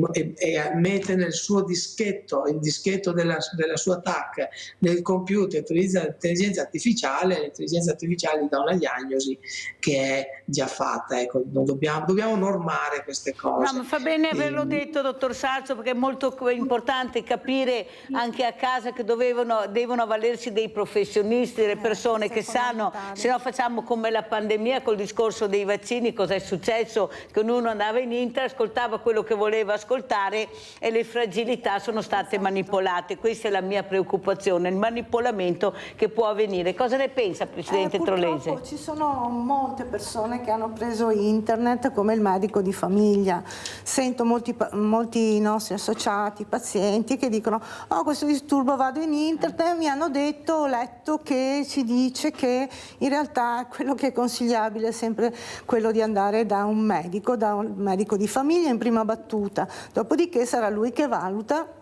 mette nel suo dischetto, il dischetto della sua TAC nel computer, utilizza l'intelligenza artificiale, l'intelligenza artificiale dà una diagnosi che è già fatta. Ecco, dobbiamo normare queste cose. No, ma fa bene averlo detto, dottor Sarso, perché è molto importante capire anche a casa che devono avvalersi dei professionisti, delle persone che sanno, se no facciamo come la pandemia col discorso dei vaccini. Cosa è successo? Che ognuno andava in internet, ascoltava quello che voleva ascoltare e le fragilità sono state manipolate. Questa è la mia preoccupazione, il manipolamento che può avvenire. Cosa ne pensa, Presidente Trollese? Ci sono molte persone che hanno preso internet come il medico di famiglia. Sento molti nostri associati, pazienti che dicono: oh, questo disturbo, vado in internet, mi hanno detto, ho letto che ci dice che in realtà quello che è consigliabile è sempre quello di andare da un medico di famiglia in prima battuta, dopodiché sarà lui che valuta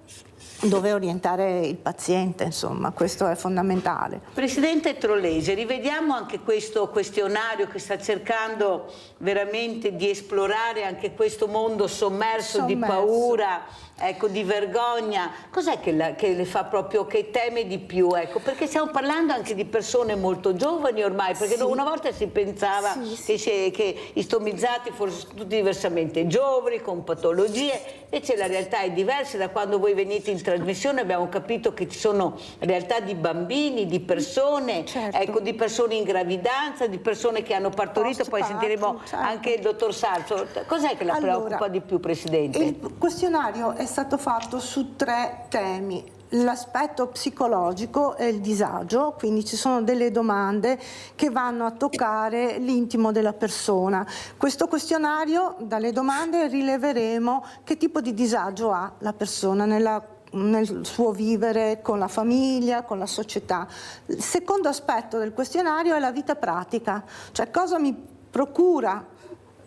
dove orientare il paziente, insomma, questo è fondamentale. Presidente Trollese, rivediamo anche questo questionario che sta cercando veramente di esplorare anche questo mondo sommerso. Di paura, ecco, di vergogna. Cos'è che le fa proprio, che teme di più? Ecco, perché stiamo parlando anche di persone molto giovani ormai, perché una volta si pensava che gli stomizzati fossero tutti diversamente giovani, con patologie, invece la realtà è diversa. Da quando voi venite in trasmissione abbiamo capito che ci sono realtà di bambini, di persone, ecco, di persone in gravidanza, di persone che hanno partorito, poi sentiremo anche il dottor Sarso. Cos'è che la preoccupa di più, Presidente? Il questionario è stato fatto su 3 temi: l'aspetto psicologico e il disagio, quindi ci sono delle domande che vanno a toccare l'intimo della persona. Questo questionario, dalle domande rileveremo che tipo di disagio ha la persona nel suo vivere con la famiglia, con la società. Il secondo aspetto del questionario è la vita pratica, cioè cosa mi procura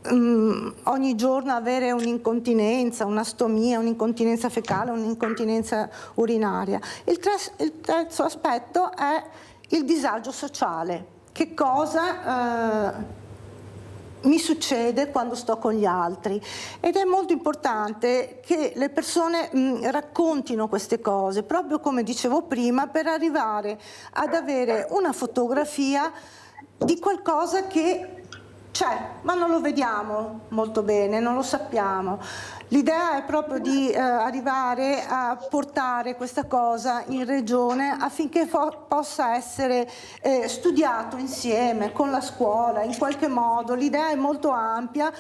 ogni giorno avere un'incontinenza, un'astomia, un'incontinenza fecale, un'incontinenza urinaria. Il terzo aspetto è il disagio sociale. Che cosa mi succede quando sto con gli altri, ed è molto importante che le persone raccontino queste cose, proprio come dicevo prima, per arrivare ad avere una fotografia di qualcosa che c'è, ma non lo vediamo molto bene, non lo sappiamo. L'idea è proprio di arrivare a portare questa cosa in regione affinché possa essere studiato insieme con la scuola, in qualche modo. L'idea è molto ampia,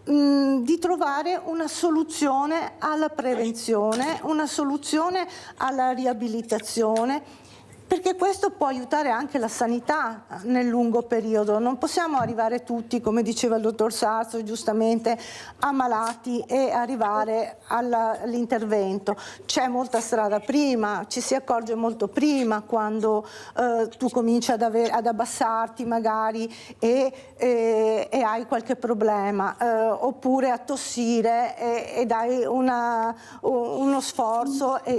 di trovare una soluzione alla prevenzione, una soluzione alla riabilitazione, perché questo può aiutare anche la sanità nel lungo periodo. Non possiamo arrivare tutti, come diceva il dottor Sarso, giustamente, ammalati e arrivare all'intervento. C'è molta strada prima, ci si accorge molto prima quando tu cominci ad abbassarti magari e hai qualche problema, oppure a tossire e dai uno sforzo e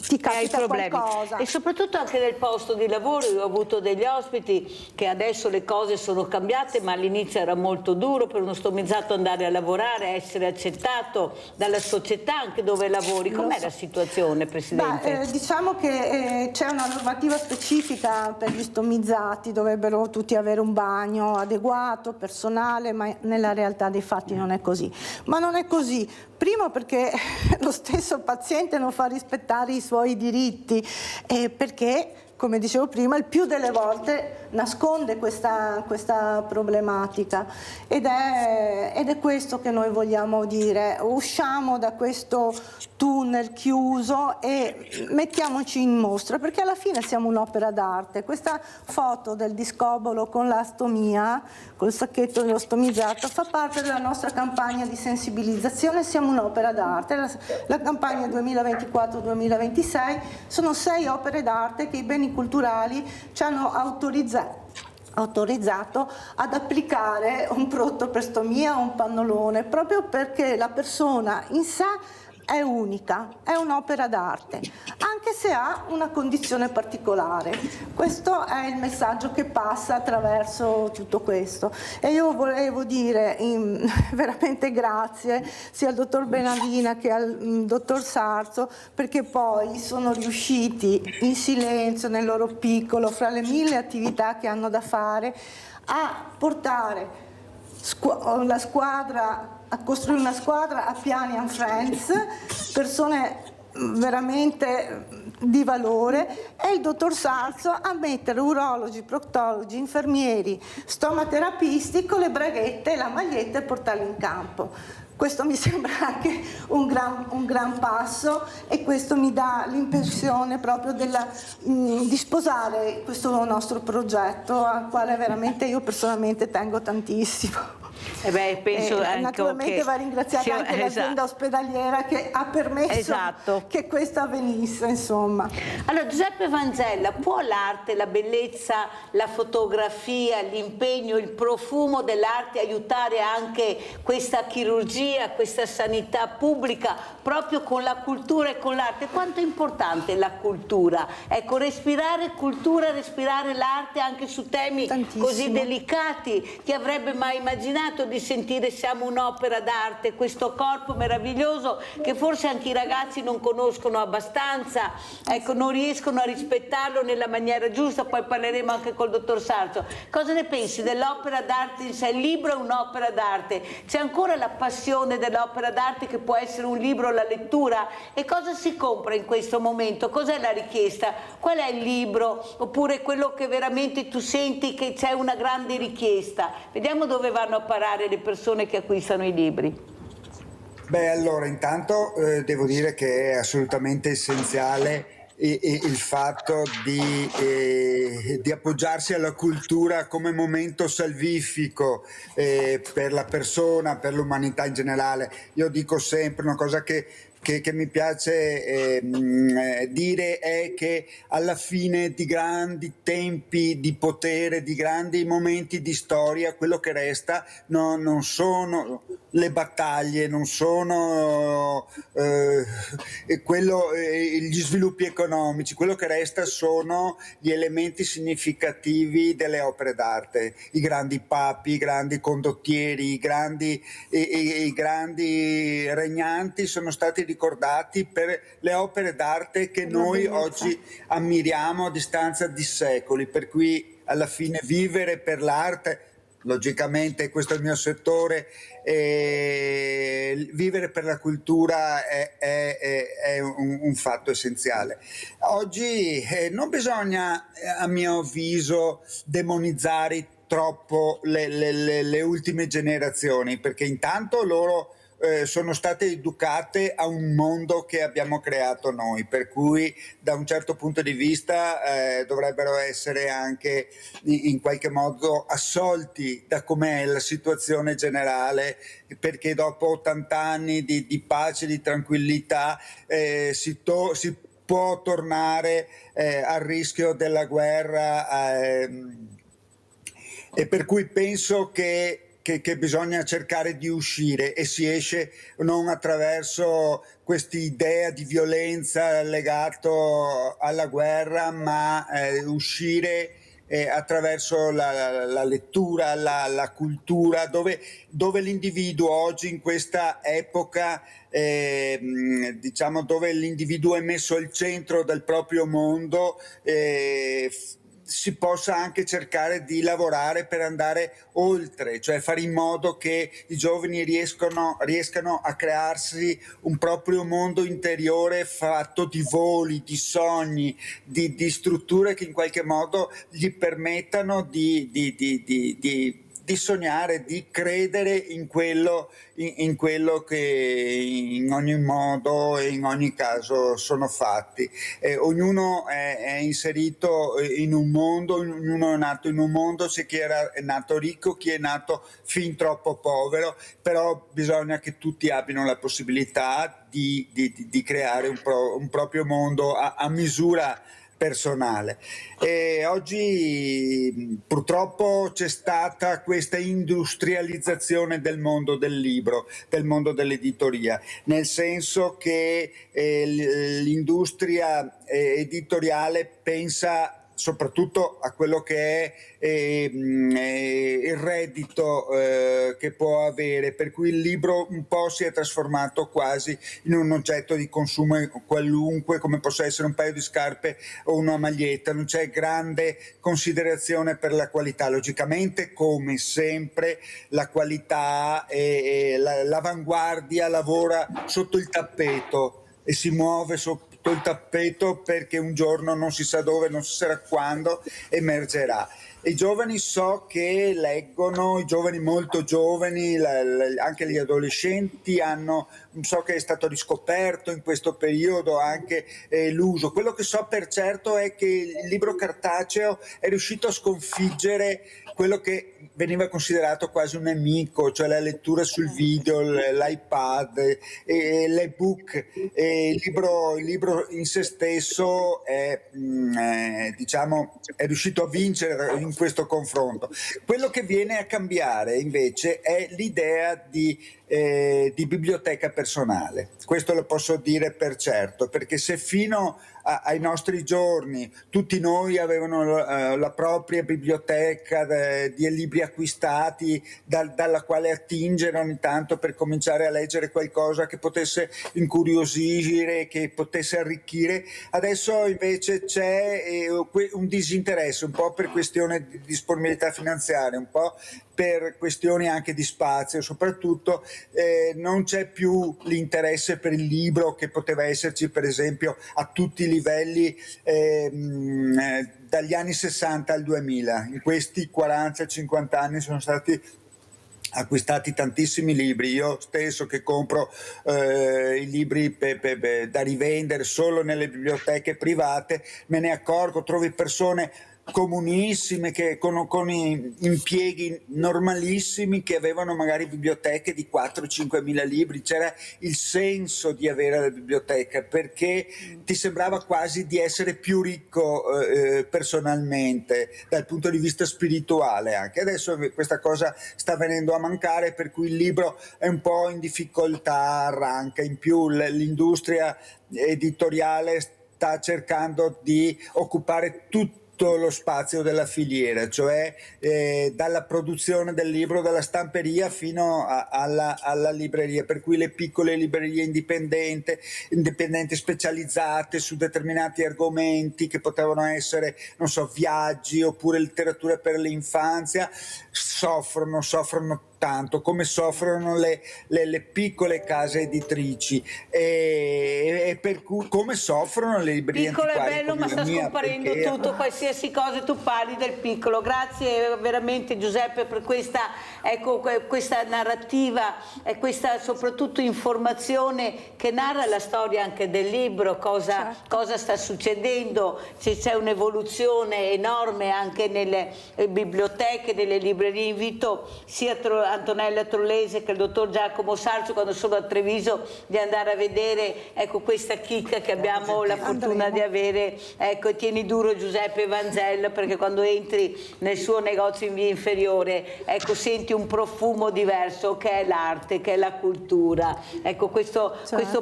ti capita qualcosa. E soprattutto anche nel posto di lavoro. Io ho avuto degli ospiti che adesso le cose sono cambiate, ma all'inizio era molto duro per uno stomizzato andare a lavorare, essere accettato dalla società anche dove lavori. Com'è la situazione, Presidente? Diciamo che c'è una normativa specifica per gli stomizzati, dovrebbero tutti avere un bagno adeguato, personale, ma nella realtà dei fatti non è così. Ma non è così. Primo perché lo stesso paziente non fa rispettare i suoi diritti, perché, come dicevo prima, il più delle volte nasconde questa problematica, ed è questo che noi vogliamo dire. Usciamo da questo tunnel chiuso e mettiamoci in mostra, perché alla fine siamo un'opera d'arte. Questa foto del discobolo con la stomia, col sacchetto dello stomizzato, fa parte della nostra campagna di sensibilizzazione. Siamo un'opera d'arte. La campagna 2024-2026 sono 6 opere d'arte che i beni culturali ci hanno autorizzato ad applicare un prodotto per stomia o un pannolone, proprio perché la persona in sé è unica, è un'opera d'arte, anche se ha una condizione particolare. Questo è il messaggio che passa attraverso tutto questo. E io volevo dire veramente grazie sia al dottor Benavina che al dottor Sarso, perché poi sono riusciti in silenzio, nel loro piccolo, fra le 1000 attività che hanno da fare, a portare la squadra, a costruire una squadra a Piani and Friends, persone veramente di valore, e il dottor Sarso a mettere urologi, proctologi, infermieri, stomaterapisti con le braghette e la maglietta e portarli in campo. Questo mi sembra anche un gran passo, e questo mi dà l'impressione proprio di sposare questo nostro progetto, al quale veramente io personalmente tengo tantissimo. Penso naturalmente va ringraziata anche l'azienda ospedaliera che ha permesso che questo avvenisse, insomma. Allora, Giuseppe Vangella, può l'arte, la bellezza, la fotografia, l'impegno, il profumo dell'arte aiutare anche questa chirurgia, questa sanità pubblica, proprio con la cultura e con l'arte? Quanto è importante la cultura? Ecco, respirare cultura, respirare l'arte anche su temi così delicati. Chi avrebbe mai immaginato di sentire siamo un'opera d'arte, questo corpo meraviglioso che forse anche i ragazzi non conoscono abbastanza, ecco, non riescono a rispettarlo nella maniera giusta. Poi parleremo anche col dottor Sarso. Cosa ne pensi dell'opera d'arte in sé? Il libro è un'opera d'arte, c'è ancora la passione dell'opera d'arte che può essere un libro, la lettura? E cosa si compra in questo momento? Cos'è la richiesta? Qual è il libro? Oppure quello che veramente tu senti che c'è una grande richiesta? Vediamo dove vanno a parare le persone che acquistano i libri. Allora, intanto devo dire che è assolutamente essenziale il fatto di appoggiarsi alla cultura come momento salvifico per la persona, per l'umanità in generale. Io dico sempre una cosa che che mi piace dire è che alla fine di grandi tempi di potere, di grandi momenti di storia, quello che resta non sono le battaglie, non sono gli sviluppi economici, quello che resta sono gli elementi significativi delle opere d'arte, i grandi papi, i grandi condottieri, i grandi regnanti sono stati ricordati per le opere d'arte che noi oggi ammiriamo a distanza di secoli, per cui alla fine vivere per l'arte, logicamente questo è il mio settore, vivere per la cultura è un fatto essenziale. Oggi non bisogna, a mio avviso, demonizzare troppo le ultime generazioni, perché intanto loro sono state educate a un mondo che abbiamo creato noi, per cui da un certo punto di vista dovrebbero essere anche in qualche modo assolti da com'è la situazione generale, perché dopo 80 anni di pace, di tranquillità, si può tornare al rischio della guerra, e per cui penso che bisogna cercare di uscire, e si esce non attraverso quest'idea di violenza legato alla guerra, ma uscire attraverso la lettura, la cultura, dove l'individuo oggi in questa epoca, diciamo, dove l'individuo è messo al centro del proprio mondo, si possa anche cercare di lavorare per andare oltre, cioè fare in modo che i giovani riescano a crearsi un proprio mondo interiore fatto di voli, di sogni, di strutture che in qualche modo gli permettano di sognare, di credere in quello che in ogni modo e in ogni caso sono fatti. Ognuno è inserito in un mondo, ognuno è nato in un mondo, c'è chi è nato ricco, chi è nato fin troppo povero, però bisogna che tutti abbiano la possibilità di creare un proprio mondo a misura personale. E oggi purtroppo c'è stata questa industrializzazione del mondo del libro, del mondo dell'editoria, nel senso che l'industria editoriale pensa soprattutto a quello che è il reddito che può avere, per cui il libro un po' si è trasformato quasi in un oggetto di consumo qualunque, come possa essere un paio di scarpe o una maglietta. Non c'è grande considerazione per la qualità. Logicamente, come sempre, la qualità e l'avanguardia lavora sotto il tappeto e si muove sotto il tappeto, perché un giorno non si sa dove, non si sa quando emergerà. I giovani so che leggono, i giovani molto giovani, anche gli adolescenti so che è stato riscoperto in questo periodo anche l'uso. Quello che so per certo è che il libro cartaceo è riuscito a sconfiggere quello che veniva considerato quasi un nemico, cioè la lettura sul video, l'iPad, l'ebook. Il libro in se stesso è riuscito a vincere in questo confronto. Quello che viene a cambiare invece è l'idea di biblioteca personale. Questo lo posso dire per certo, perché se fino ai nostri giorni tutti noi avevano la propria biblioteca di libri acquistati dalla quale attingere ogni tanto per cominciare a leggere qualcosa che potesse incuriosire, che potesse arricchire, adesso invece c'è un disinteresse, un po' per questione di disponibilità finanziaria, un po' per questioni anche di spazio, soprattutto non c'è più l'interesse per il libro che poteva esserci per esempio a tutti i livelli dagli anni 60 al 2000. In questi 40-50 anni sono stati acquistati tantissimi libri. Io stesso che compro i libri da rivendere solo nelle biblioteche private, me ne accorgo, trovi persone comunissime, con impieghi normalissimi, che avevano magari biblioteche di 4-5 mila libri. C'era il senso di avere la biblioteca, perché ti sembrava quasi di essere più ricco personalmente, dal punto di vista spirituale anche. Adesso questa cosa sta venendo a mancare, per cui il libro è un po' in difficoltà, arranca. In più l'industria editoriale sta cercando di occupare tutto lo spazio della filiera, cioè dalla produzione del libro, dalla stamperia fino alla libreria, per cui le piccole librerie indipendenti specializzate su determinati argomenti, che potevano essere, non so, viaggi oppure letteratura per l'infanzia, soffrono tanto, come soffrono le piccole case editrici, e per cui come soffrono le librerie piccolo antiquarie. è bello, ma sta scomparendo tutto, qualsiasi cosa tu parli del piccolo. Grazie veramente Giuseppe per questa, ecco, questa narrativa e questa soprattutto informazione che narra la storia anche del libro, cosa sta succedendo, se c'è un'evoluzione enorme anche nelle biblioteche, nelle librerie. Invito sia Antonella Trollese che il dottor Giacomo Sarso, quando sono a Treviso, di andare a vedere, ecco, questa chicca che abbiamo la fortuna di avere. Ecco, tieni duro Giuseppe Vanzella, perché quando entri nel suo negozio in via Inferiore, ecco, senti un profumo diverso, che è l'arte, che è la cultura, ecco, questo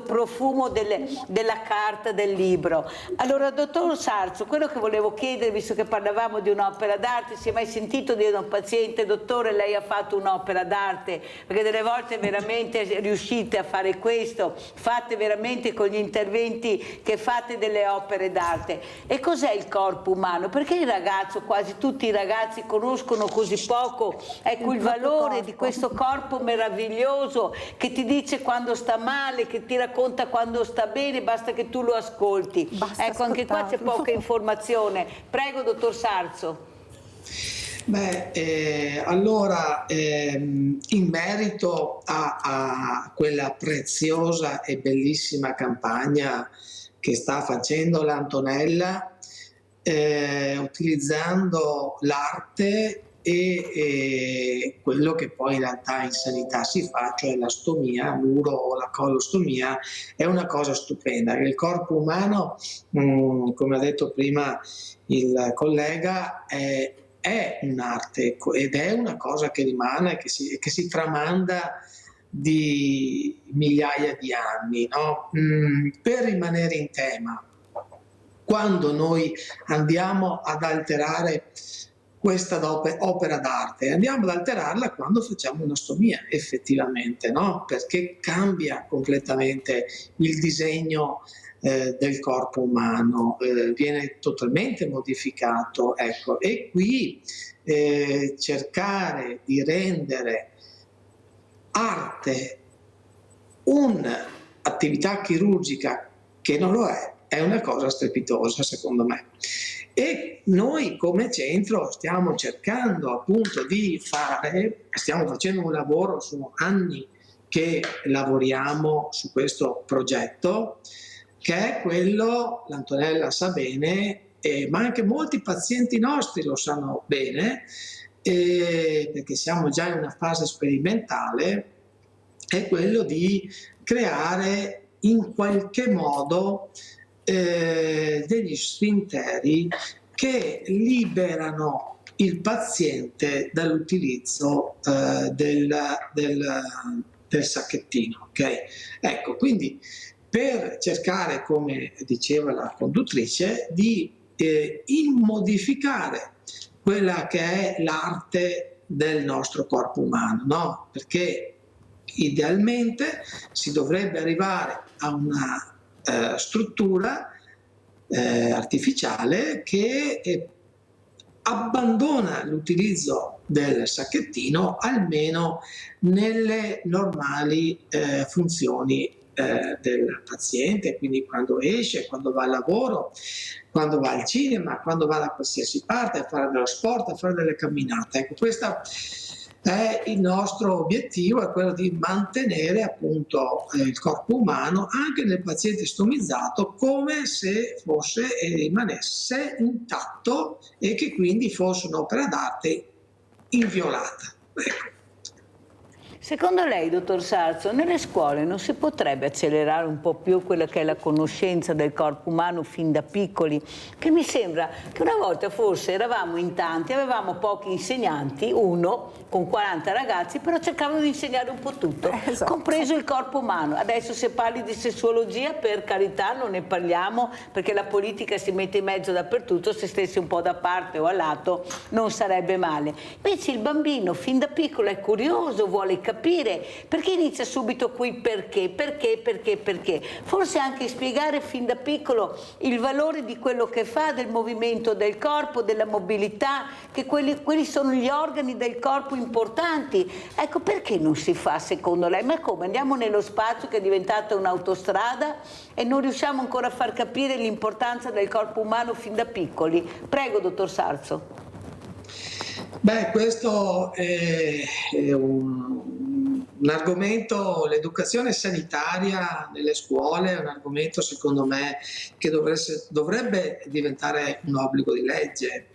profumo della carta, del libro. Allora, dottor Sarso, quello che volevo chiedere, visto che parlavamo di un'opera d'arte, si è mai sentito dire a un paziente: dottore, lei ha fatto un'opera d'arte? Perché delle volte veramente riuscite a fare questo, fate veramente con gli interventi che fate delle opere d'arte. E cos'è il corpo umano? Perché il ragazzo, quasi tutti i ragazzi, conoscono così poco, ecco, il valore di questo corpo meraviglioso, che ti dice quando sta male, che ti racconta quando sta bene, basta che tu lo ascolti. Ecco, anche qua c'è poca informazione. Prego, dottor Sarso. Allora, in merito a quella preziosa e bellissima campagna che sta facendo l'Antonella, utilizzando l'arte e quello che poi in realtà in sanità si fa, cioè la stomia, l'uro o la colostomia, è una cosa stupenda. Il corpo umano, come ha detto prima il collega, è un'arte ed è una cosa che rimane, che si tramanda di migliaia di anni, no? Per rimanere in tema, quando noi andiamo ad alterare questa opera d'arte, andiamo ad alterarla quando facciamo una stomia, effettivamente, no? Perché cambia completamente il disegno del corpo umano, viene totalmente modificato, ecco. E qui cercare di rendere arte un'attività chirurgica che non lo è una cosa strepitosa, secondo me. E noi come centro stiamo cercando appunto di stiamo facendo un lavoro, sono anni che lavoriamo su questo progetto, che è quello, l'Antonella sa bene, ma anche molti pazienti nostri lo sanno bene, perché siamo già in una fase sperimentale, è quello di creare in qualche modo degli sfinteri che liberano il paziente dall'utilizzo del sacchettino. Okay? Ecco, quindi per cercare, come diceva la conduttrice, di immodificare quella che è l'arte del nostro corpo umano, no? Perché idealmente si dovrebbe arrivare a una struttura artificiale che abbandona l'utilizzo del sacchettino almeno nelle normali funzioni del paziente, quindi quando esce, quando va al lavoro, quando va al cinema, quando va da qualsiasi parte a fare dello sport, a fare delle camminate. Ecco, questa il nostro obiettivo è quello di mantenere appunto il corpo umano anche nel paziente stomizzato come se fosse e rimanesse intatto e che quindi fosse un'opera d'arte inviolata. Ecco. Secondo lei, dottor Sarzo, nelle scuole non si potrebbe accelerare un po' più quella che è la conoscenza del corpo umano fin da piccoli? Che mi sembra che una volta forse eravamo in tanti, avevamo pochi insegnanti, uno con 40 ragazzi, però cercavano di insegnare un po' tutto, compreso il corpo umano. Adesso se parli di sessuologia, per carità, non ne parliamo, perché la politica si mette in mezzo dappertutto, se stessi un po' da parte o a lato non sarebbe male. Invece il bambino fin da piccolo è curioso, vuole capire, perché inizia subito qui perché. Forse anche spiegare fin da piccolo il valore di quello che fa, del movimento del corpo, della mobilità, che quelli sono gli organi del corpo importanti. Ecco, perché non si fa secondo lei? Ma come? Andiamo nello spazio che è diventata un'autostrada e non riusciamo ancora a far capire l'importanza del corpo umano fin da piccoli? Prego, dottor Sarzo. Beh, questo è un argomento, l'educazione sanitaria nelle scuole è un argomento secondo me che dovrebbe diventare un obbligo di legge.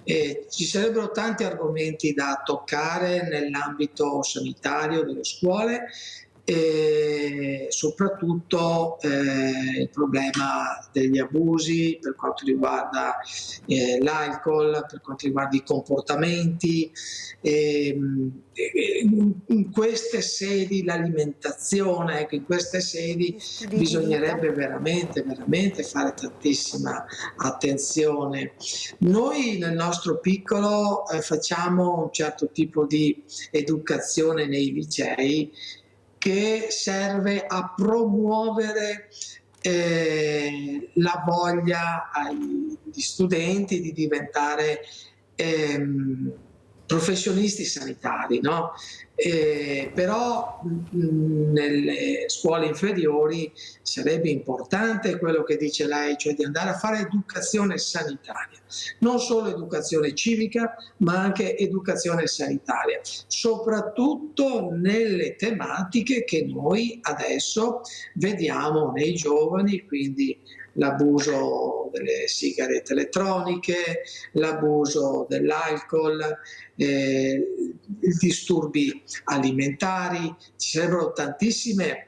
Ci sarebbero tanti argomenti da toccare nell'ambito sanitario delle scuole, e soprattutto il problema degli abusi per quanto riguarda l'alcol, per quanto riguarda i comportamenti, in queste sedi l'alimentazione, ecco, in queste sedi bisognerebbe veramente fare tantissima attenzione. Noi nel nostro piccolo facciamo un certo tipo di educazione nei licei che serve a promuovere la voglia agli studenti di diventare professionisti sanitari, no? Però nelle scuole inferiori sarebbe importante quello che dice lei, cioè di andare a fare educazione sanitaria, non solo educazione civica ma anche educazione sanitaria, soprattutto nelle tematiche che noi adesso vediamo nei giovani, quindi l'abuso delle sigarette elettroniche, l'abuso dell'alcol, i disturbi alimentari. Ci sarebbero tantissime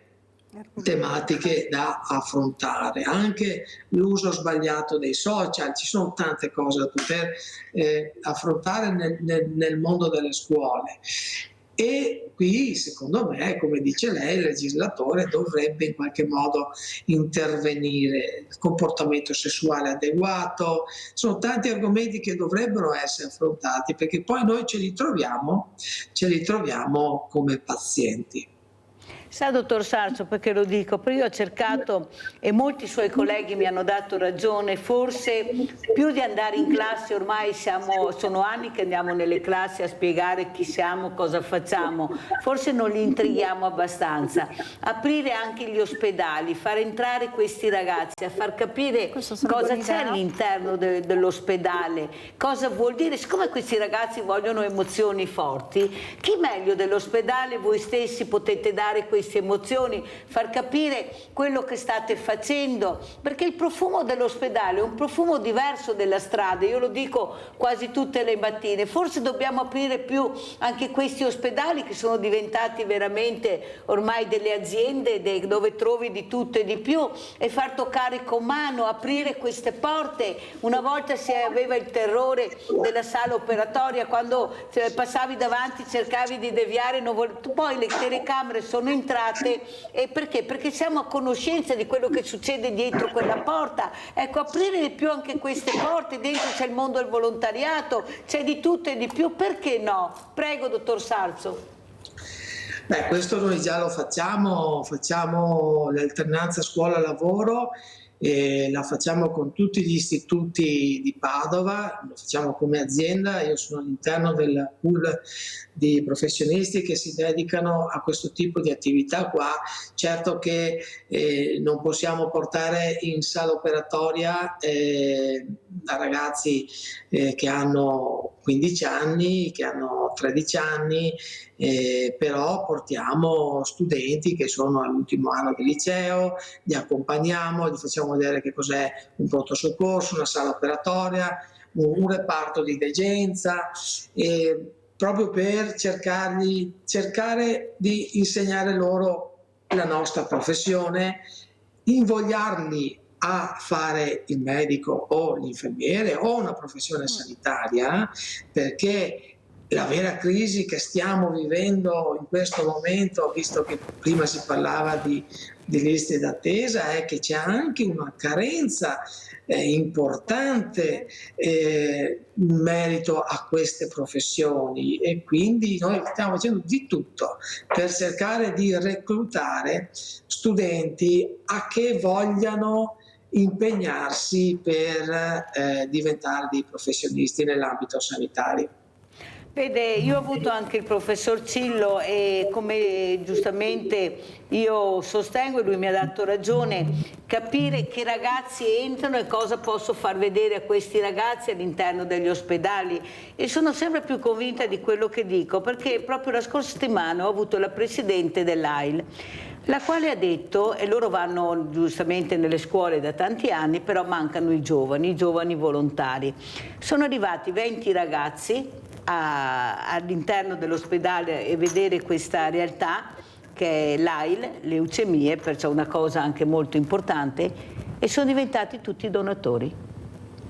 tematiche da affrontare, anche l'uso sbagliato dei social, ci sono tante cose da poter affrontare nel mondo delle scuole. E qui, secondo me, come dice lei, il legislatore dovrebbe in qualche modo intervenire, il comportamento sessuale adeguato, sono tanti argomenti che dovrebbero essere affrontati, perché poi noi ce li troviamo come pazienti. Sa, dottor Sarzo, perché lo dico? Perché io ho cercato, e molti suoi colleghi mi hanno dato ragione, forse più di andare in classe, ormai sono anni che andiamo nelle classi a spiegare chi siamo, cosa facciamo, forse non li intrighiamo abbastanza. Aprire anche gli ospedali, far entrare questi ragazzi, a far capire cosa c'è all'interno dell'ospedale, cosa vuol dire. Siccome questi ragazzi vogliono emozioni forti, chi meglio dell'ospedale, voi stessi potete dare queste emozioni, far capire quello che state facendo, perché il profumo dell'ospedale è un profumo diverso della strada, io lo dico quasi tutte le mattine. Forse dobbiamo aprire più anche questi ospedali che sono diventati veramente ormai delle aziende dove trovi di tutto e di più, e far toccare con mano, aprire queste porte. Una volta si aveva il terrore della sala operatoria, quando passavi davanti cercavi di deviare, poi le telecamere sono entrate. E perché? Perché siamo a conoscenza di quello che succede dietro quella porta. Ecco, aprire di più anche queste porte, dentro c'è il mondo del volontariato, c'è di tutto e di più, perché no? Prego, dottor Sarzo. Beh, questo noi già lo facciamo l'alternanza scuola-lavoro, la facciamo con tutti gli istituti di Padova, lo facciamo come azienda. Io sono all'interno del pool di professionisti che si dedicano a questo tipo di attività qua. Certo che non possiamo portare in sala operatoria ragazzi che hanno 15 anni, che hanno 13 anni, però portiamo studenti che sono all'ultimo anno di liceo, li accompagniamo, gli facciamo vedere che cos'è un pronto soccorso, una sala operatoria, un reparto di degenza, proprio per cercare di insegnare loro la nostra professione, invogliarli a fare il medico o l'infermiere o una professione sanitaria, perché la vera crisi che stiamo vivendo in questo momento, visto che prima si parlava di liste d'attesa, è che c'è anche una carenza importante in merito a queste professioni, e quindi noi stiamo facendo di tutto per cercare di reclutare studenti a che vogliano impegnarsi per diventare dei professionisti nell'ambito sanitario. Vede, io ho avuto anche il professor Cillo e come giustamente io sostengo, e lui mi ha dato ragione, capire che ragazzi entrano e cosa posso far vedere a questi ragazzi all'interno degli ospedali, e sono sempre più convinta di quello che dico, perché proprio la scorsa settimana ho avuto la presidente dell'AIL, la quale ha detto, e loro vanno giustamente nelle scuole da tanti anni, però mancano i giovani volontari. Sono arrivati 20 ragazzi all'interno dell'ospedale e vedere questa realtà che è l'AIL, leucemie, perciò una cosa anche molto importante, e sono diventati tutti donatori.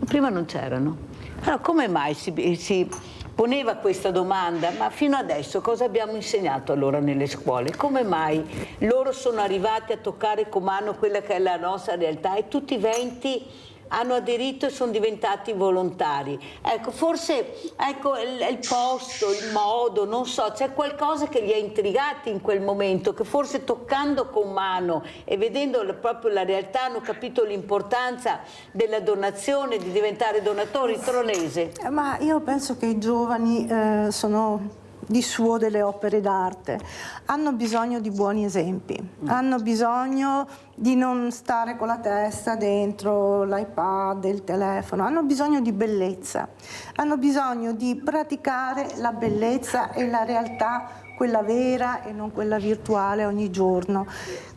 Prima non c'erano. Allora come mai si poneva questa domanda? Ma fino adesso cosa abbiamo insegnato allora nelle scuole? Come mai loro sono arrivati a toccare con mano quella che è la nostra realtà e tutti 20 hanno aderito e sono diventati volontari? Ecco, forse il posto, il modo, non so, c'è qualcosa che li ha intrigati in quel momento, che forse toccando con mano e vedendo proprio la realtà hanno capito l'importanza della donazione, di diventare donatori. Tronese. Ma io penso che i giovani sono di suo delle opere d'arte, hanno bisogno di buoni esempi, hanno bisogno di non stare con la testa dentro l'iPad, il telefono, hanno bisogno di bellezza, hanno bisogno di praticare la bellezza e la realtà, quella vera e non quella virtuale ogni giorno.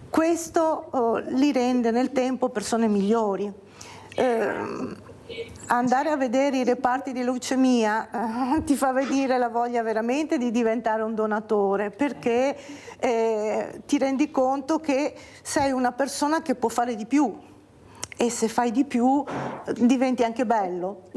Questo li rende nel tempo persone migliori. Andare a vedere i reparti di leucemia ti fa venire la voglia veramente di diventare un donatore, perché ti rendi conto che sei una persona che può fare di più, e se fai di più diventi anche bello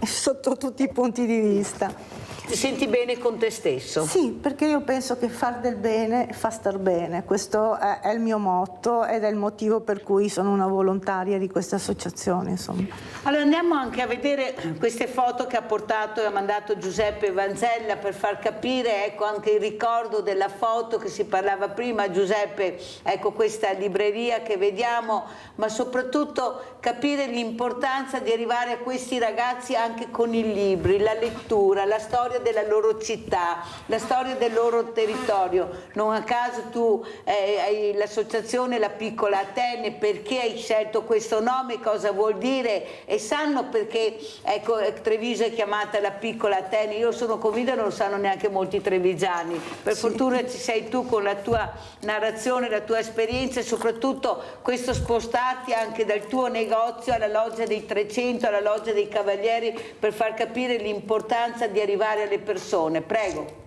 sotto tutti i punti di vista. Ti senti bene con te stesso? Sì, perché io penso che far del bene fa star bene, questo è il mio motto ed è il motivo per cui sono una volontaria di questa associazione, insomma. Allora andiamo anche a vedere queste foto che ha portato e ha mandato Giuseppe Vanzella per far capire, ecco, anche il ricordo della foto che si parlava prima. Giuseppe, ecco questa libreria che vediamo, ma soprattutto capire l'importanza di arrivare a questi ragazzi anche con i libri, la lettura, la storia della loro città, la storia del loro territorio. Non a caso tu hai l'associazione La Piccola Atene, perché hai scelto questo nome, cosa vuol dire, e sanno perché, ecco, Treviso è chiamata La Piccola Atene. Io sono convinta non lo sanno neanche molti trevigiani. Per fortuna ci sei tu con la tua narrazione, la tua esperienza, e soprattutto questo spostarti anche dal tuo negozio alla Loggia dei 300, alla Loggia dei Cavalieri, per far capire l'importanza di arrivare alle persone. Prego.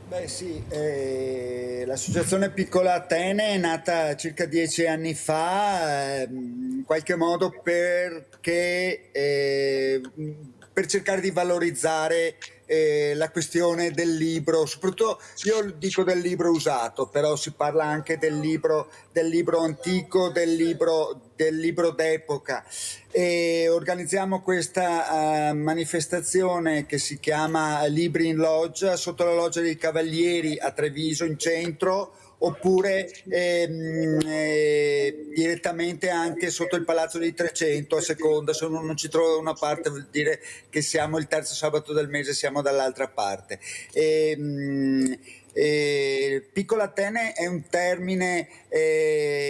Beh sì, l'associazione Piccola Atene è nata circa 10 anni fa, in qualche modo per cercare di valorizzare la questione del libro, soprattutto io dico del libro usato, però si parla anche del libro antico, del libro d'epoca, e organizziamo questa manifestazione che si chiama Libri in Loggia, sotto la Loggia dei Cavalieri a Treviso in centro, oppure direttamente anche sotto il Palazzo dei 300 a seconda. Se uno non ci trova da una parte vuol dire che siamo il terzo sabato del mese, siamo dall'altra parte. Piccola Atene è un termine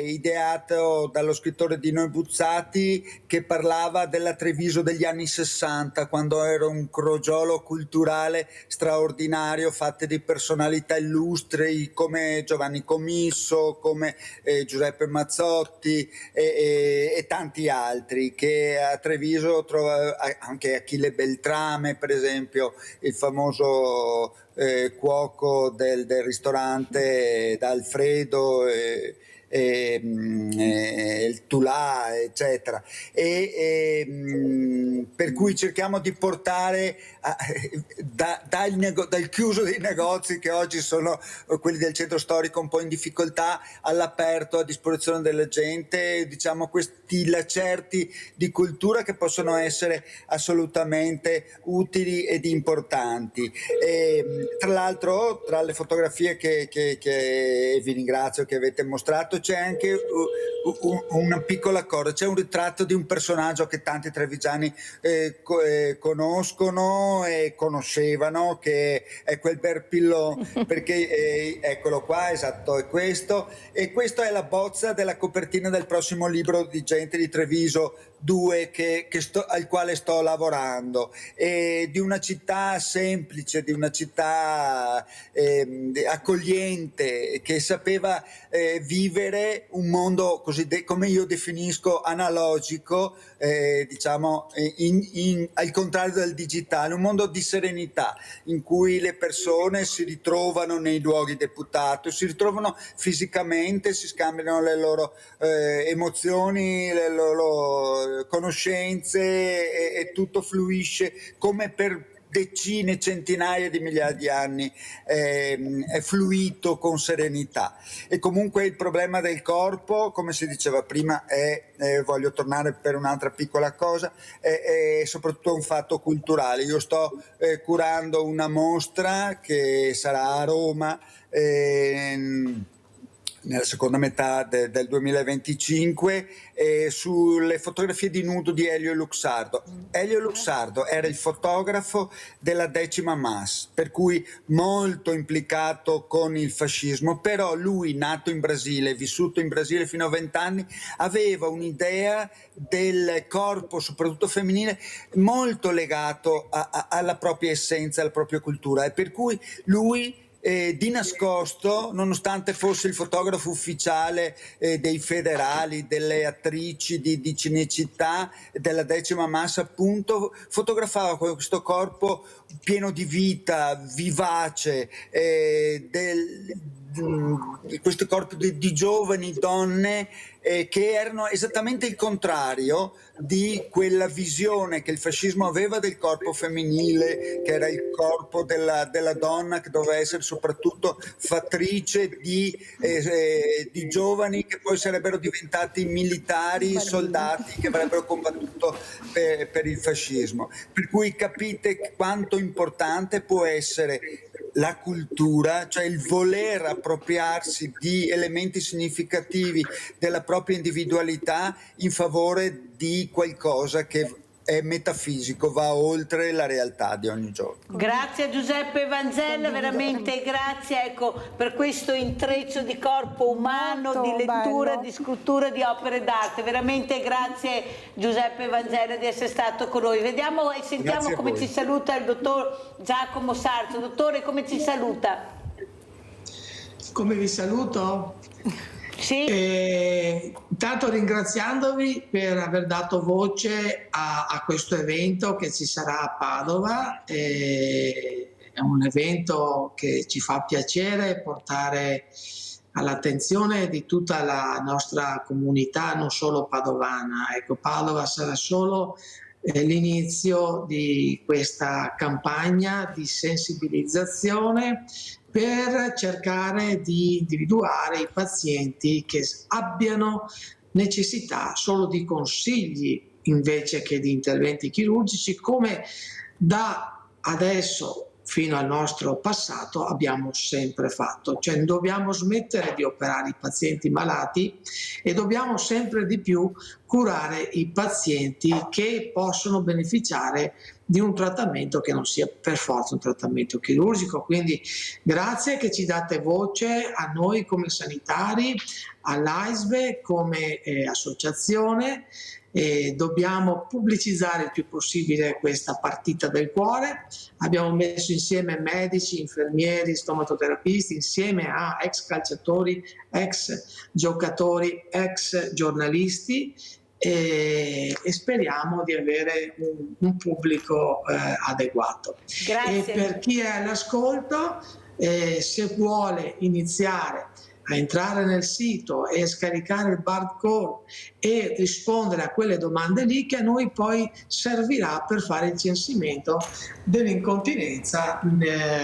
ideato dallo scrittore Dino Buzzati, che parlava della Treviso degli anni 60, quando era un crogiolo culturale straordinario, fatto di personalità illustri come Giovanni Comisso, come Giuseppe Mazzotti e tanti altri, che a Treviso trova anche Achille Beltrame, per esempio, il famoso cuoco del ristorante d'Alfredo, il Tulà, eccetera, per cui cerchiamo di portare dal chiuso dei negozi, che oggi sono quelli del centro storico un po' in difficoltà, all'aperto a disposizione della gente, diciamo questi lacerti di cultura che possono essere assolutamente utili ed importanti. Tra l'altro, tra le fotografie che vi ringrazio che avete mostrato, c'è anche una piccola cosa, c'è un ritratto di un personaggio che tanti trevigiani conoscono e conoscevano, che è quel Berpillon, perché eccolo qua, esatto, è questo, e questa è la bozza della copertina del prossimo libro di Gente di Treviso 2 al quale sto lavorando, di una città semplice, di una città accogliente, che sapeva vivere un mondo così come io definisco analogico, diciamo al contrario del digitale, un mondo di serenità in cui le persone si ritrovano nei luoghi deputati, si ritrovano fisicamente, si scambiano le loro emozioni, le loro conoscenze, e tutto fluisce come per decine, centinaia di migliaia di anni, è fluito con serenità. E comunque il problema del corpo, come si diceva prima, voglio tornare per un'altra piccola cosa, è soprattutto un fatto culturale. Io sto curando una mostra che sarà a Roma nella seconda metà del 2025, sulle fotografie di nudo di Elio Luxardo. Elio Luxardo era il fotografo della 10ª Mas, per cui molto implicato con il fascismo, però lui, nato in Brasile, vissuto in Brasile fino a 20 anni, aveva un'idea del corpo, soprattutto femminile, molto legato alla propria essenza, alla propria cultura, e per cui lui di nascosto, nonostante fosse il fotografo ufficiale dei federali, delle attrici di Cinecittà, della 10ª Mas, appunto, fotografava questo corpo pieno di vita, vivace, questi corpi di giovani donne che erano esattamente il contrario di quella visione che il fascismo aveva del corpo femminile, che era il corpo della donna, che doveva essere soprattutto fattrice di giovani che poi sarebbero diventati militari, soldati che avrebbero combattuto per il fascismo. Per cui capite quanto importante può essere la cultura, cioè il voler appropriarsi di elementi significativi della propria individualità in favore di qualcosa che è metafisico, va oltre la realtà di ogni giorno. Grazie a Giuseppe Vanzella, veramente grazie, ecco, per questo intreccio di corpo umano, molto di lettura, bello, di scrittura, di opere d'arte. Veramente grazie Giuseppe Vanzella di essere stato con noi. Vediamo e sentiamo come ci saluta il dottor Giacomo Sarzo. Dottore, come ci saluta? Come vi saluto? Sì. Intanto ringraziandovi per aver dato voce a questo evento che ci sarà a Padova. È un evento che ci fa piacere portare all'attenzione di tutta la nostra comunità, non solo padovana. Ecco, Padova sarà solo l'inizio di questa campagna di sensibilizzazione per cercare di individuare i pazienti che abbiano necessità solo di consigli invece che di interventi chirurgici, come da adesso fino al nostro passato abbiamo sempre fatto. Cioè dobbiamo smettere di operare i pazienti malati e dobbiamo sempre di più curare i pazienti che possono beneficiare di un trattamento che non sia per forza un trattamento chirurgico. Quindi grazie che ci date voce a noi come sanitari, all'AISVE come associazione. Dobbiamo pubblicizzare il più possibile questa partita del cuore. Abbiamo messo insieme medici, infermieri, stomatoterapisti, insieme a ex calciatori, ex giocatori, ex giornalisti, e speriamo di avere un pubblico adeguato. Grazie. E per chi è all'ascolto, se vuole iniziare a entrare nel sito e scaricare il barcode e rispondere a quelle domande lì, che a noi poi servirà per fare il censimento dell'incontinenza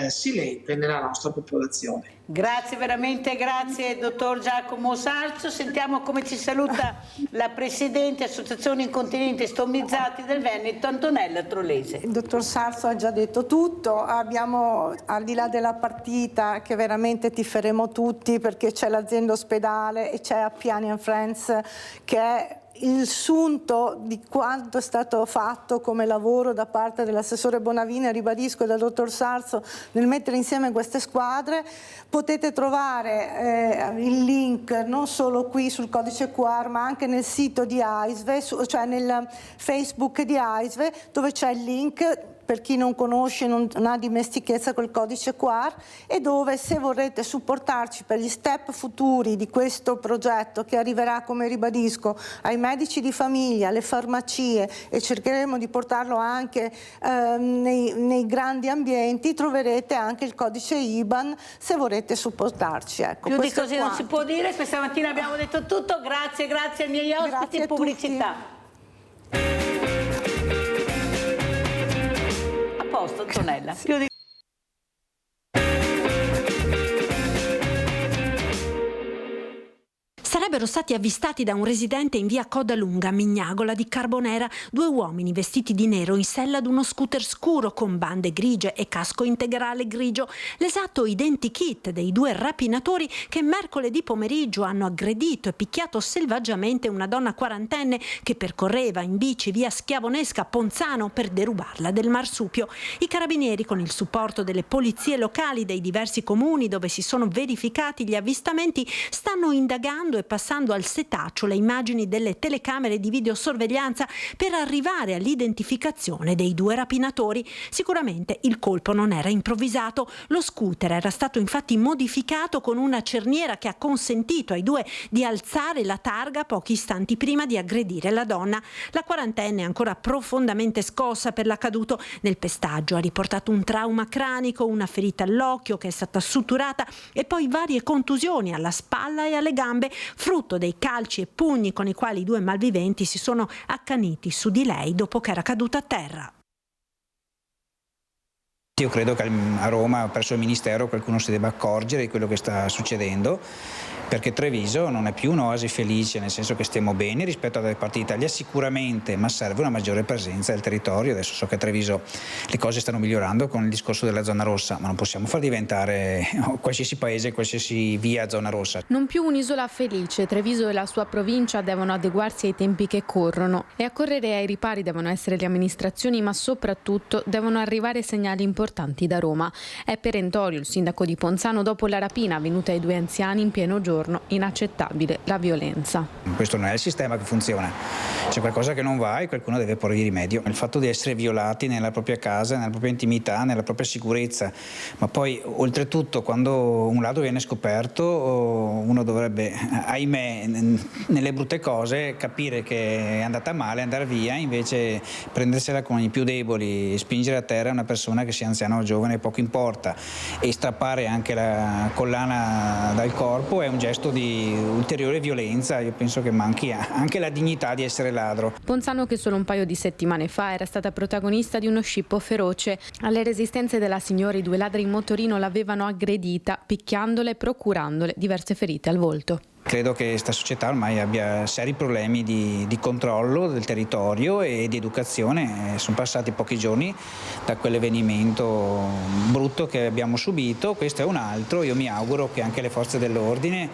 silente nella nostra popolazione. Grazie veramente, grazie dottor Giacomo Sarzo. Sentiamo come ci saluta la Presidente Associazione Incontinenti Stomizzati del Veneto, Antonella Trollese. Il dottor Sarzo ha già detto tutto. Abbiamo, al di là della partita, che veramente tiferemo tutti, perché c'è l'azienda ospedale e c'è Appiani and Friends, che è il sunto di quanto è stato fatto come lavoro da parte dell'assessore Bonavina, ribadisco, e del dottor Sarzo nel mettere insieme queste squadre. Potete trovare il link non solo qui sul codice QR, ma anche nel sito di AISVE, cioè nel Facebook di AISVE, dove c'è il link per chi non conosce, non ha dimestichezza col codice QR, e dove, se vorrete supportarci per gli step futuri di questo progetto, che arriverà, come ribadisco, ai medici di famiglia, alle farmacie, e cercheremo di portarlo anche nei grandi ambienti, troverete anche il codice IBAN se vorrete supportarci. Ecco, più di così non si può dire. Questa mattina abbiamo detto tutto. Grazie ai miei ospiti. Pubblicità. Antonella. Sarebbero stati avvistati da un residente in via Codalunga, Mignagola di Carbonera, due uomini vestiti di nero in sella ad uno scooter scuro con bande grigie e casco integrale grigio, l'esatto identikit dei due rapinatori che mercoledì pomeriggio hanno aggredito e picchiato selvaggiamente una donna quarantenne che percorreva in bici via Schiavonesca a Ponzano per derubarla del marsupio. I carabinieri, con il supporto delle polizie locali dei diversi comuni dove si sono verificati gli avvistamenti, stanno indagando e passando al setaccio le immagini delle telecamere di videosorveglianza per arrivare all'identificazione dei due rapinatori. Sicuramente il colpo non era improvvisato. Lo scooter era stato infatti modificato con una cerniera che ha consentito ai due di alzare la targa pochi istanti prima di aggredire la donna. La quarantenne è ancora profondamente scossa per l'accaduto. Nel pestaggio ha riportato un trauma cranico, una ferita all'occhio che è stata suturata e poi varie contusioni alla spalla e alle gambe, frutto dei calci e pugni con i quali i due malviventi si sono accaniti su di lei dopo che era caduta a terra. Io credo che a Roma, presso il Ministero, qualcuno si debba accorgere di quello che sta succedendo, perché Treviso non è più un'oasi felice, nel senso che stiamo bene rispetto alle parti d'Italia sicuramente, ma serve una maggiore presenza del territorio. Adesso so che a Treviso le cose stanno migliorando con il discorso della zona rossa, ma non possiamo far diventare qualsiasi paese, qualsiasi via zona rossa. Non più un'isola felice, Treviso e la sua provincia devono adeguarsi ai tempi che corrono, e a correre ai ripari devono essere le amministrazioni, ma soprattutto devono arrivare segnali importanti da Roma. È perentorio il sindaco di Ponzano dopo la rapina avvenuta ai due anziani in pieno giorno. Inaccettabile la violenza. Questo non è il sistema che funziona. C'è qualcosa che non va e qualcuno deve porre rimedio. Il fatto di essere violati nella propria casa, nella propria intimità, nella propria sicurezza, ma poi oltretutto quando un ladro viene scoperto uno dovrebbe, ahimè, nelle brutte cose capire che è andata male, andare via, invece prendersela con i più deboli, spingere a terra una persona che sia anziana o giovane poco importa, e strappare anche la collana dal corpo è un gesto di ulteriore violenza. Io penso che manchi anche la dignità di essere ladro. Ponzano, che solo un paio di settimane fa era stata protagonista di uno scippo feroce. Alle resistenze della signora i due ladri in motorino l'avevano aggredita, picchiandole e procurandole diverse ferite al volto. Credo che questa società ormai abbia seri problemi di controllo del territorio e di educazione. Sono passati pochi giorni da quell'avvenimento brutto che abbiamo subito, questo è un altro. Io mi auguro che anche le forze dell'ordine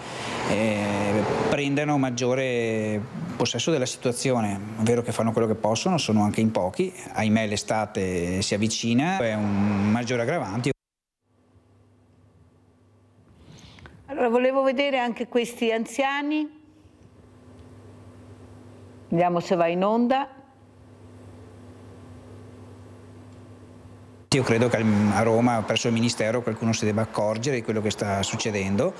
prendano maggiore possesso della situazione. È vero che fanno quello che possono, sono anche in pochi, ahimè l'estate si avvicina, è un maggiore aggravante. Allora, volevo vedere anche questi anziani, vediamo se va in onda. Io credo che a Roma, presso il Ministero, qualcuno si debba accorgere di quello che sta succedendo,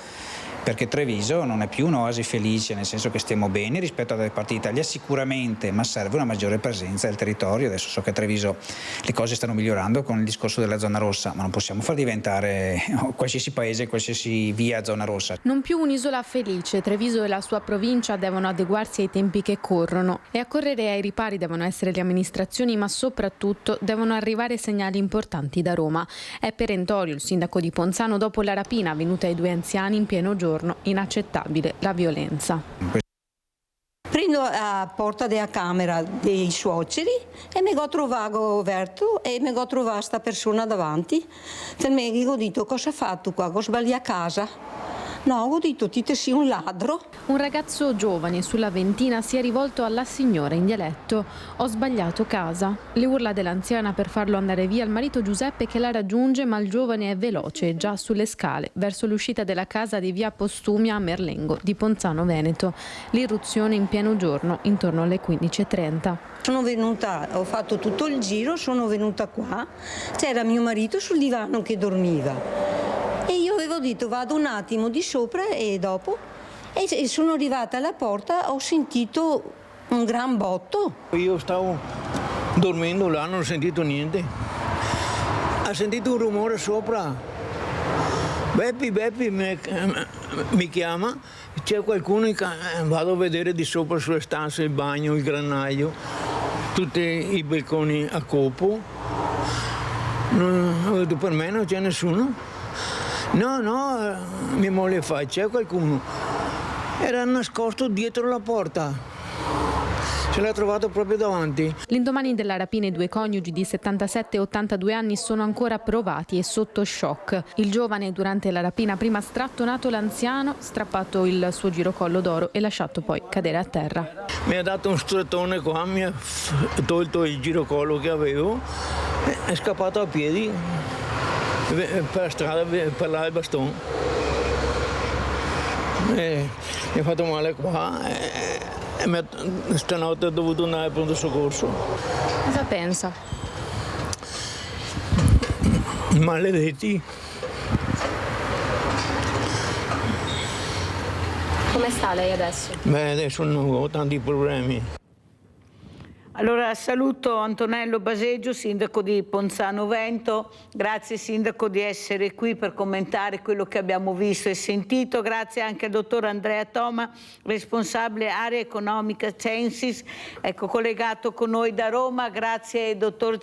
perché Treviso non è più un'oasi felice, nel senso che stiamo bene rispetto alle parti d'Italia sicuramente, ma serve una maggiore presenza del territorio. Adesso so che a Treviso le cose stanno migliorando con il discorso della zona rossa, ma non possiamo far diventare qualsiasi paese, qualsiasi via zona rossa. Non più un'isola felice, Treviso e la sua provincia devono adeguarsi ai tempi che corrono e a correre ai ripari devono essere le amministrazioni, ma soprattutto devono arrivare segnali importanti da Roma. È perentorio il sindaco di Ponzano dopo la rapina avvenuta ai 2 anziani in pieno giorno. Inaccettabile la violenza. Prendo a porta della camera dei suoceri e mi ho trovato aperto e mi ho trovato questa persona davanti. Per me ho detto: cosa hai fatto qua? Ho sbagliato a casa? No, ho detto: ti sei un ladro. Un ragazzo giovane sulla ventina si è rivolto alla signora in dialetto: ho sbagliato casa. Le urla dell'anziana per farlo andare via il marito Giuseppe che la raggiunge, ma il giovane è veloce, già sulle scale, verso l'uscita della casa di via Postumia a Merlengo, di Ponzano Veneto. L'irruzione in pieno giorno, intorno alle 15:30. Sono venuta, ho fatto tutto il giro, sono venuta qua, c'era mio marito sul divano che dormiva. E io avevo detto: vado un attimo di sopra e dopo. E sono arrivata alla porta, ho sentito un gran botto. Io stavo dormendo là, non ho sentito niente. Ho sentito un rumore sopra. Beppi mi chiama, c'è qualcuno, vado a vedere di sopra sulle stanze, il bagno, il granaio, tutti i balconi a copo. Ho detto: per me non c'è nessuno. No, mia moglie fa: c'è qualcuno. Era nascosto dietro la porta. Ce l'ha trovato proprio davanti. L'indomani della rapina i 2 coniugi di 77 e 82 anni sono ancora provati e sotto shock. Il giovane durante la rapina prima strattonato l'anziano, strappato il suo girocollo d'oro e lasciato poi cadere a terra. Mi ha dato un strettone qua, mi ha tolto il girocollo che avevo, è scappato a piedi per strada per là il bastone. Mi ha fatto male qua e stanotte ho dovuto andare al pronto soccorso. Cosa pensa? Maledetti. Come sta lei adesso? Beh, adesso non ho tanti problemi. Allora saluto Antonello Baseggio, sindaco di Ponzano Vento. Grazie sindaco di essere qui per commentare quello che abbiamo visto e sentito. Grazie anche al dottor Andrea Toma, responsabile area economica Censis, ecco, collegato con noi da Roma. Grazie dottor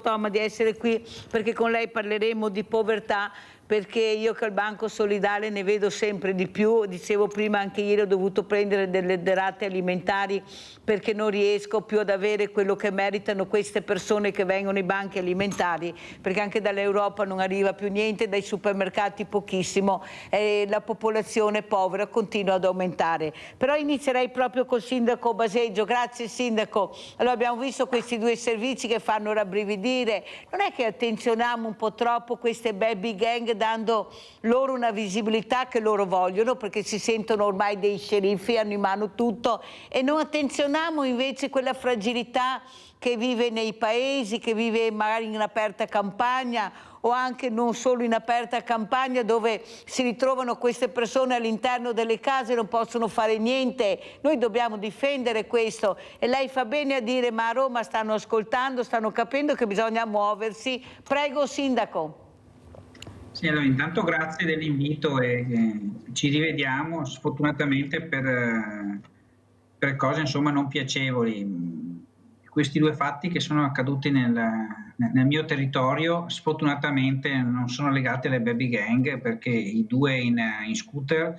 Toma di essere qui, perché con lei parleremo di povertà, perché io che al Banco Solidale ne vedo sempre di più. Dicevo prima, anche ieri ho dovuto prendere delle derrate alimentari perché non riesco più ad avere quello che meritano queste persone che vengono ai banchi alimentari, perché anche dall'Europa non arriva più niente, dai supermercati pochissimo, e la popolazione povera continua ad aumentare. Però inizierei proprio col sindaco Baseggio. Grazie sindaco. Allora, abbiamo visto questi 2 servizi che fanno rabbrividire. Non è che attenzioniamo un po' troppo queste baby gang, dando loro una visibilità che loro vogliono, perché si sentono ormai dei sceriffi, hanno in mano tutto, e non attenzioniamo invece quella fragilità che vive nei paesi, che vive magari in aperta campagna o anche non solo in aperta campagna, dove si ritrovano queste persone all'interno delle case e non possono fare niente. Noi dobbiamo difendere questo, e lei fa bene a dire: ma a Roma stanno ascoltando, stanno capendo che bisogna muoversi. Prego sindaco. Sì, allora intanto grazie dell'invito e ci rivediamo sfortunatamente per cose insomma non piacevoli. Questi 2 fatti che sono accaduti nel mio territorio sfortunatamente non sono legati alle baby gang, perché i 2 in scooter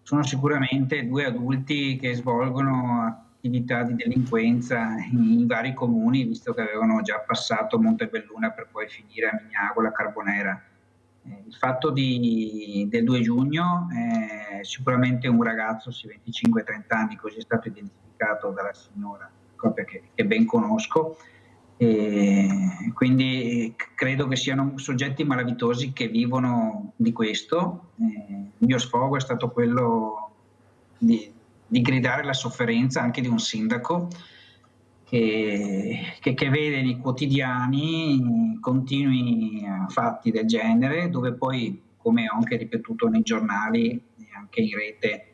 sono sicuramente 2 adulti che svolgono attività di delinquenza in vari comuni, visto che avevano già passato Montebelluna per poi finire a Mignagola, Carbonera. Il fatto del 2 giugno sicuramente un ragazzo di 25-30 anni, così è stato identificato dalla signora proprio che ben conosco, e quindi credo che siano soggetti malavitosi che vivono di questo. Il mio sfogo è stato quello di gridare la sofferenza anche di un sindaco che vede nei quotidiani continui fatti del genere, dove poi, come ho anche ripetuto nei giornali e anche in rete,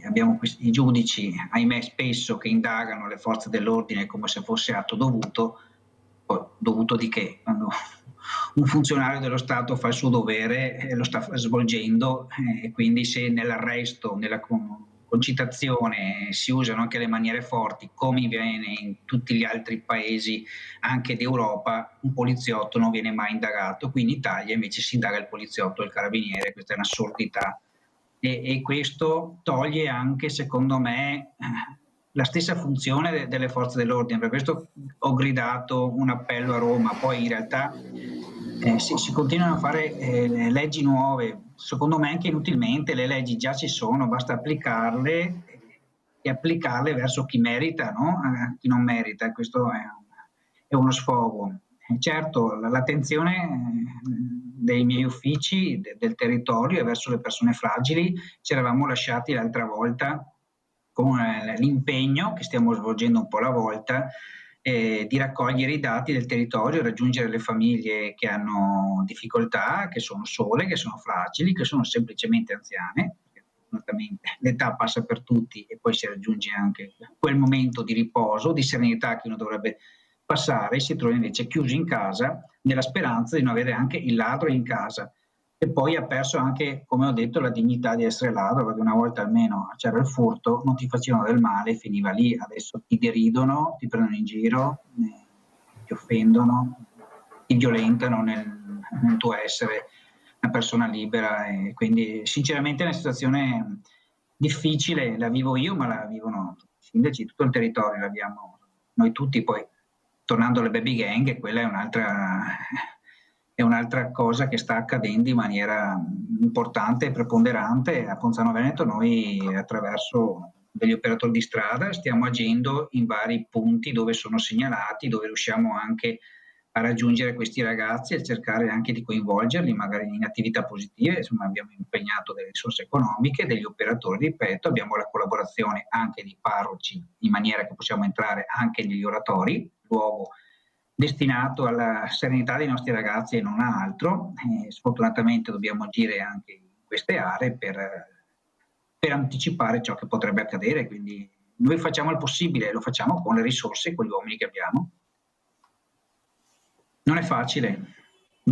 abbiamo questi giudici, ahimè, spesso che indagano le forze dell'ordine come se fosse atto dovuto. Poi dovuto di che? Quando un funzionario dello Stato fa il suo dovere, lo sta svolgendo, e quindi se nell'arresto, nella concitazione si usano anche le maniere forti, come viene in tutti gli altri paesi anche d'Europa, un poliziotto non viene mai indagato. Qui in Italia invece si indaga il poliziotto e il carabiniere. Questa è un'assurdità, e questo toglie anche, secondo me, la stessa funzione delle forze dell'ordine. Per questo ho gridato un appello a Roma. Poi in realtà si continuano a fare leggi nuove, secondo me anche inutilmente. Le leggi già ci sono, basta applicarle, e applicarle verso chi merita, no? A chi non merita. Questo è uno sfogo. Certo, l'attenzione dei miei uffici, del territorio, è verso le persone fragili. Ci eravamo lasciati l'altra volta con l'impegno che stiamo svolgendo un po' alla volta, di raccogliere i dati del territorio, raggiungere le famiglie che hanno difficoltà, che sono sole, che sono fragili, che sono semplicemente anziane. Fortunatamente l'età passa per tutti, e poi si raggiunge anche quel momento di riposo, di serenità che uno dovrebbe passare, e si trova invece chiuso in casa nella speranza di non avere anche il ladro in casa. E poi ha perso anche, come ho detto, la dignità di essere ladro, perché una volta almeno c'era il furto, non ti facevano del male, finiva lì. Adesso ti deridono, ti prendono in giro, ti offendono, ti violentano nel tuo essere una persona libera. E quindi sinceramente è una situazione difficile, la vivo io, ma la vivono i sindaci, tutto il territorio, l'abbiamo noi tutti. Poi tornando alle baby gang, quella è un'altra cosa che sta accadendo in maniera importante e preponderante. A Ponzano Veneto noi, attraverso degli operatori di strada, stiamo agendo in vari punti dove sono segnalati, dove riusciamo anche a raggiungere questi ragazzi e cercare anche di coinvolgerli magari in attività positive. Insomma, abbiamo impegnato delle risorse economiche, degli operatori, ripeto, abbiamo la collaborazione anche di parroci, in maniera che possiamo entrare anche negli oratori, luogo destinato alla serenità dei nostri ragazzi e non a altro. Sfortunatamente dobbiamo agire anche in queste aree per anticipare ciò che potrebbe accadere. Quindi noi facciamo il possibile, lo facciamo con le risorse e con gli uomini che abbiamo. Non è facile. Mi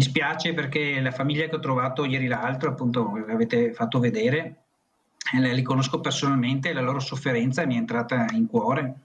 dispiace, perché la famiglia che ho trovato ieri l'altro, appunto, avete fatto vedere, li conosco personalmente, la loro sofferenza mi è entrata in cuore.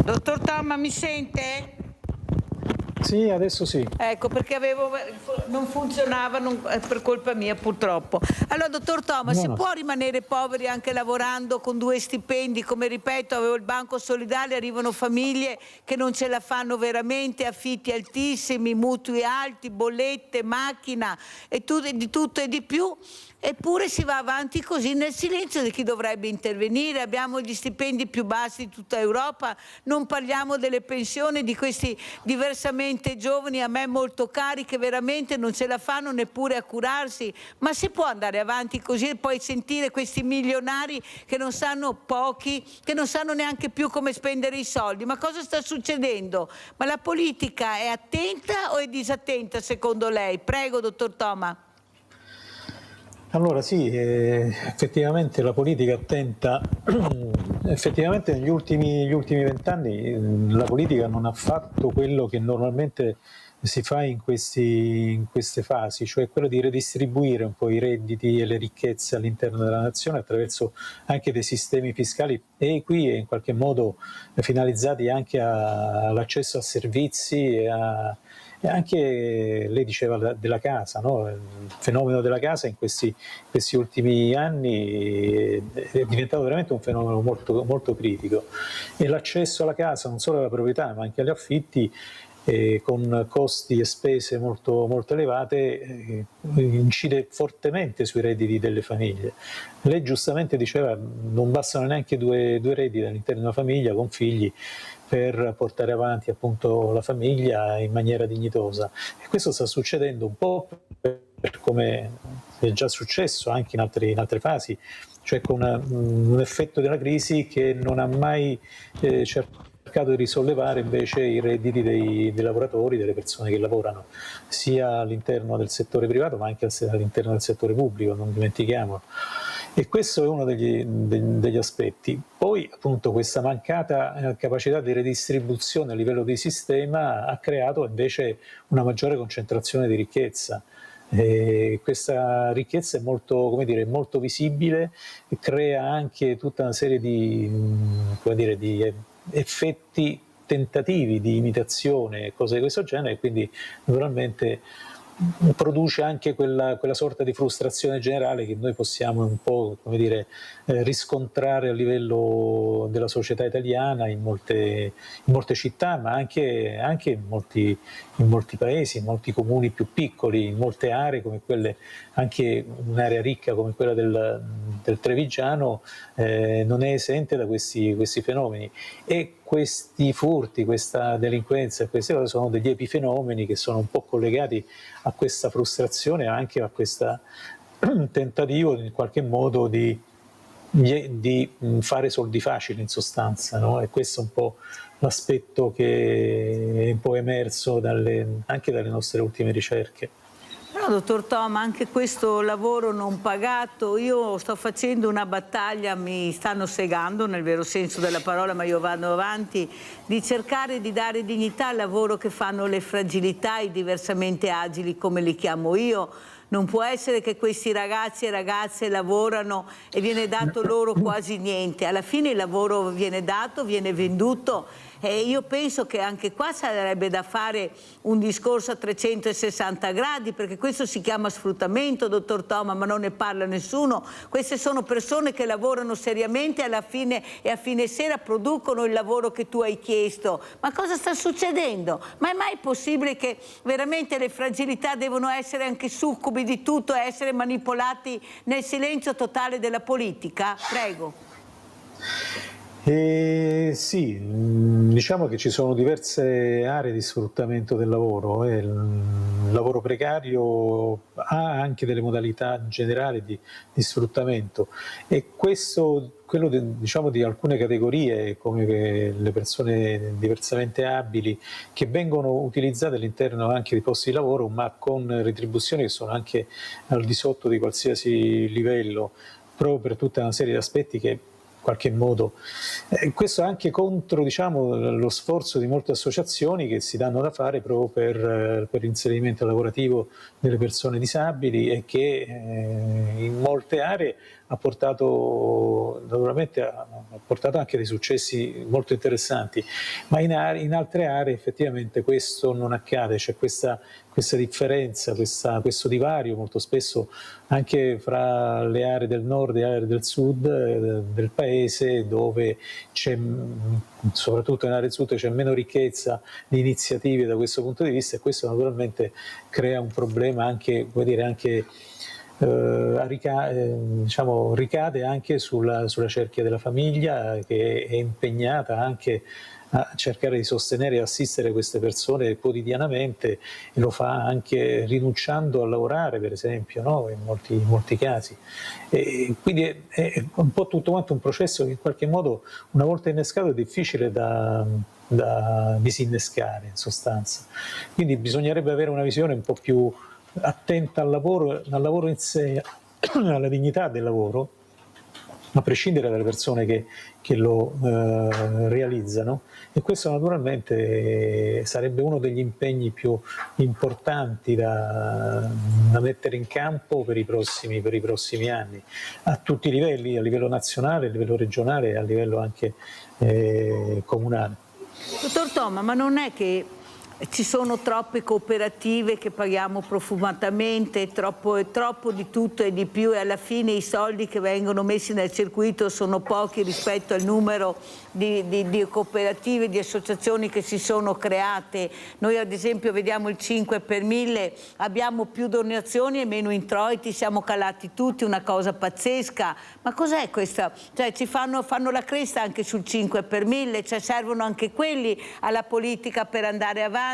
Dottor Toma, mi sente? Sì, adesso sì. Ecco, perché non funzionava per colpa mia, purtroppo. Allora, dottor Toma, si può rimanere poveri anche lavorando con 2 stipendi? Come ripeto, avevo il Banco Solidale, arrivano famiglie che non ce la fanno veramente, affitti altissimi, mutui alti, bollette, macchina e di tutto e di più. eppure si va avanti così nel silenzio di chi dovrebbe intervenire. Abbiamo gli stipendi più bassi di tutta Europa, non parliamo delle pensioni di questi diversamente giovani, a me molto cari, che veramente non ce la fanno neppure a curarsi. Ma si può andare avanti così e poi sentire questi milionari che non sanno, pochi, che non sanno neanche più come spendere i soldi? Ma cosa sta succedendo? Ma la politica è attenta o è disattenta secondo lei? Prego, dottor Toma. Allora sì, effettivamente la politica attenta, effettivamente negli ultimi 20 anni la politica non ha fatto quello che normalmente si fa in queste fasi, cioè quello di redistribuire un po' i redditi e le ricchezze all'interno della nazione attraverso anche dei sistemi fiscali equi e in qualche modo finalizzati anche all'accesso a servizi e anche, lei diceva della casa, no? Il fenomeno della casa in questi ultimi anni è diventato veramente un fenomeno molto, molto critico, e l'accesso alla casa, non solo alla proprietà ma anche agli affitti, con costi e spese molto, molto elevate, incide fortemente sui redditi delle famiglie. Lei giustamente diceva non bastano neanche due redditi all'interno di una famiglia con figli per portare avanti appunto la famiglia in maniera dignitosa, e questo sta succedendo un po' per come è già successo anche in altre fasi, cioè con un effetto della crisi che non ha mai cercato di risollevare invece i redditi dei lavoratori, delle persone che lavorano, sia all'interno del settore privato ma anche all'interno del settore pubblico, non dimentichiamolo. E questo è uno degli aspetti. Poi appunto questa mancata capacità di redistribuzione a livello di sistema ha creato invece una maggiore concentrazione di ricchezza. Questa ricchezza è molto, come dire, molto visibile e crea anche tutta una serie di effetti tentativi di imitazione, cose di questo genere, e quindi naturalmente produce anche quella sorta di frustrazione generale che noi possiamo un po', come dire, riscontrare a livello della società italiana in molte città, ma anche in molti paesi, in molti comuni più piccoli, in molte aree come quelle, anche un'area ricca come quella del Trevigiano non è esente da questi fenomeni, e questi furti, questa delinquenza, queste cose sono degli epifenomeni che sono un po' collegati a questa frustrazione, anche a questo tentativo in qualche modo di fare soldi facili in sostanza, no? E questo è un po' l'aspetto che è un po' emerso anche dalle nostre ultime ricerche. Però, dottor Toma, anche questo lavoro non pagato, io sto facendo una battaglia, mi stanno segando nel vero senso della parola, ma io vado avanti, di cercare di dare dignità al lavoro che fanno le fragilità, i diversamente agili, come li chiamo io. Non può essere che questi ragazzi e ragazze lavorano e viene dato loro quasi niente. Alla fine il lavoro viene dato, viene venduto, e io penso che anche qua sarebbe da fare un discorso a 360 gradi, perché questo si chiama sfruttamento, dottor Toma, ma non ne parla nessuno. Queste sono persone che lavorano seriamente alla fine e a fine sera producono il lavoro che tu hai chiesto. Ma cosa sta succedendo? Ma è mai possibile che veramente le fragilità devono essere anche succubi di tutto e essere manipolati nel silenzio totale della politica? Prego. Sì, diciamo che ci sono diverse aree di sfruttamento del lavoro. Il lavoro precario ha anche delle modalità generali di sfruttamento, e questo, quello diciamo di alcune categorie come le persone diversamente abili, che vengono utilizzate all'interno anche di posti di lavoro ma con retribuzioni che sono anche al di sotto di qualsiasi livello, proprio per tutta una serie di aspetti che in qualche modo questo è anche contro, diciamo, lo sforzo di molte associazioni che si danno da fare proprio per l'inserimento lavorativo delle persone disabili, e che in molte aree ha portato naturalmente anche dei successi molto interessanti, ma in altre aree effettivamente questo non accade, c'è questa differenza, questo divario molto spesso anche fra le aree del nord e le aree del sud del paese, dove c'è, soprattutto in aree del sud, c'è meno ricchezza di iniziative da questo punto di vista, e questo naturalmente crea un problema anche, vuol dire, anche ricade anche sulla cerchia della famiglia, che è impegnata anche a cercare di sostenere e assistere queste persone quotidianamente, e lo fa anche rinunciando a lavorare, per esempio, no? in molti casi. E quindi è un po' tutto quanto un processo che in qualche modo, una volta innescato, è difficile da disinnescare, in sostanza. Quindi bisognerebbe avere una visione un po' più attenta al lavoro in sé, alla dignità del lavoro, a prescindere dalle persone che lo realizzano, e questo naturalmente sarebbe uno degli impegni più importanti da mettere in campo per i prossimi anni, a tutti i livelli, a livello nazionale, a livello regionale e a livello anche comunale. Dottor Toma, ma non è che ci sono troppe cooperative che paghiamo profumatamente, troppo di tutto e di più, e alla fine i soldi che vengono messi nel circuito sono pochi rispetto al numero di cooperative, di associazioni che si sono create. Noi ad esempio vediamo il 5 per 1000, abbiamo più donazioni e meno introiti, siamo calati tutti, una cosa pazzesca. Ma cos'è questa? Cioè ci fanno la cresta anche sul 5 per 1000, cioè servono anche quelli alla politica per andare avanti.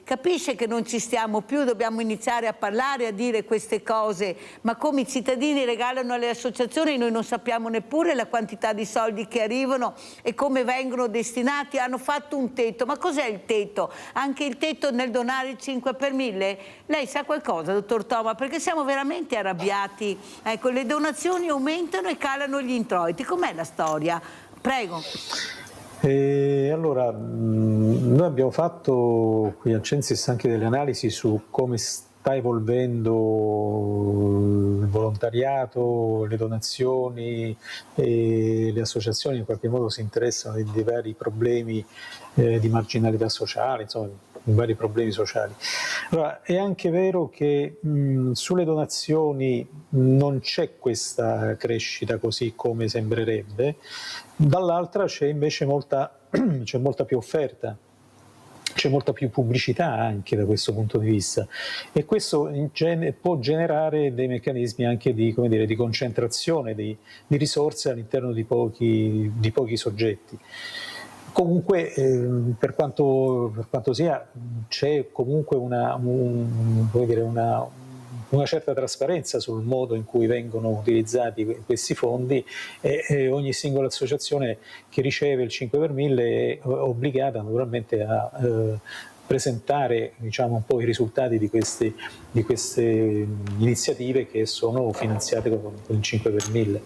Capisce che non ci stiamo più, dobbiamo iniziare a parlare, a dire queste cose, ma come i cittadini regalano alle associazioni, noi non sappiamo neppure la quantità di soldi che arrivano e come vengono destinati. Hanno fatto un tetto, ma cos'è il tetto? Anche il tetto nel donare il 5 per 1000? Lei sa qualcosa, dottor Toma? Perché siamo veramente arrabbiati. Ecco, le donazioni aumentano e calano gli introiti. Com'è la storia? Prego. Allora, noi abbiamo fatto qui al Censis anche delle analisi su come sta evolvendo il volontariato, le donazioni, e le associazioni in qualche modo si interessano di vari problemi di marginalità sociale, insomma, vari problemi sociali. Allora, è anche vero che sulle donazioni non c'è questa crescita così come sembrerebbe, dall'altra c'è invece molta più offerta, c'è molta più pubblicità anche da questo punto di vista, e questo può generare dei meccanismi anche di concentrazione di risorse all'interno di pochi soggetti. Comunque, per quanto sia, c'è comunque una certa trasparenza sul modo in cui vengono utilizzati questi fondi, e ogni singola associazione che riceve il 5 per 1000 è obbligata naturalmente a presentare, diciamo, un po' i risultati di queste iniziative che sono finanziate con il 5 per 1000.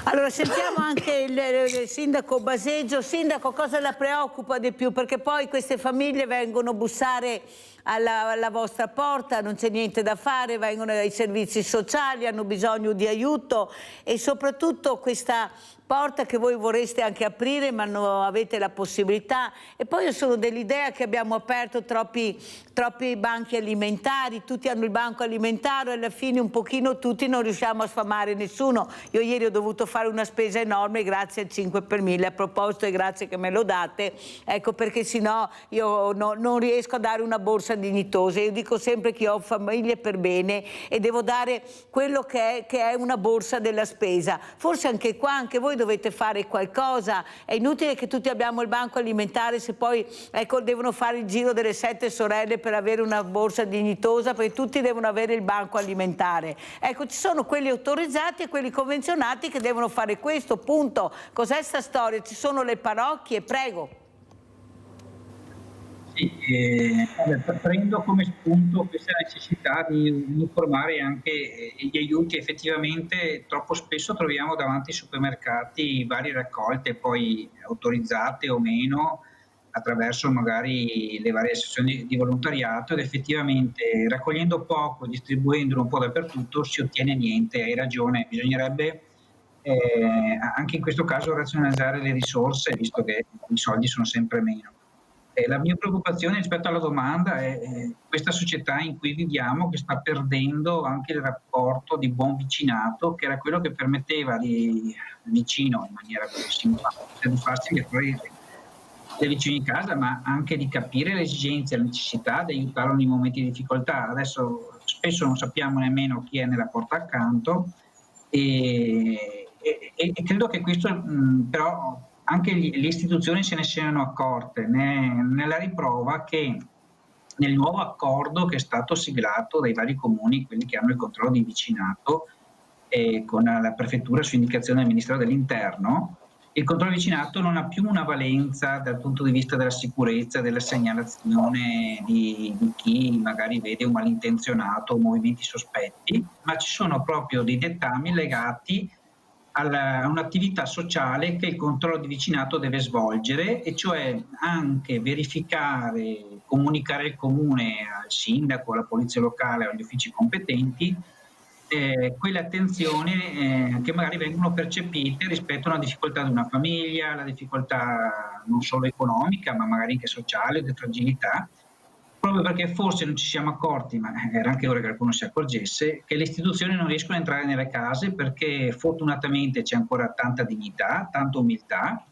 Allora sentiamo anche il sindaco Baseggio. Sindaco, cosa la preoccupa di più? Perché poi queste famiglie vengono a bussare alla vostra porta, non c'è niente da fare, vengono ai servizi sociali, hanno bisogno di aiuto, e soprattutto questa porta che voi vorreste anche aprire ma non avete la possibilità. E poi io sono dell'idea che abbiamo aperto troppi banchi alimentari, tutti hanno il banco alimentare e alla fine un pochino tutti non riusciamo a sfamare nessuno. Io ieri ho dovuto fare una spesa enorme grazie al 5 per 1000, a proposito, e grazie che me lo date, ecco, perché sennò io non riesco a dare una borsa dignitosa. Io dico sempre che ho famiglie per bene e devo dare quello che è una borsa della spesa. Forse anche qua, anche voi dovete fare qualcosa. È inutile che tutti abbiamo il banco alimentare se poi, ecco, devono fare il giro delle 7 sorelle per avere una borsa dignitosa, perché tutti devono avere il banco alimentare. Ecco, ci sono quelli autorizzati e quelli convenzionati che devono fare questo, punto. Cos'è sta storia? Ci sono le parrocchie, prego. Sì, prendo come spunto questa necessità di uniformare anche gli aiuti. Effettivamente troppo spesso troviamo davanti ai supermercati varie raccolte, poi autorizzate o meno, attraverso magari le varie associazioni di volontariato, ed effettivamente raccogliendo poco, distribuendolo un po' dappertutto, si ottiene niente. Hai ragione, bisognerebbe anche in questo caso razionalizzare le risorse, visto che i soldi sono sempre meno. La mia preoccupazione rispetto alla domanda è questa società in cui viviamo, che sta perdendo anche il rapporto di buon vicinato, che era quello che permetteva di vicino, in maniera così simpatica, di farsi le prese dei vicini di casa, ma anche di capire le esigenze e la necessità di aiutarlo nei momenti di difficoltà. Adesso spesso non sappiamo nemmeno chi è nella porta accanto e credo che questo però anche le istituzioni se ne siano accorte, nella riprova che nel nuovo accordo che è stato siglato dai vari comuni, quelli che hanno il controllo di vicinato, con la prefettura su indicazione del Ministero dell'Interno, il controllo di vicinato non ha più una valenza dal punto di vista della sicurezza, della segnalazione di chi magari vede un malintenzionato o movimenti sospetti, ma ci sono proprio dei dettami legati a un'attività sociale che il controllo di vicinato deve svolgere, e cioè anche verificare, comunicare il comune, al sindaco, alla polizia locale, agli uffici competenti, quelle attenzioni che magari vengono percepite rispetto a una difficoltà di una famiglia, la difficoltà non solo economica ma magari anche sociale, di fragilità, proprio perché forse non ci siamo accorti, ma era anche ora che qualcuno si accorgesse, che le istituzioni non riescono a entrare nelle case perché fortunatamente c'è ancora tanta dignità, tanta umiltà,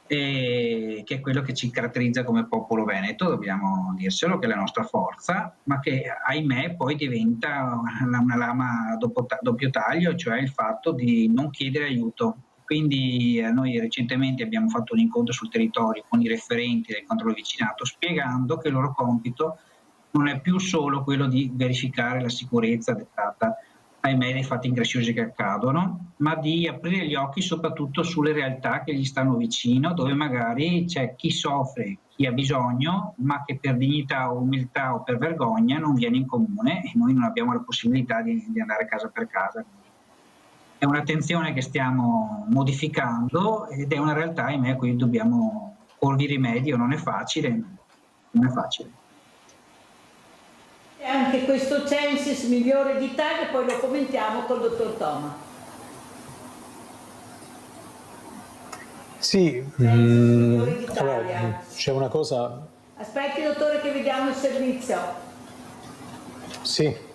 che è quello che ci caratterizza come popolo veneto, dobbiamo dirselo, che è la nostra forza, ma che ahimè poi diventa una lama a doppio taglio, cioè il fatto di non chiedere aiuto. Quindi noi recentemente abbiamo fatto un incontro sul territorio con i referenti del controllo vicinato, spiegando che il loro compito non è più solo quello di verificare la sicurezza dettata, ahimè, dei fatti incresciosi che accadono, ma di aprire gli occhi soprattutto sulle realtà che gli stanno vicino, dove magari c'è chi soffre, chi ha bisogno, ma che per dignità o umiltà o per vergogna non viene in comune, e noi non abbiamo la possibilità di andare casa per casa. È un'attenzione che stiamo modificando ed è una realtà, ahimè, a cui dobbiamo porvi rimedio. Non è facile, non è facile. E anche questo Censis migliore d'Italia, poi lo commentiamo col dottor Toma. Sì, allora, c'è una cosa... Aspetti dottore che vediamo il servizio. Sì.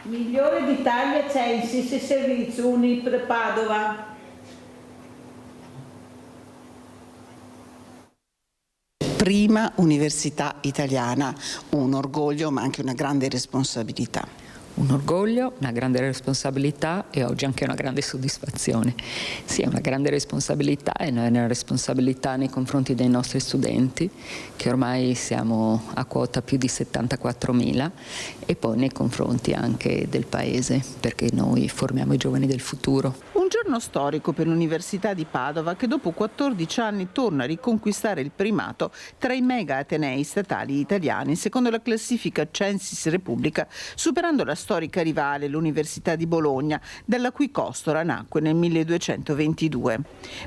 Migliore d'Italia Censis e servizio Unipr Padova. Prima università italiana, un orgoglio ma anche una grande responsabilità. Un orgoglio, una grande responsabilità e oggi anche una grande soddisfazione. Sì, è una grande responsabilità e una responsabilità nei confronti dei nostri studenti, che ormai siamo a quota più di 74.000, e poi nei confronti anche del Paese, perché noi formiamo i giovani del futuro. Un giorno storico per l'Università di Padova, che dopo 14 anni torna a riconquistare il primato tra i mega atenei statali italiani, secondo la classifica Censis Repubblica, superando la storica rivale, l'Università di Bologna, dalla cui costola nacque nel 1222.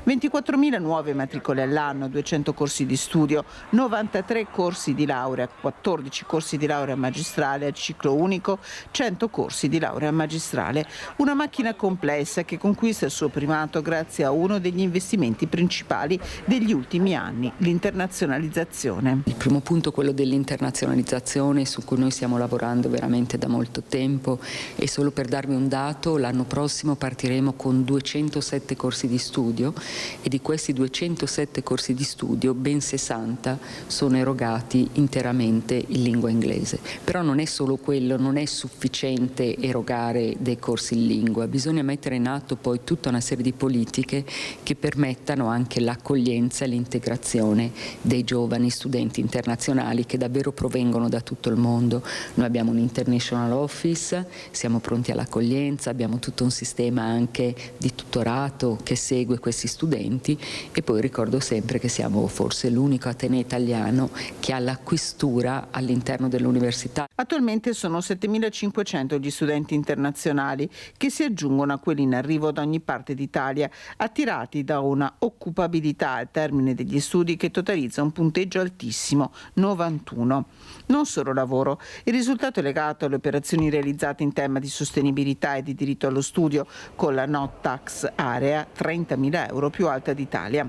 24.000 nuove matricole all'anno, 200 corsi di studio, 93 corsi di laurea, 14 corsi di laurea magistrale a ciclo unico, 100 corsi di laurea magistrale. Una macchina complessa che conquista il suo primato grazie a uno degli investimenti principali degli ultimi anni, l'internazionalizzazione. Il primo punto è quello dell'internazionalizzazione, su cui noi stiamo lavorando veramente da molto tempo, e solo per darvi un dato, l'anno prossimo partiremo con 207 corsi di studio, e di questi 207 corsi di studio ben 60 sono erogati interamente in lingua inglese. Però non è solo quello, non è sufficiente erogare dei corsi in lingua, bisogna mettere in atto poi tutta una serie di politiche che permettano anche l'accoglienza e l'integrazione dei giovani studenti internazionali che davvero provengono da tutto il mondo. Noi abbiamo un International Office, siamo pronti all'accoglienza, abbiamo tutto un sistema anche di tutorato che segue questi studenti, e poi ricordo sempre che siamo forse l'unico ateneo italiano che ha la questura all'interno dell'università. Attualmente sono 7.500 gli studenti internazionali che si aggiungono a quelli in arrivo da ogni parte d'Italia, attirati da una occupabilità al termine degli studi che totalizza un punteggio altissimo, 91. Non solo lavoro, il risultato è legato alle operazioni realizzate in tema di sostenibilità e di diritto allo studio, con la no tax area 30.000 euro più alta d'Italia.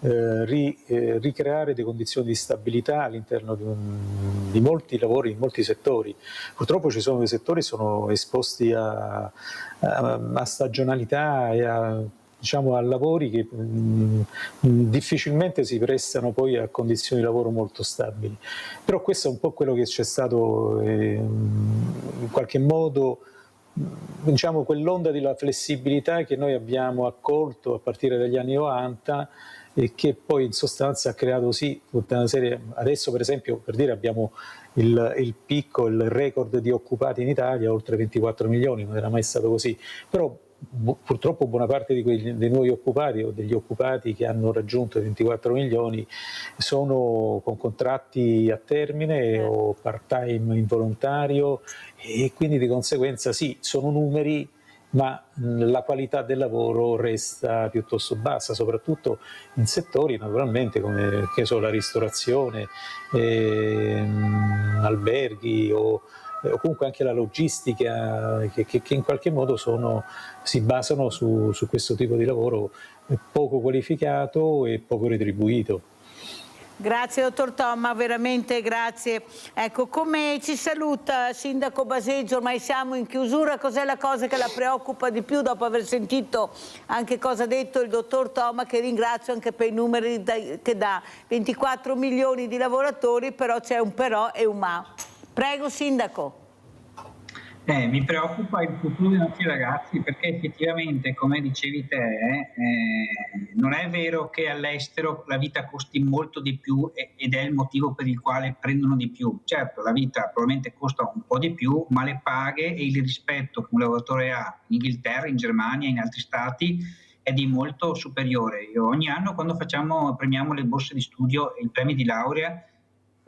ricreare delle condizioni di stabilità all'interno di molti lavori, in molti settori. Purtroppo ci sono dei settori che sono esposti a stagionalità e a lavori che difficilmente si prestano poi a condizioni di lavoro molto stabili. Però questo è un po' quello che c'è stato in qualche modo, quell'onda di flessibilità che noi abbiamo accolto a partire dagli anni 90 e che poi in sostanza ha creato tutta una serie. Adesso per esempio, per dire, abbiamo il picco, il record di occupati in Italia, oltre 24 milioni, non era mai stato così, però purtroppo buona parte dei nuovi occupati o degli occupati che hanno raggiunto i 24 milioni sono con contratti a termine o part-time involontario, e quindi di conseguenza sono numeri, ma la qualità del lavoro resta piuttosto bassa, soprattutto in settori naturalmente come la ristorazione, alberghi o comunque anche la logistica, che in qualche modo si basano su questo tipo di lavoro poco qualificato e poco retribuito. Grazie dottor Toma, veramente grazie. Ecco, come ci saluta Sindaco Baseggio? Ormai siamo in chiusura, cos'è la cosa che la preoccupa di più dopo aver sentito anche cosa ha detto il dottor Toma, che ringrazio anche per i numeri che dà, 24 milioni di lavoratori, però c'è un però e un ma. Prego Sindaco. Mi preoccupa il futuro dei nostri ragazzi, perché effettivamente, come dicevi te, non è vero che all'estero la vita costi molto di più ed è il motivo per il quale prendono di più. Certo, la vita probabilmente costa un po' di più, ma le paghe e il rispetto che un lavoratore ha in Inghilterra, in Germania, in altri stati è di molto superiore. Ogni anno quando premiamo le borse di studio e i premi di laurea,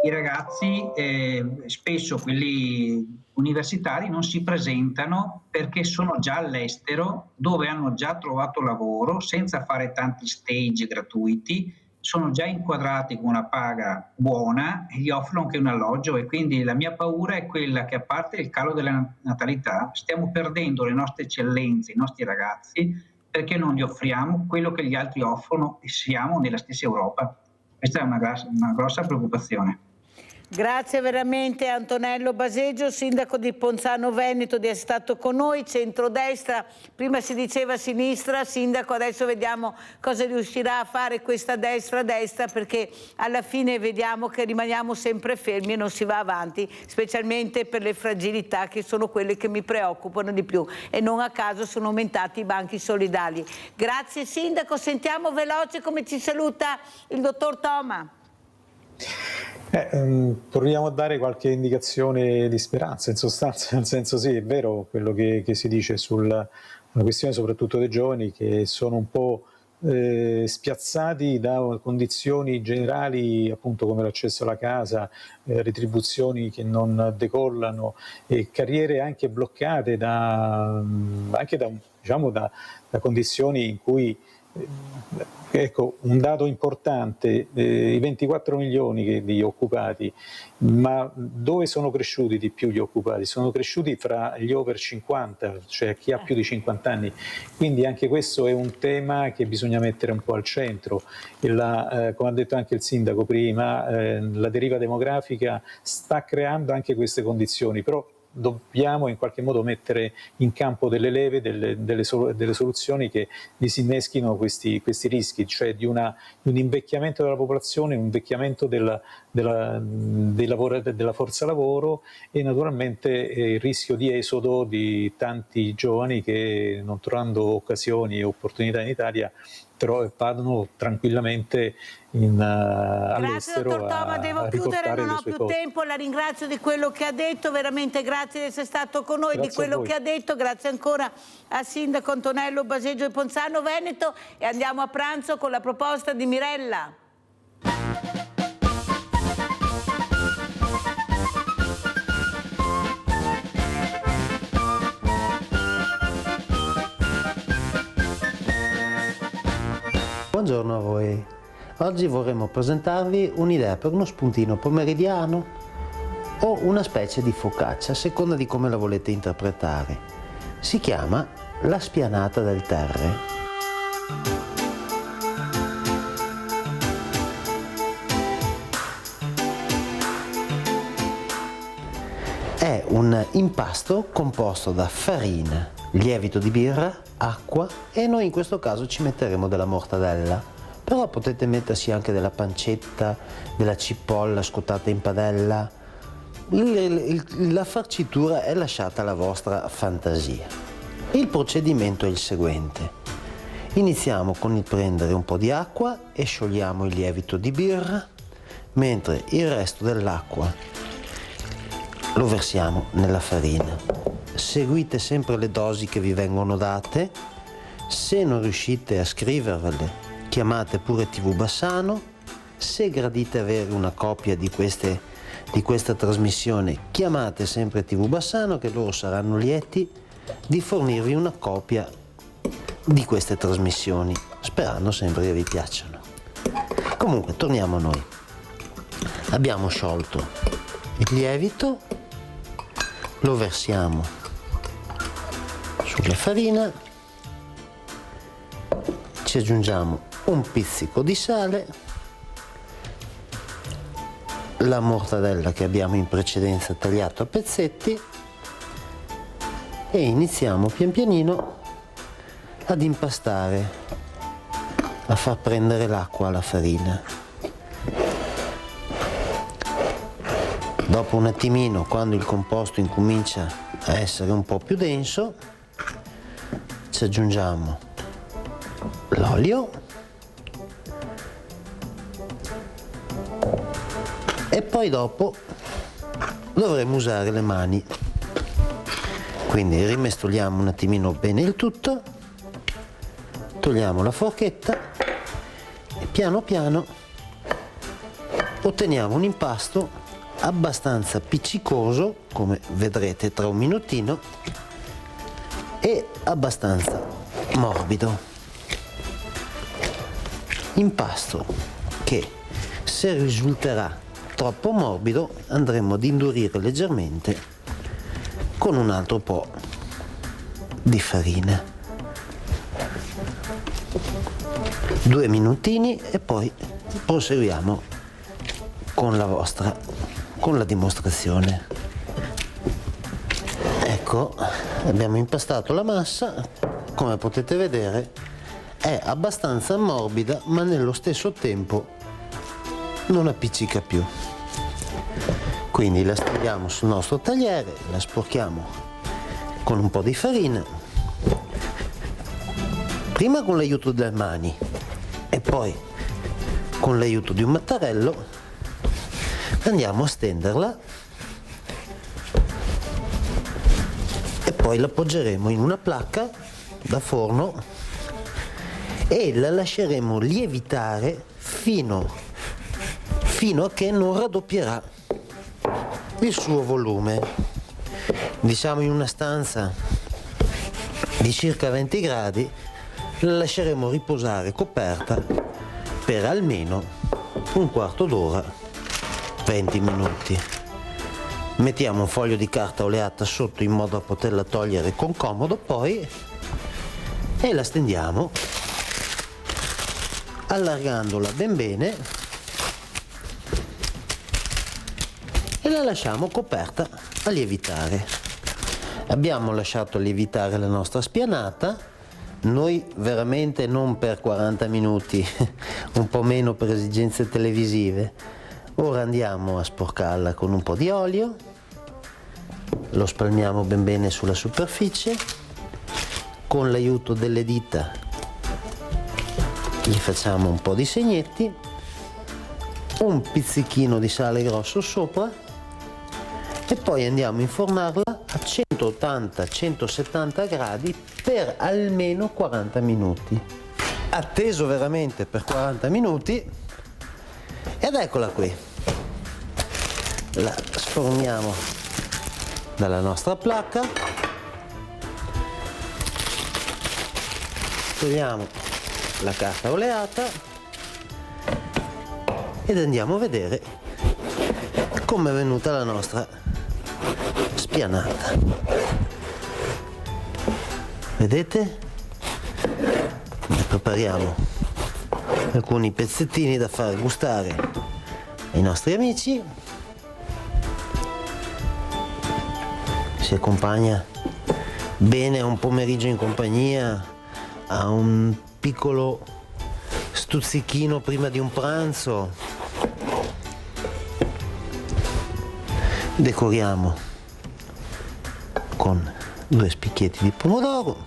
i ragazzi, spesso quelli universitari, non si presentano perché sono già all'estero, dove hanno già trovato lavoro senza fare tanti stage gratuiti, sono già inquadrati con una paga buona e gli offrono anche un alloggio, e quindi la mia paura è quella che, a parte il calo della natalità, stiamo perdendo le nostre eccellenze, i nostri ragazzi, perché non gli offriamo quello che gli altri offrono e siamo nella stessa Europa. Questa è una grossa preoccupazione. Grazie veramente Antonello Baseggio, sindaco di Ponzano Veneto, di essere stato con noi. Centrodestra, prima si diceva sinistra, sindaco, adesso vediamo cosa riuscirà a fare questa destra, perché alla fine vediamo che rimaniamo sempre fermi e non si va avanti, specialmente per le fragilità che sono quelle che mi preoccupano di più, e non a caso sono aumentati i banchi solidali. Grazie sindaco, sentiamo veloce come ci saluta il dottor Toma. Proviamo a dare qualche indicazione di speranza, in sostanza, nel senso sì, è vero quello che si dice sulla questione soprattutto dei giovani, che sono un po' spiazzati da condizioni generali, appunto come l'accesso alla casa, retribuzioni che non decollano e carriere anche bloccate da condizioni in cui, ecco, un dato importante, i 24 milioni di occupati, ma dove sono cresciuti di più gli occupati? Sono cresciuti fra gli over 50, cioè chi ha più di 50 anni, quindi anche questo è un tema che bisogna mettere un po' al centro. Come ha detto anche il sindaco prima, la deriva demografica sta creando anche queste condizioni, però dobbiamo in qualche modo mettere in campo delle leve, delle soluzioni che disinneschino questi rischi, cioè di un invecchiamento della popolazione, un invecchiamento della forza lavoro e naturalmente il rischio di esodo di tanti giovani che, non trovando occasioni e opportunità in Italia, vanno tranquillamente all'estero. Grazie dottor Toma, devo chiudere, non ho più tempo, la ringrazio di quello che ha detto, veramente grazie di essere stato con noi, grazie di quello che ha detto, grazie ancora al sindaco Antonello Baseggio di Ponzano Veneto, e andiamo a pranzo con la proposta di Mirella. Buongiorno a voi. Oggi vorremmo presentarvi un'idea per uno spuntino pomeridiano o una specie di focaccia, a seconda di come la volete interpretare. Si chiama la spianata del Terre. un impasto composto da farina, lievito di birra, acqua e noi in questo caso ci metteremo della mortadella, però potete mettersi anche della pancetta, della cipolla scottata in padella. La farcitura è lasciata alla vostra fantasia. Il procedimento è il seguente: iniziamo con il prendere un po' di acqua e sciogliamo il lievito di birra, mentre il resto dell'acqua lo versiamo nella farina. Seguite sempre le dosi che vi vengono date. Se non riuscite a scrivervele, chiamate pure TV Bassano. Se gradite avere una copia di questa trasmissione, chiamate sempre TV Bassano, che loro saranno lieti di fornirvi una copia di queste trasmissioni, sperando sempre che vi piacciono. Comunque, torniamo a noi. Abbiamo sciolto il lievito, lo versiamo sulla farina, ci aggiungiamo un pizzico di sale, la mortadella che abbiamo in precedenza tagliato a pezzetti e iniziamo pian pianino ad impastare, a far prendere l'acqua alla farina. Dopo un attimino, quando il composto incomincia a essere un po' più denso, ci aggiungiamo l'olio e poi dopo dovremo usare le mani. Quindi rimestoliamo un attimino bene il tutto, togliamo la forchetta e piano piano otteniamo un impasto abbastanza appiccicoso, come vedrete tra un minutino, e abbastanza morbido. Impasto che, se risulterà troppo morbido, andremo ad indurire leggermente con un altro po' di farina. 2 minutini e poi proseguiamo con la dimostrazione. Ecco, abbiamo impastato la massa, come potete vedere è abbastanza morbida, ma nello stesso tempo non appiccica più. Quindi la stendiamo sul nostro tagliere, la sporchiamo con un po' di farina, prima con l'aiuto delle mani e poi con l'aiuto di un mattarello. Andiamo a stenderla e poi la appoggeremo in una placca da forno e la lasceremo lievitare fino a che non raddoppierà il suo volume. Diciamo in una stanza di circa 20 gradi la lasceremo riposare coperta per almeno un quarto d'ora, 20 minuti. Mettiamo un foglio di carta oleata sotto in modo da poterla togliere con comodo poi e la stendiamo allargandola ben bene e la lasciamo coperta a lievitare. Abbiamo lasciato lievitare la nostra spianata, noi veramente non per 40 minuti, un po' meno per esigenze televisive. Ora andiamo a sporcarla con un po' di olio, lo spalmiamo ben bene sulla superficie, con l'aiuto delle dita gli facciamo un po' di segnetti, un pizzichino di sale grosso sopra e poi andiamo a infornarla a 180-170 gradi per almeno 40 minuti. Atteso veramente per 40 minuti ed eccola qui. La sforniamo dalla nostra placca, togliamo la carta oleata ed andiamo a vedere come è venuta la nostra spianata. Vedete? Ne prepariamo alcuni pezzettini da far gustare ai nostri amici. si accompagna bene a un pomeriggio in compagnia, a un piccolo stuzzichino prima di un pranzo. Decoriamo con 2 spicchietti di pomodoro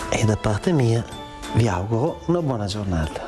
e da parte mia vi auguro una buona giornata.